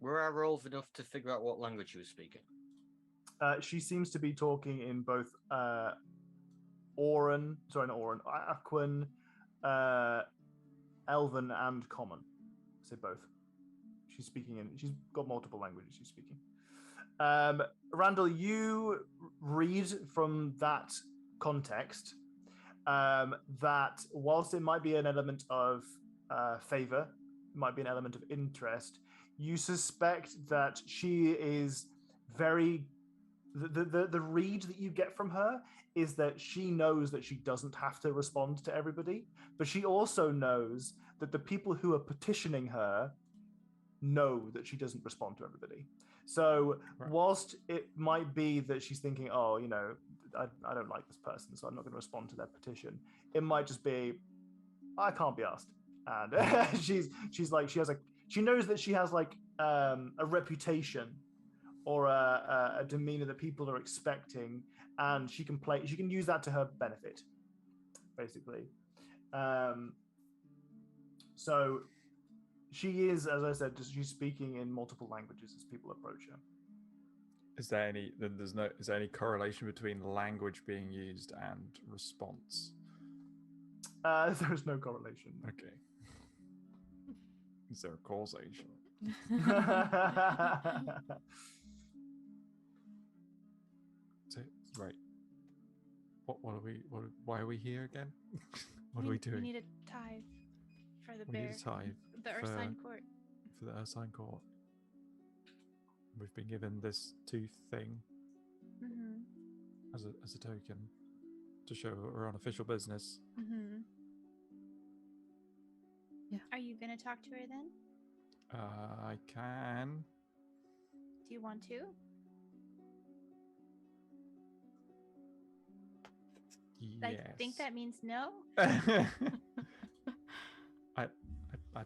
Were our rolls enough to figure out what language she was speaking? She seems to be talking in both Aquan, Elven, and Common. So both. She's got multiple languages she's speaking. Randall, you read from that context that whilst it might be an element of favor, might be an element of interest, you suspect that she is very. The read that you get from her is that she knows that she doesn't have to respond to everybody, but she also knows that the people who are petitioning her know that she doesn't respond to everybody. So whilst it might be that she's thinking, oh, you know, I don't like this person, so I'm not going to respond to their petition, it might just be, I can't be asked. And she's like, she knows that she has like a reputation or a demeanor that people are expecting, and she can use that to her benefit, basically. So she is, as I said, she's speaking in multiple languages as people approach her. Is there any correlation between language being used and response? There is no correlation. Okay. Is there a causation? Right. Why are we here again? What are we doing? We need a tithe for the We bear. need a tithe The Ursine Court. for the Ursine Court. We've been given this tooth thing as a token to show we're on official business. Yeah. Are you gonna talk to her then? I can. Do you want to? Yes. I think that means no. I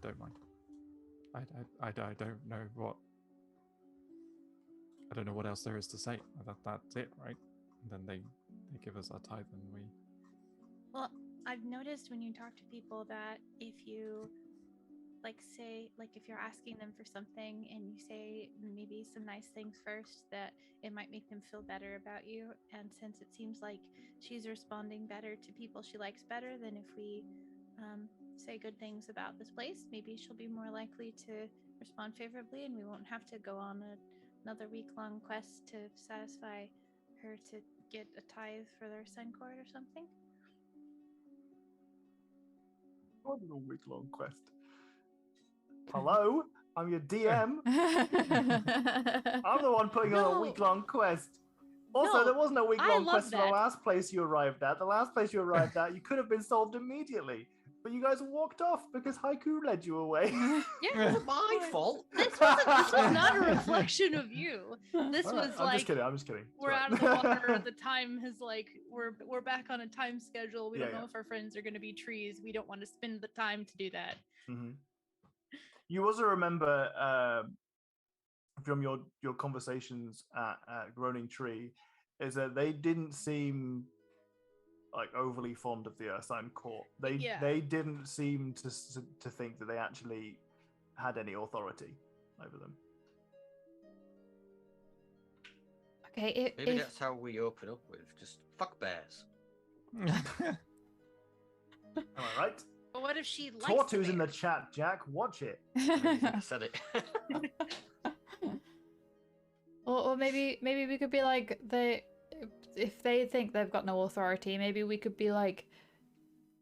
don't mind. I don't know what. I don't know what else there is to say. That's it, right? And then they give us our tithe and we. Well, I've noticed when you talk to people that if you if you're asking them for something and you say maybe some nice things first, that it might make them feel better about you. And since it seems like she's responding better to people she likes better than if we say good things about this place, maybe she'll be more likely to respond favorably, and we won't have to go on another week-long quest to satisfy her to get a tithe for their Sun Court or something. What a week-long quest. Hello, I'm your DM. I'm the one putting on a week-long quest. Also, there wasn't a week-long quest for the last place you arrived at. The last place you arrived at, you could have been solved immediately. But you guys walked off because Haiku led you away. Yeah, It wasn't my fault. This was not a reflection of you. This All was right, I'm just kidding. I'm just kidding. It's we're all out right. of the water. The time has we're back on a time schedule. We don't know if our friends are going to be trees. We don't want to spend the time to do that. Mm-hmm. You also remember from your conversations at Groaning Tree is that they didn't seem like overly fond of the Ursine Court. They didn't seem to think that they actually had any authority over them. Okay, Maybe that's how we open up with just fuck bears. Am I right? But what if she likes Tortu's the in the bear? chat, Jack. Watch it. I said it. or maybe we could be like if they think they've got no authority, maybe we could be like,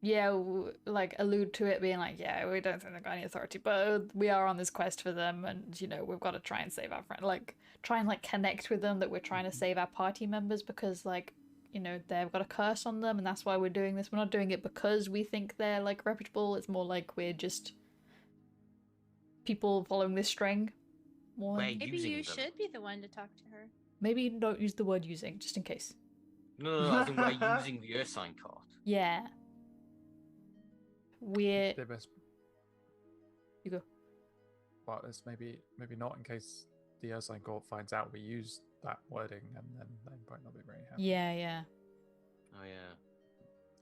like allude to it being like, yeah, we don't think they've got any authority, but we are on this quest for them, and we've got to try and save our friend, like try and like connect with them that we're trying to save our party members because like they've got a curse on them and that's why we're doing this. We're not doing it because we think they're like reputable. It's more like we're just people following this string. Maybe you should be the one to talk to her. Maybe don't use the word using, just in case. No, I think we're using the Ursine card. Yeah. We're... They best... You go. Well, it's maybe not in case the Ursine Court finds out we use that wording, and then they might not be very happy. Yeah. Oh yeah.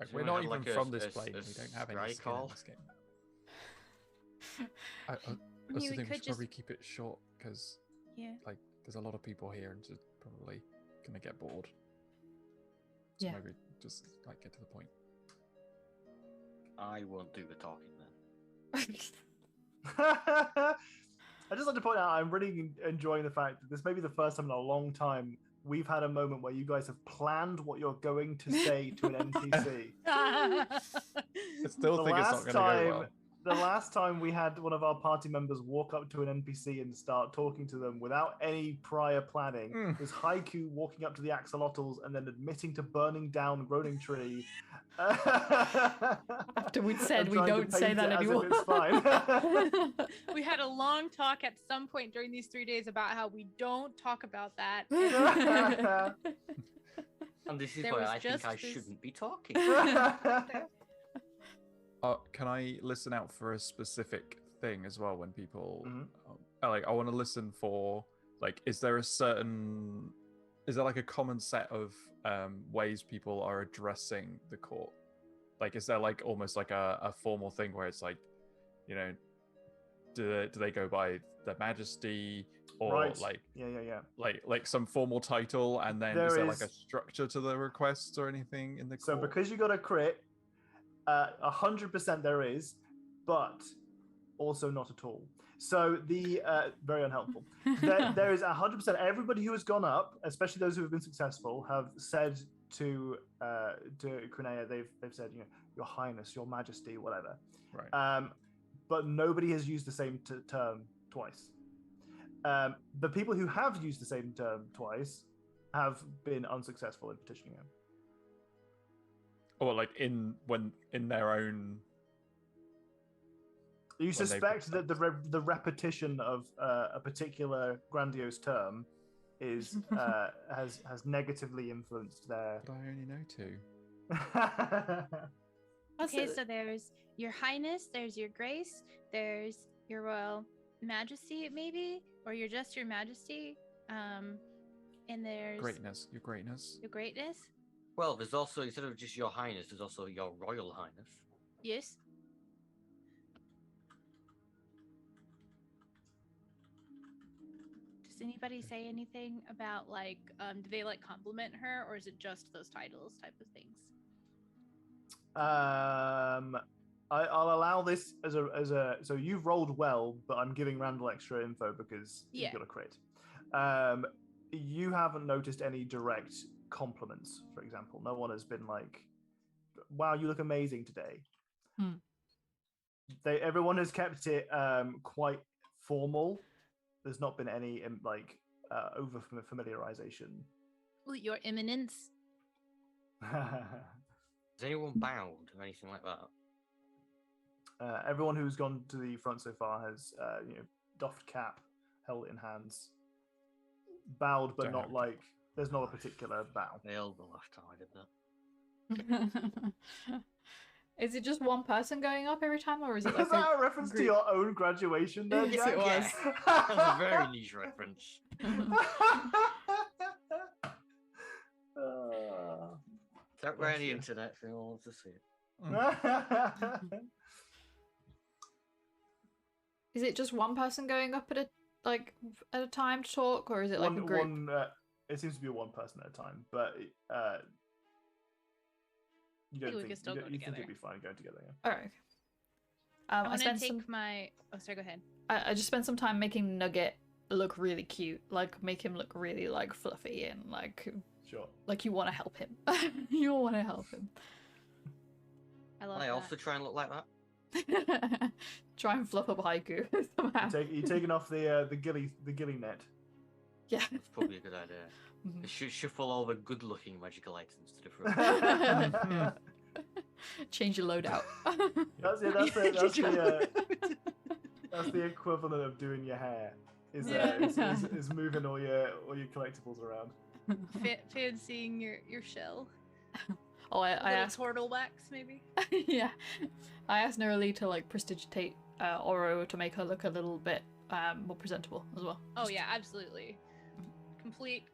Like, So we're we not have, even like, from a- this a- plane. a We don't have any strike skin in call? this game. I also You think we could should just- probably keep it short because Yeah. like there's a lot of people here and just probably gonna get bored. So Yeah. maybe just like get to the point. I won't do the talking then. I just like to point out I'm really enjoying the fact that this may be the first time in a long time we've had a moment where you guys have planned what you're going to say to an NPC. I still think it's not going to go well. The last time we had one of our party members walk up to an NPC and start talking to them without any prior planning was Haiku walking up to the axolotls and then admitting to burning down Groaning Tree. After we'd said we don't say that anymore. It's fine. We had a long talk at some point during these 3 days about how we don't talk about that. And this is There why was I think just I this- shouldn't be talking. Can I listen out for a specific thing as well when people Mhm. I want to listen for like is there like a common set of ways people are addressing the court? Like is there like almost like a formal thing where it's like, you know, do they go by their majesty or Right. like Yeah. like some formal title, and then There is there like a is- structure to the requests or anything in the So court? because you got a crit, 100% there is, but also not at all. So the very unhelpful. There is 100%. Everybody who has gone up, especially those who have been successful, have said to Crinea, they've said, you know, Your Highness, Your Majesty, whatever. Right. But nobody has used the same term twice. The people who have used the same term twice have been unsuccessful in petitioning him. Or like in their own. You they suspect that the repetition of a particular grandiose term is has negatively influenced their. But I only know two. Okay, so there's Your Highness, there's Your Grace, there's Your Royal Majesty, maybe, or Your Just Your Majesty, and there's Greatness, your greatness. Your Greatness. Well, there's also, instead of just Your Highness, there's also Your Royal Highness. Yes. Does anybody say anything about like, do they like compliment her, or is it just those titles type of things? I'll allow this as a. So you've rolled well, but I'm giving Randall extra info because Yeah. you got a crit. You haven't noticed any direct compliments, for example. No one has been like, "Wow, you look amazing today." Everyone has kept it quite formal. There's not been any like over familiarization. Well, Your Eminence. Has anyone bowed or anything like that? Everyone who's gone to the front so far has, doffed cap, held it in hands, bowed, but Don't not have- like there's not a particular bow. Failed the last time I did that. Is it just one person going up every time, or is it Is like that a reference to group? your own graduation? There, Yes, it Jack? was. That was a very niche reference. Don't wear the internet for anyone wants to see it. Is it just one person going up at a time to talk, or is it like a group? It seems to be one person at a time, but you don't we think could still go you think together. it'd be fine going together. Yeah. All right. I I want to spent take some. my. Oh, sorry. Go ahead. I just spent some time making Nugget look really cute, like make him look really like fluffy and like Sure. you want to help him. You want to help him. I love Can I that. also try and look like that? Try and fluff up Haiku somehow. You're taking off the gilly net. Yeah. That's probably a good idea. Mhm. Shuffle all the good-looking magical items to different. Change your loadout. That's the equivalent of doing your hair. Is moving all your collectibles around. Fancying your shell. Oh, I Little asked. turtle wax, maybe. Yeah, I asked Neroli to like prestigitate Oro to make her look a little bit more presentable as well. Oh Just- yeah, absolutely.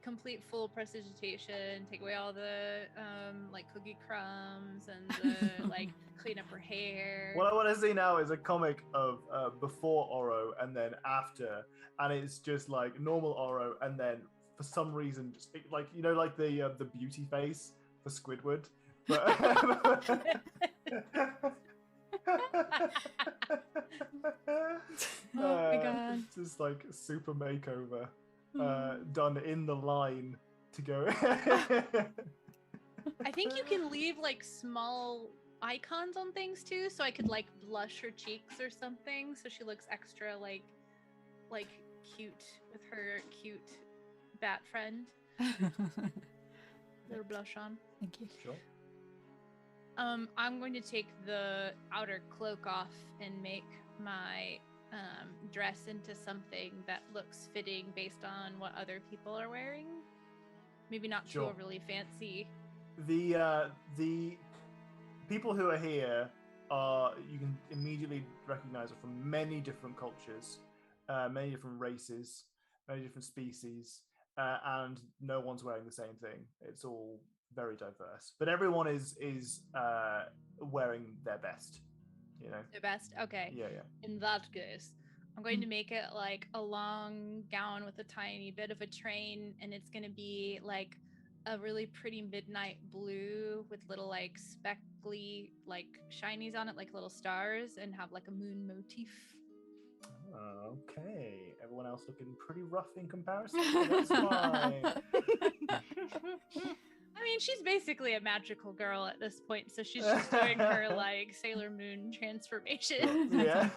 Complete full prestidigitation. Take away all the like cookie crumbs and the like clean up her hair. What I want to see now is a comic of before Oro and then after, and it's just like normal Oro, and then for some reason, just like like the beauty face for Squidward, but. Oh my god. Just like super makeover done in the line to go. I think you can leave like small icons on things too, so I could like blush her cheeks or something, so she looks extra like cute with her cute bat friend. Little blush on. Thank you. Sure. I'm going to take the outer cloak off and make my dress into something that looks fitting based on what other people are wearing. Maybe not too Sure. overly fancy. The people who are here are, you can immediately recognize are from many different cultures, many different races, many different species, and no one's wearing the same thing. It's all very diverse, but everyone is wearing their best. You know. The best. Okay. Yeah, yeah. In that case, I'm going to make it like a long gown with a tiny bit of a train, and it's going to be like a really pretty midnight blue with little like speckly like shinies on it, like little stars, and have like a moon motif. Okay. Everyone else looking pretty rough in comparison. But that's fine. I mean, she's basically a magical girl at this point, so she's just doing her like Sailor Moon transformation. Yeah.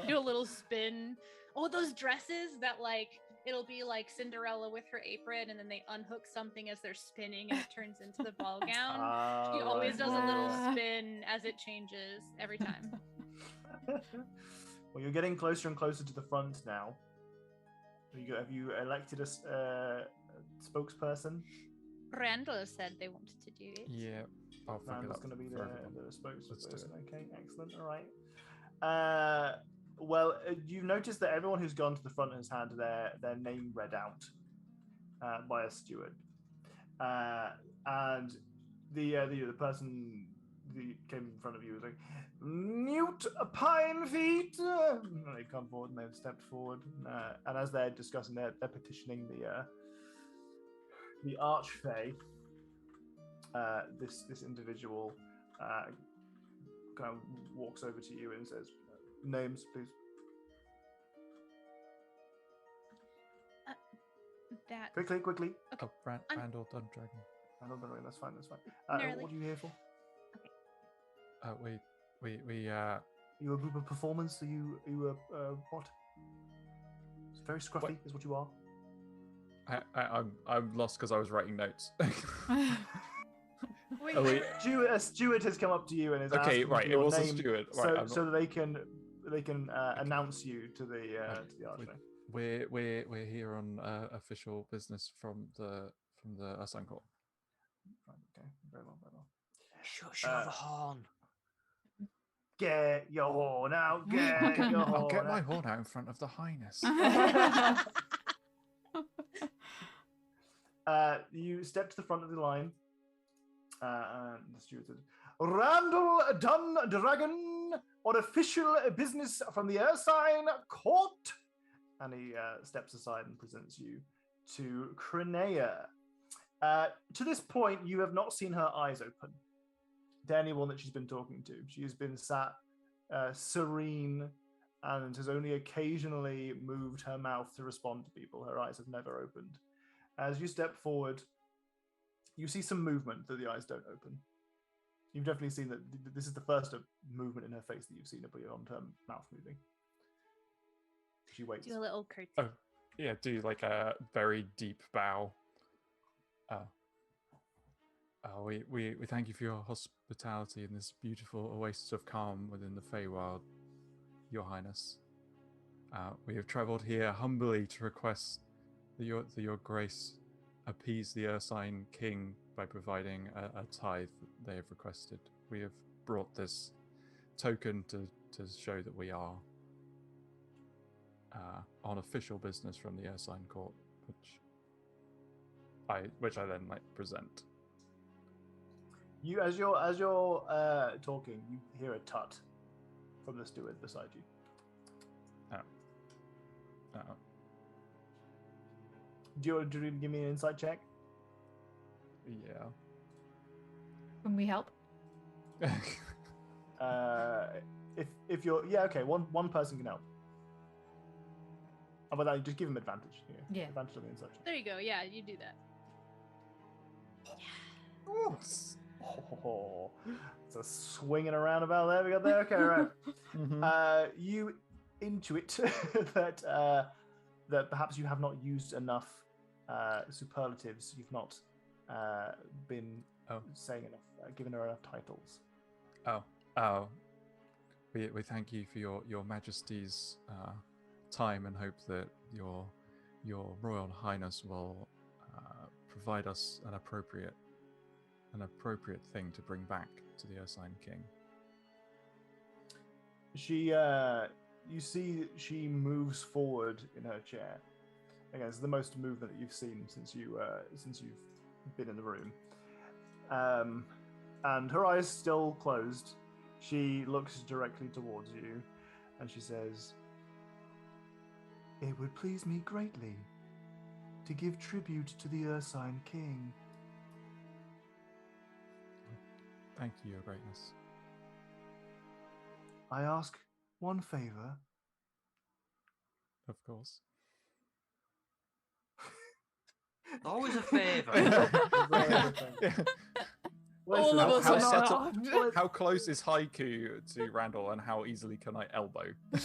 Do a little spin. Oh, those dresses that like it'll be like Cinderella with her apron, and then they unhook something as they're spinning, and it turns into the ball gown. She always does a little spin as it changes every time. Well, you're getting closer and closer to the front now. Have you elected a spokesperson? Randall said they wanted to do it. Yeah. I'll figure Randall's that going to be for everyone. the Let's do spokesperson. it. Okay, excellent. All right. Well, you've noticed that everyone who's gone to the front has had their name read out by a steward, and the person who came in front of you was like, "Newt Pine Feet." And they've come forward and they've stepped forward, and as they're discussing, they're petitioning the Archfey. This individual kind of walks over to you and says, "Names, please." That Quickly. Oh, Randall Dundragon. That's fine. Nearly. What are you here for? We You a group of performers? Are you what? It's very scruffy, is what you are. I'm lost because I was writing notes. Wait, Oh, wait. A steward has come up to you and is Okay, asking right. for It your was a name, steward. Right. so that they can announce you to the Archfey. We're here on official business from the Ursine Court. Right, okay, very well. Shush, you have a horn. Get your horn out. Get your horn. I'll get my out. horn out in front of the Highness. You step to the front of the line, and the steward says, "Randall Dundragon on official business from the Ursine Court." And he steps aside and presents you to Crenea. To this point, you have not seen her eyes open to anyone that she's been talking to. She has been sat serene and has only occasionally moved her mouth to respond to people. Her eyes have never opened. As you step forward, you see some movement that the eyes don't open. You've definitely seen that this is the first movement in her face that you've seen beyond her mouth moving. She waits. do a little curtsy. Oh, yeah, do like a very deep bow. We thank you for your hospitality in this beautiful oasis of calm within the Feywild, Your Highness. We have travelled here humbly to request that your grace appease the Ursine King by providing a tithe that they have requested. We have brought this token to show that we are on official business from the Ursine Court, which I then present. You, as you're talking, you hear a tut from the steward beside you. Do you give me an insight check? Yeah. Can we help? If you're okay, one person can help. How about that? You just give him advantage. Yeah. Advantage on the insight check. There you go. Yeah, you do that. Oh, it's a swinging around about there. We got there. Okay, right. You intuit that that perhaps you have not used enough superlatives. You've not been saying enough, given her enough titles. Oh. We thank you for your Majesty's time and hope that your Royal Highness will provide us an appropriate thing to bring back to the Ursine King. She, you see, she moves forward in her chair. Again, it's the most movement that you've seen since you've been in the room. And her eyes still closed. She looks directly towards you, and she says, "It would please me greatly to give tribute to the Ursine King." Thank you, Your Greatness. I ask one favor. Of course. Always a favour. All of us are not. How close is Haiku to Randall, and how easily can I elbow? I'm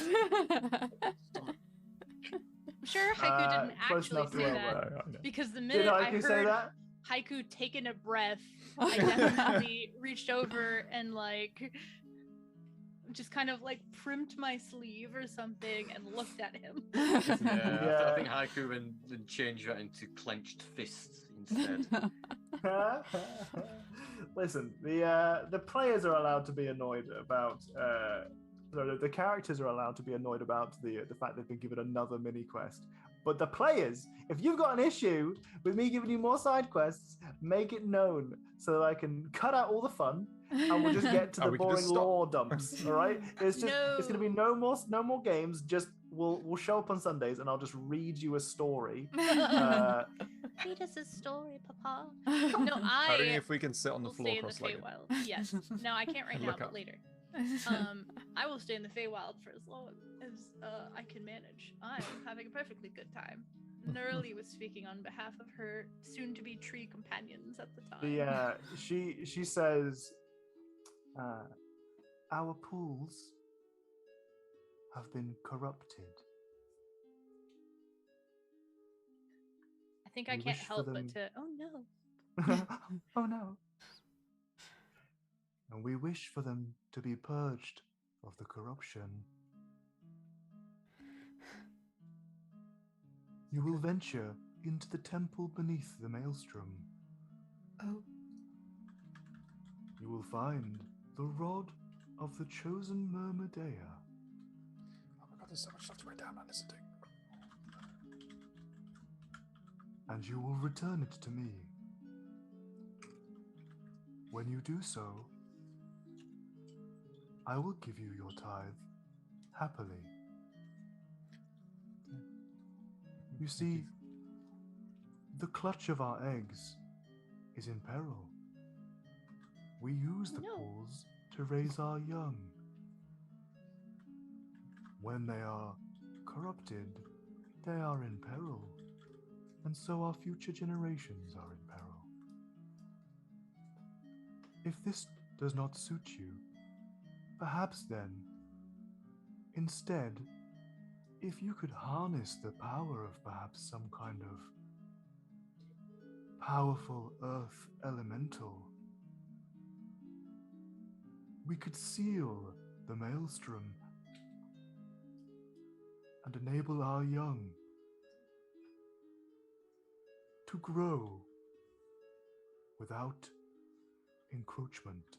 sure Haiku didn't close actually enough to say elbow. that, because the Did minute I Haiku say heard that? Haiku taking a breath, I definitely reached over and like just kind of like primped my sleeve or something and looked at him. Yeah. I think Haiku and changed that into clenched fists instead. Listen, the players are allowed to be annoyed about. The characters are allowed to be annoyed about the fact they've been given another mini quest. But the players, if you've got an issue with me giving you more side quests, make it known so that I can cut out all the fun and we'll just get to the boring lore dumps. All right? It's going to be no more games. Just we'll show up on Sundays and I'll just read you a story. Read us a story, Papa. No, Only if we can sit on the will floor stay in the cross-legged. Feywild. Yes. No, I can't right And now, look but up. later. I will stay in the Feywild for as long as I can manage. I'm having a perfectly good time. Nerly was speaking on behalf of her soon-to-be tree companions at the time. She says, our pools have been corrupted. I think I can't help but to. Oh no. Oh no. And we wish for them to be purged of the corruption. You will venture into the temple beneath the maelstrom. Oh. You will find the rod of the chosen Myrmidea. Oh my god, there's so much stuff to write down on this thing. And you will return it to me. When you do so, I will give you your tithe happily. You see, the clutch of our eggs is in peril. We use the pools to raise our young. When they are corrupted, they are in peril, and so our future generations are in peril. If this does not suit you, perhaps then, instead, if you could harness the power of perhaps some kind of powerful earth elemental, we could seal the maelstrom and enable our young to grow without encroachment.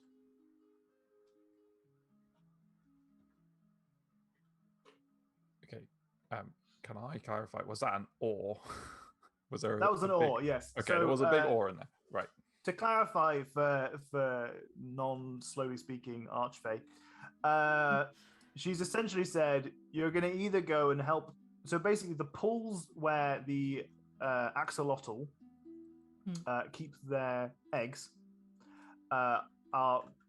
Okay, can I clarify? Was that an or? Was there? That was an or, yes. Okay, so, there was a big or in there, right? To clarify for non-slowly speaking Archfey, she's essentially said you're going to either go and help. So basically, the pools where the axolotl keep their eggs are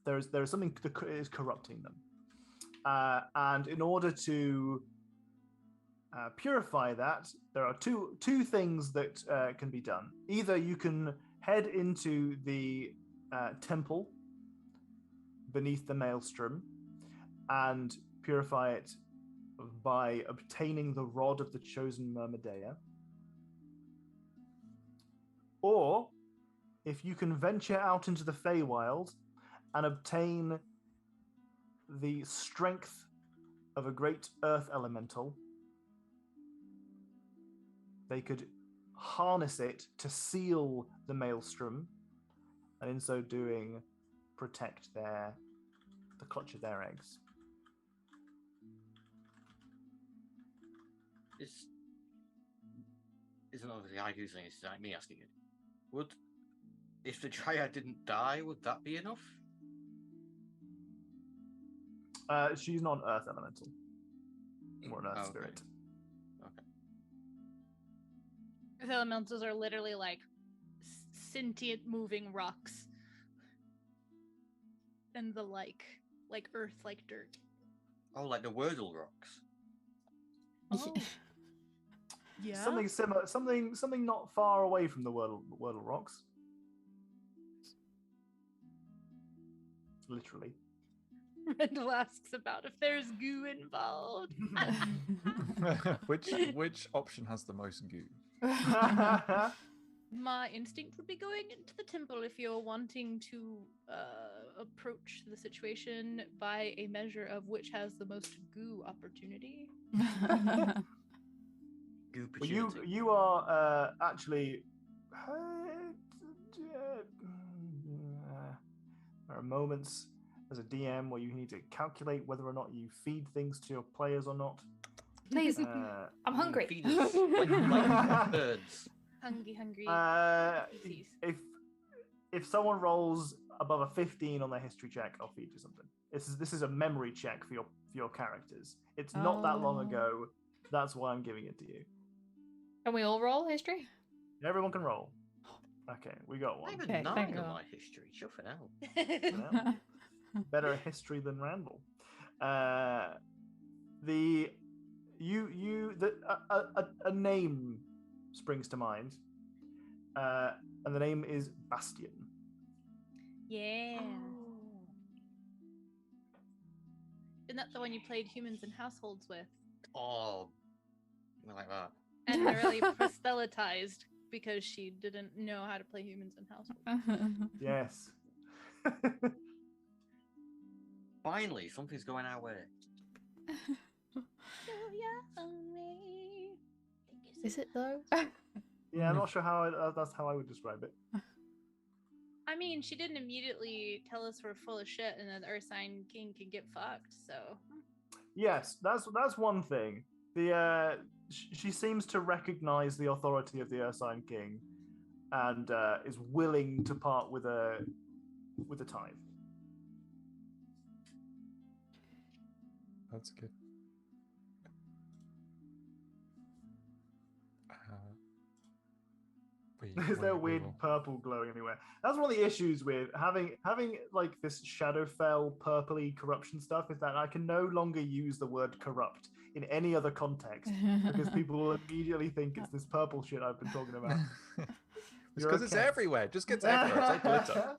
there's something that is corrupting them, and in order to purify that, there are two things that can be done. Either you can head into the temple beneath the maelstrom and purify it by obtaining the rod of the chosen Myrmidea. Or, if you can venture out into the Feywild and obtain the strength of a great earth elemental, they could harness it to seal the maelstrom, and in so doing, protect the clutch of their eggs. Isn't obviously I using it, it's like me asking it. Would, if the Dryad didn't die, would that be enough? She's not an earth elemental. Or an earth spirit. Okay. Earth elementals are literally like sentient moving rocks. And the like earth, like dirt. Oh, like the Wordle rocks. Oh. Yeah. Something similar, something not far away from the Wordle rocks. Literally. Rendell asks about if there's goo involved. Which option has the most goo? My instinct would be going into the temple if you're wanting to approach the situation by a measure of which has the most goo opportunity. Well, you are actually. There are moments as a DM where you need to calculate whether or not you feed things to your players or not. Please, I'm hungry. Feed us like birds. Hungry. If someone rolls above a 15 on their history check, I'll feed you something. This is a memory check for your characters. It's not that long ago. That's why I'm giving it to you. Can we all roll history? Everyone can roll. Okay, we got one. I have a Okay, 9 thank on God. my history. Chuff it out. Well, better history than Randall. A name springs to mind, and the name is Bastion. Yeah. Isn't that the one you played humans and households with? Oh, I like that. And really proselytized because she didn't know how to play humans and households. Yes. Finally, something's going our way. Is it though? Yeah, I'm not sure how that's how I would describe it. I mean, she didn't immediately tell us we're full of shit and that the Earth Sign King can get fucked, so. Yes, that's one thing. She seems to recognize the authority of the Ursine King, and is willing to part with a tithe. That's good. Is there weird purple glowing anywhere? That's one of the issues with having like this Shadowfell purpley corruption stuff, is that I can no longer use the word corrupt in any other context because people will immediately think it's this purple shit I've been talking about. It's because it's everywhere. It just gets everywhere. It's like glitter.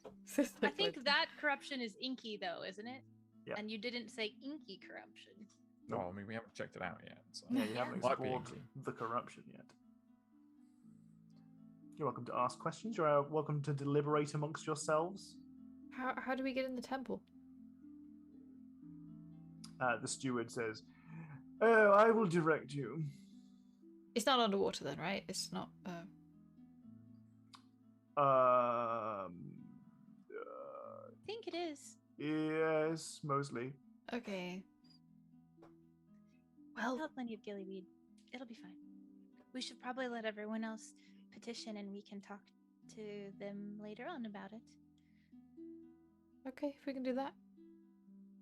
I think that corruption is inky, though, isn't it? Yeah. And you didn't say inky corruption. No, I mean we haven't checked it out yet. So. Yeah, you haven't Might be explored inky. the corruption yet. You're welcome to ask questions. You're welcome to deliberate amongst yourselves. How do we get in the temple? The steward says, "Oh, I will direct you." It's not underwater then, right? It's not. I think it is. Yes, mostly. Okay. I'll Well, have plenty of gillyweed. It'll be fine. We should probably let everyone else petition and we can talk to them later on about it. okay, if we can do that.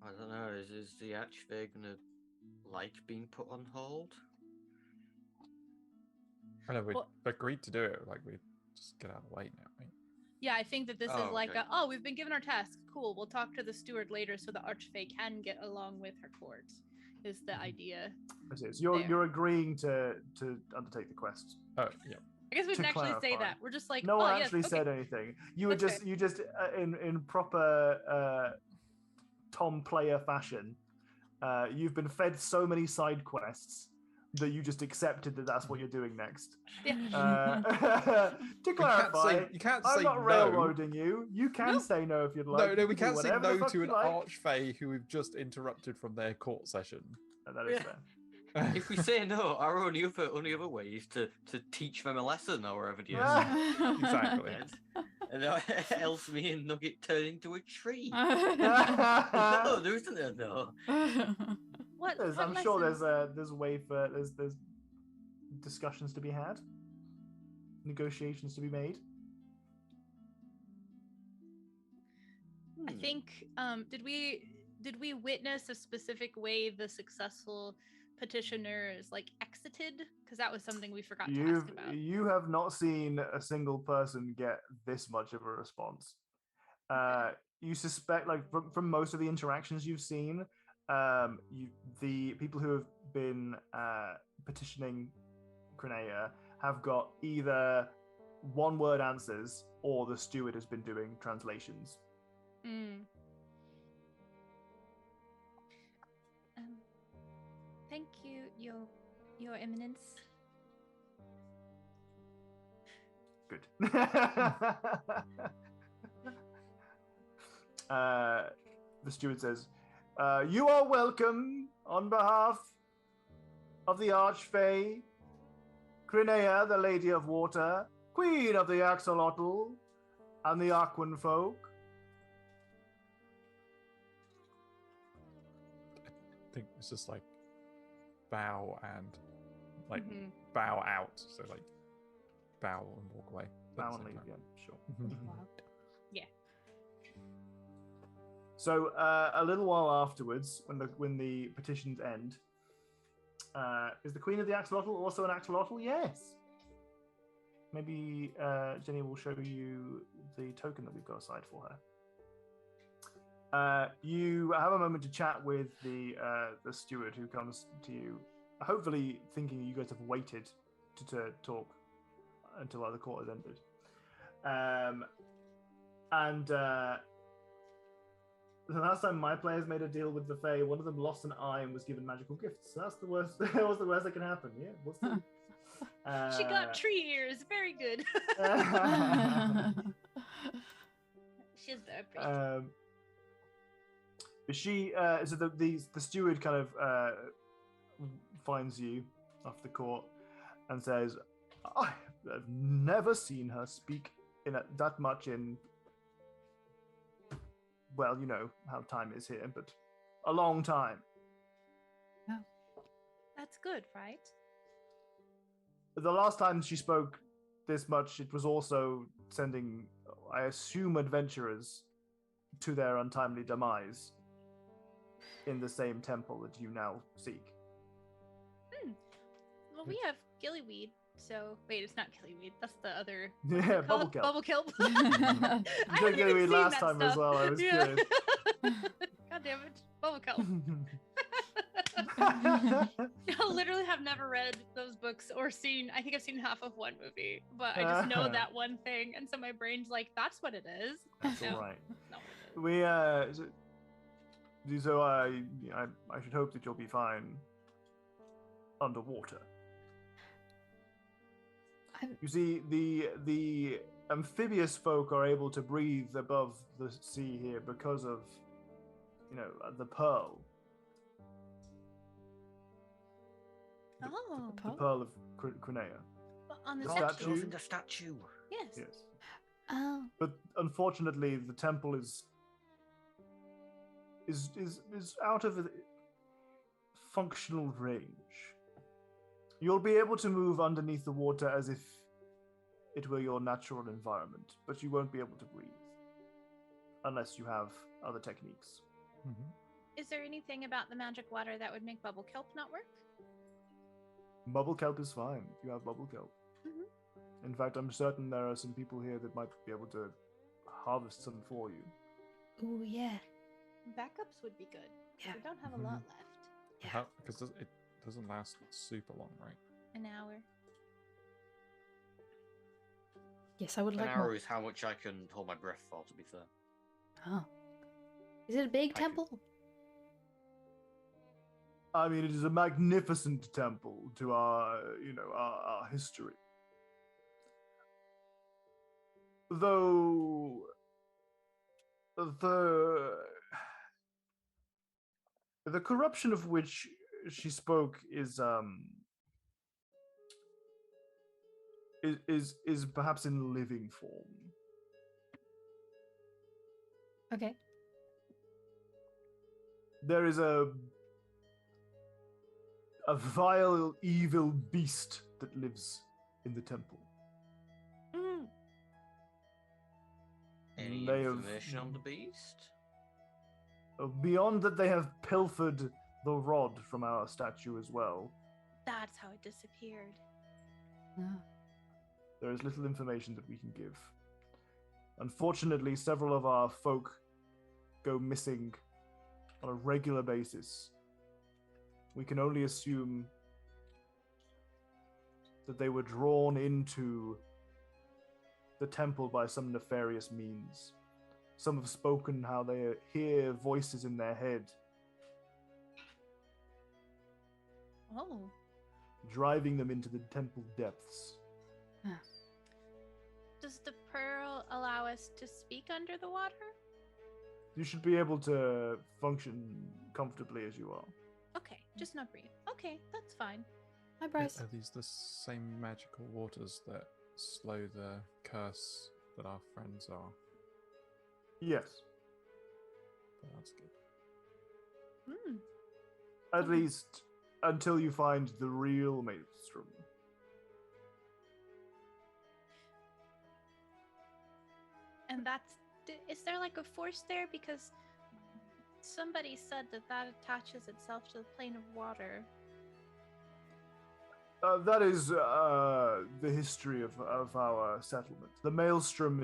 I don't know. Is the Archfey gonna like being put on hold? I know we Well- agreed to do it. Like we just get out of the way now, right? Yeah, I think that this Oh, is like okay. we've been given our task. Cool. We'll talk to the steward later so the Archfey can get along with her court. Is the idea. It is. You're agreeing to undertake the quest. Oh yeah. guess we To didn't actually say clarify. that. We're just like, No oh, one yes, actually okay. said anything. You were That's just in proper Tom player fashion. You've been fed so many side quests that you just accepted that that's what you're doing next. Yeah. To clarify, You can't I'm say not no. railroading you. You can No. say no if you'd No, like. no, You we can do can't say whatever the no fuck to you an like. archfey who we've just interrupted from their court session. That is Yeah. fair. If we say no, our only other way is to teach them a lesson or whatever it is. Exactly. And else me and Nugget turn into a tree. No, There's- there isn't a no. What? I'm sure there's a way for there's discussions to be had, negotiations to be made. I think did we witness a specific way the successful petitioners like exited? Because that was something we forgot to ask about. You have not seen a single person get this much of a response. You suspect, like from most of the interactions you've seen, the people who have been petitioning Crenea have got either one-word answers or the steward has been doing translations. Thank you, Your Eminence. Good. The steward says, "You are welcome on behalf of the Archfey, Crenea, the Lady of Water, Queen of the Axolotl, and the Aquan folk." I think it's just like bow and like Mhm. bow out. So like bow and walk away. at the Bow and same leave, time. yeah, sure. Yeah. So a little while afterwards, when the petitions end, is the Queen of the Axolotl also an axolotl? Yes. Maybe Jenny will show you the token that we've got aside for her. You have a moment to chat with the steward who comes to you, hopefully thinking you guys have waited to talk until the court has ended. The last time my players made a deal with the Fae, one of them lost an eye and was given magical gifts. So that's the worst. That was the worst that can happen. Yeah. What's the, She got tree ears. Very good. She's very pretty. She so the steward kind of finds you off the court and says, "I have never seen her speak that much in, well, you know how time is here, but a long time." That's good, right? The last time she spoke this much, it was also sending, I assume, adventurers to their untimely demise in the same temple that you now seek. Well, we have gillyweed. So wait, it's not gillyweed. That's the other. Yeah, Call bubble it kelp. Bubble kelp. You I said haven't even gillyweed seen last that time as stuff. well. I was curious. God damn it, bubble kelp. I literally have never read those books or seen. I think I've seen half of one movie, but I just know that one thing, and so my brain's like, "That's what it is." That's No, all right. not what it is. So I should hope that you'll be fine underwater. You see, the amphibious folk are able to breathe above the sea here because of, the pearl. Oh, The pearl of Crenea. on the The statue. statue? The statue. Yes. Yes. Oh. But unfortunately, the temple is out of functional range. You'll be able to move underneath the water as if it were your natural environment, but you won't be able to breathe unless you have other techniques. Mhm. Is there anything about the magic water that would make bubble kelp not work? Bubble kelp is fine if you have bubble kelp. Mhm. In fact, I'm certain there are some people here that might be able to harvest some for you. Oh yeah. Backups would be good. Yeah. We don't have a lot left. Yeah. Because it doesn't last super long, right? An hour. Yes, I would An like hour more. is how much I can hold my breath for, to be fair. Oh. Is it a big I could- temple? I mean, it is a magnificent temple to our, our history. Though the corruption of which she spoke is perhaps in living form. Okay. There is a vile, evil beast that lives in the temple. Mm. Any They have- information on the beast? Beyond that, they have pilfered the rod from our statue as well. That's how it disappeared. Oh. There is little information that we can give. Unfortunately, several of our folk go missing on a regular basis. We can only assume that they were drawn into the temple by some nefarious means. Some have spoken how they hear voices in their head, Oh. driving them into the temple depths. Does the pearl allow us to speak under the water? You should be able to function comfortably as you are. Okay, just not breathe. Okay, that's fine. Hi, Bryce. Are these the same magical waters that slow the curse that our friends are? Yes. But that's good. Hmm. At least until you find the real maelstrom. And is there like a force there? Because somebody said that attaches itself to the plane of water. That is the history of our settlement. The maelstrom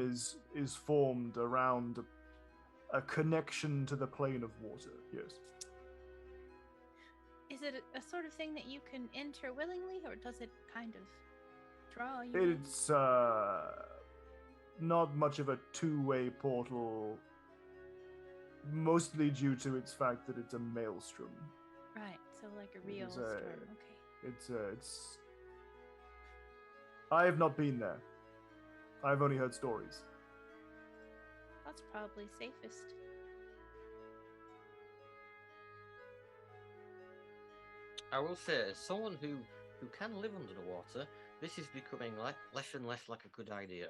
is formed around a connection to the plane of water. Yes. Is it a sort of thing that you can enter willingly, or does it kind of draw you? in? It's not much of a two-way portal, mostly due to its fact that it's a maelstrom. Right, so like a real is, storm. Okay. It's. I have not been there. I've only heard stories. That's probably safest. I will say, as someone who can live under the water, this is becoming less and less like a good idea.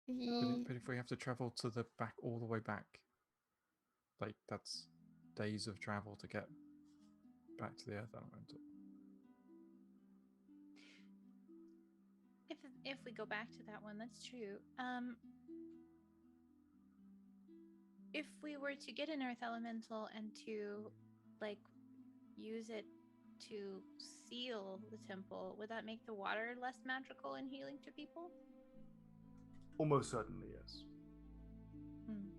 But if we have to travel to the back, all the way back, like that's days of travel to get back to the Earth Elemental. If we go back to that one, that's true. If we were to get an earth elemental and to like use it to seal the temple, would that make the water less magical and healing to people? Almost certainly, yes. Hmm.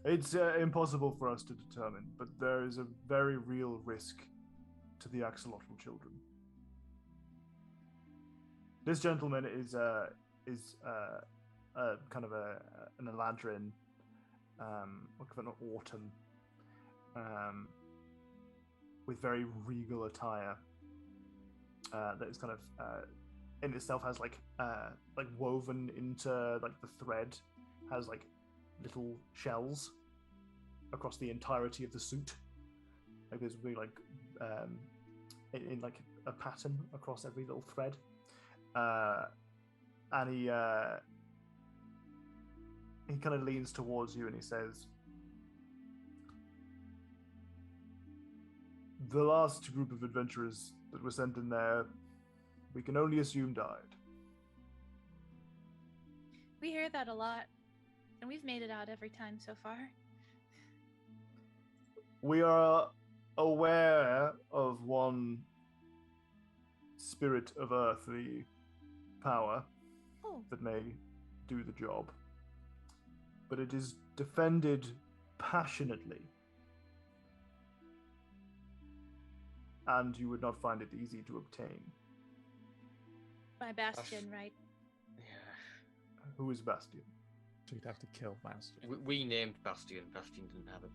It's impossible for us to determine, but there is a very real risk to the axolotl children. This gentleman is kind of an Eladrin, like an autumn, with very regal attire. That is kind of in itself has like woven into like the thread, has like little shells across the entirety of the suit. Like there's really like in like a pattern across every little thread. And he kind of leans towards you and he says, "The last group of adventurers that were sent in there, we can only assume died." We hear that a lot, and we've made it out every time so far. We are aware of one spirit of earthly power Oh, that may do the job, but it is defended passionately and you would not find it easy to obtain. My bastion, right? Yeah. Who is Bastion? So you'd have to kill Bastion. We named Bastion. Bastion didn't know the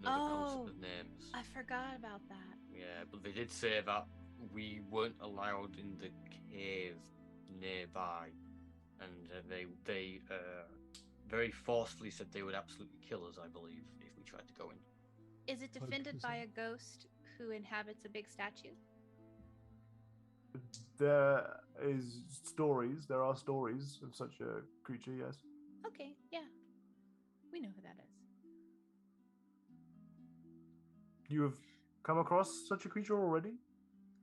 concept of names. I forgot about that. Yeah, but they did say that we weren't allowed in the cave nearby, and they very forcefully said they would absolutely kill us, I believe, if we tried to go in. Is it defended by a ghost who inhabits a big statue? There are stories of such a creature, yes. Okay, yeah. We know who that is. You have come across such a creature already?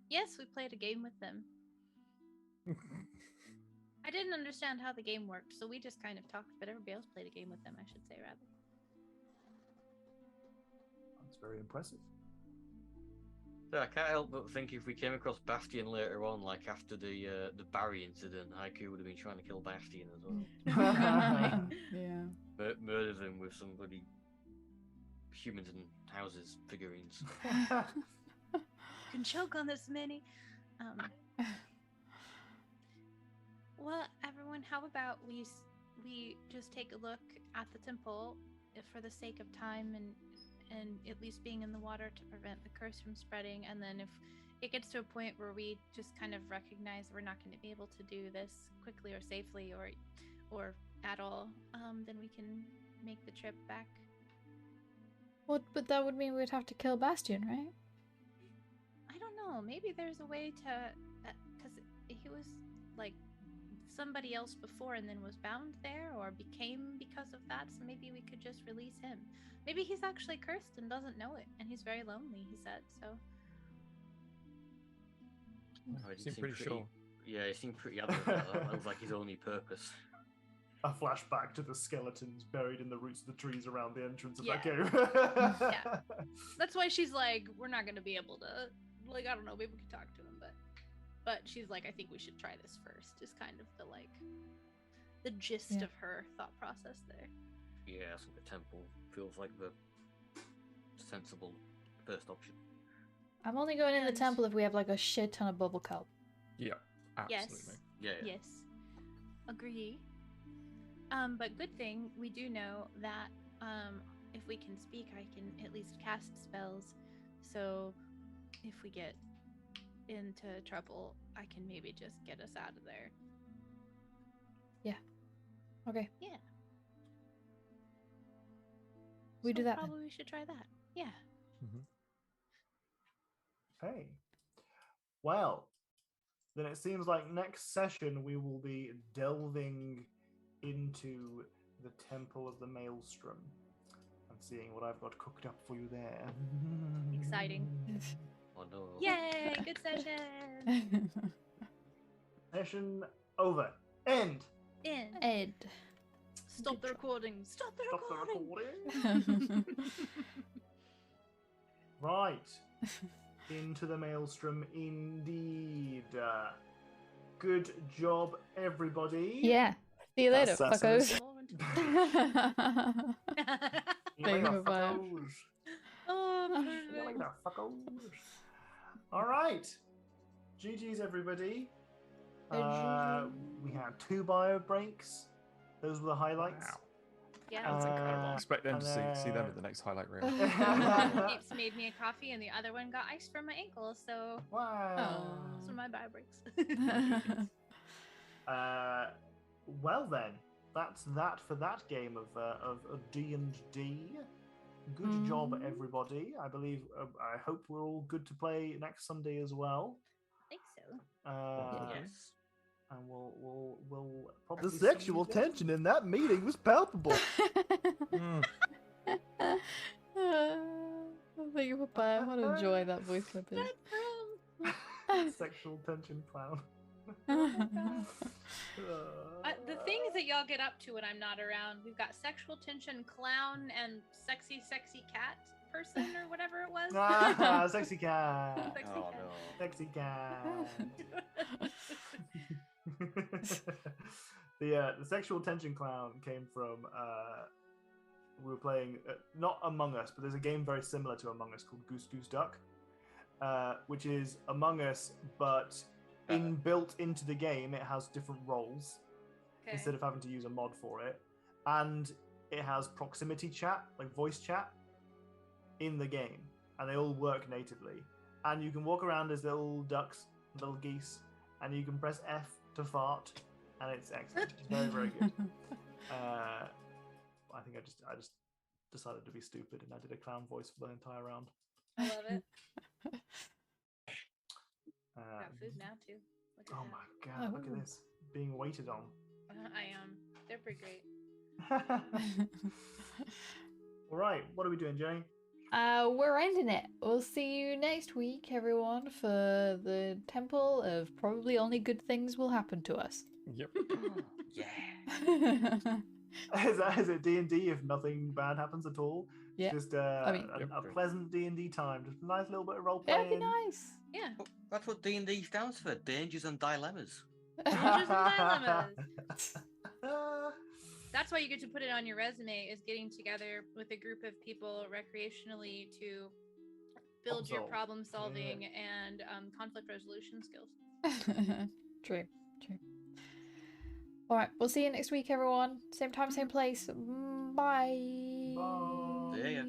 Yes, we played a game with them. I didn't understand how the game worked, so we just kind of talked, but everybody else played a game with them, I should say, rather. That's very impressive. So I can't help but think if we came across Bastion later on, like after the Barry incident, Haiku would have been trying to kill Bastion as well. Yeah. Murder them with some bloody humans and houses figurines. You can choke on this many. Well, everyone, how about we just take a look at the temple for the sake of time and at least being in the water to prevent the curse from spreading, and then if it gets to a point where we just kind of recognize we're not going to be able to do this quickly or safely or at all, then we can make the trip back. Well, but that would mean we'd have to kill Bastion, right? I don't know. Maybe there's a way to, because he was like somebody else before and then was bound there or became because of that. So maybe we could just release him. Maybe he's actually cursed and doesn't know it, and he's very lonely. He said so. Oh, Seem pretty sure. Yeah, he seemed pretty adamant about that. That was like his only purpose. A flashback to the skeletons buried in the roots of the trees around the entrance of that Yeah. cave. Yeah. That's why she's like, we're not going to be able to, like, I don't know, maybe we could talk to him, but she's like, I think we should try this first, is kind of the gist of her thought process there. Yeah, I think the temple feels like the sensible first option. I'm only going in the And- temple if we have like a shit ton of bubble kelp. Yeah, absolutely. Yeah. Yes. Agree. But good thing we do know that if we can speak, I can at least cast spells. So if we get into trouble, I can maybe just get us out of there. Okay, Yeah. we do that. Then. Probably we should try that. Yeah. Okay. Well, then it seems like next session we will be delving into the Temple of the Maelstrom and seeing what I've got cooked up for you there. Exciting. Oh no. Yay! Good session. Session over. End. In. Ed. Stop the Good job. recording. Stop the Stop the recording. recording. Right. Into the Maelstrom indeed. Good job, everybody. Yeah. See you later, That's fuckos. See you later, Goodbye. fuckos. Oh, See you later, fuckos. All right. GG's, everybody. We had 2 bio breaks. Those were the highlights. Wow. yeah. That's incredible. Expect them and to see them then- at the next highlight reel. Apes made me a coffee, and the other one got ice from my ankle. So Wow. those are my bio breaks. Well then, that's that for that game of D&D. Good job, everybody. I believe. I hope we're all good to play next Sunday as well. I think so. Yes. And we'll probably. The sexual see you then. tension in that meeting was palpable. Thank you, Papaya. What a joy that voice clip is. Sexual tension clown. The things that y'all get up to when I'm not around, we've got sexual tension clown and sexy cat person or whatever it was. Sexy cat. Sexy Oh cat. no. Sexy cat. The sexual tension clown came from we were playing not Among Us, but there's a game very similar to Among Us called Goose Goose Duck, which is Among Us, but built into the game, it has different roles Okay. instead of having to use a mod for it, and it has proximity chat, like voice chat, in the game, and they all work natively. And you can walk around as little ducks, little geese, and you can press F to fart, and it's excellent. It's very, very good. I think I just decided to be stupid, and I did a clown voice for the entire round. I love it. Got food now too. Look at Oh that. my god! Look at this being waited on. I am. They're pretty great. All right, what are we doing, Jenny? We're ending it. We'll see you next week, everyone, for the Temple of Probably Only Good Things Will Happen to Us. Yep. Yeah. Is it D&D if nothing bad happens at all? Yeah. Just Yep. a pleasant D&D time. Just a nice little bit of role That'd playing. be nice. Yeah. That's what D&D stands for. Dangers and dilemmas. Dangers and dilemmas. That's why you get to put it on your resume, is getting together with a group of people recreationally to build your problem solving and conflict resolution skills. True. All right, we'll see you next week, everyone. Same time, same place. Bye. Bye. See ya.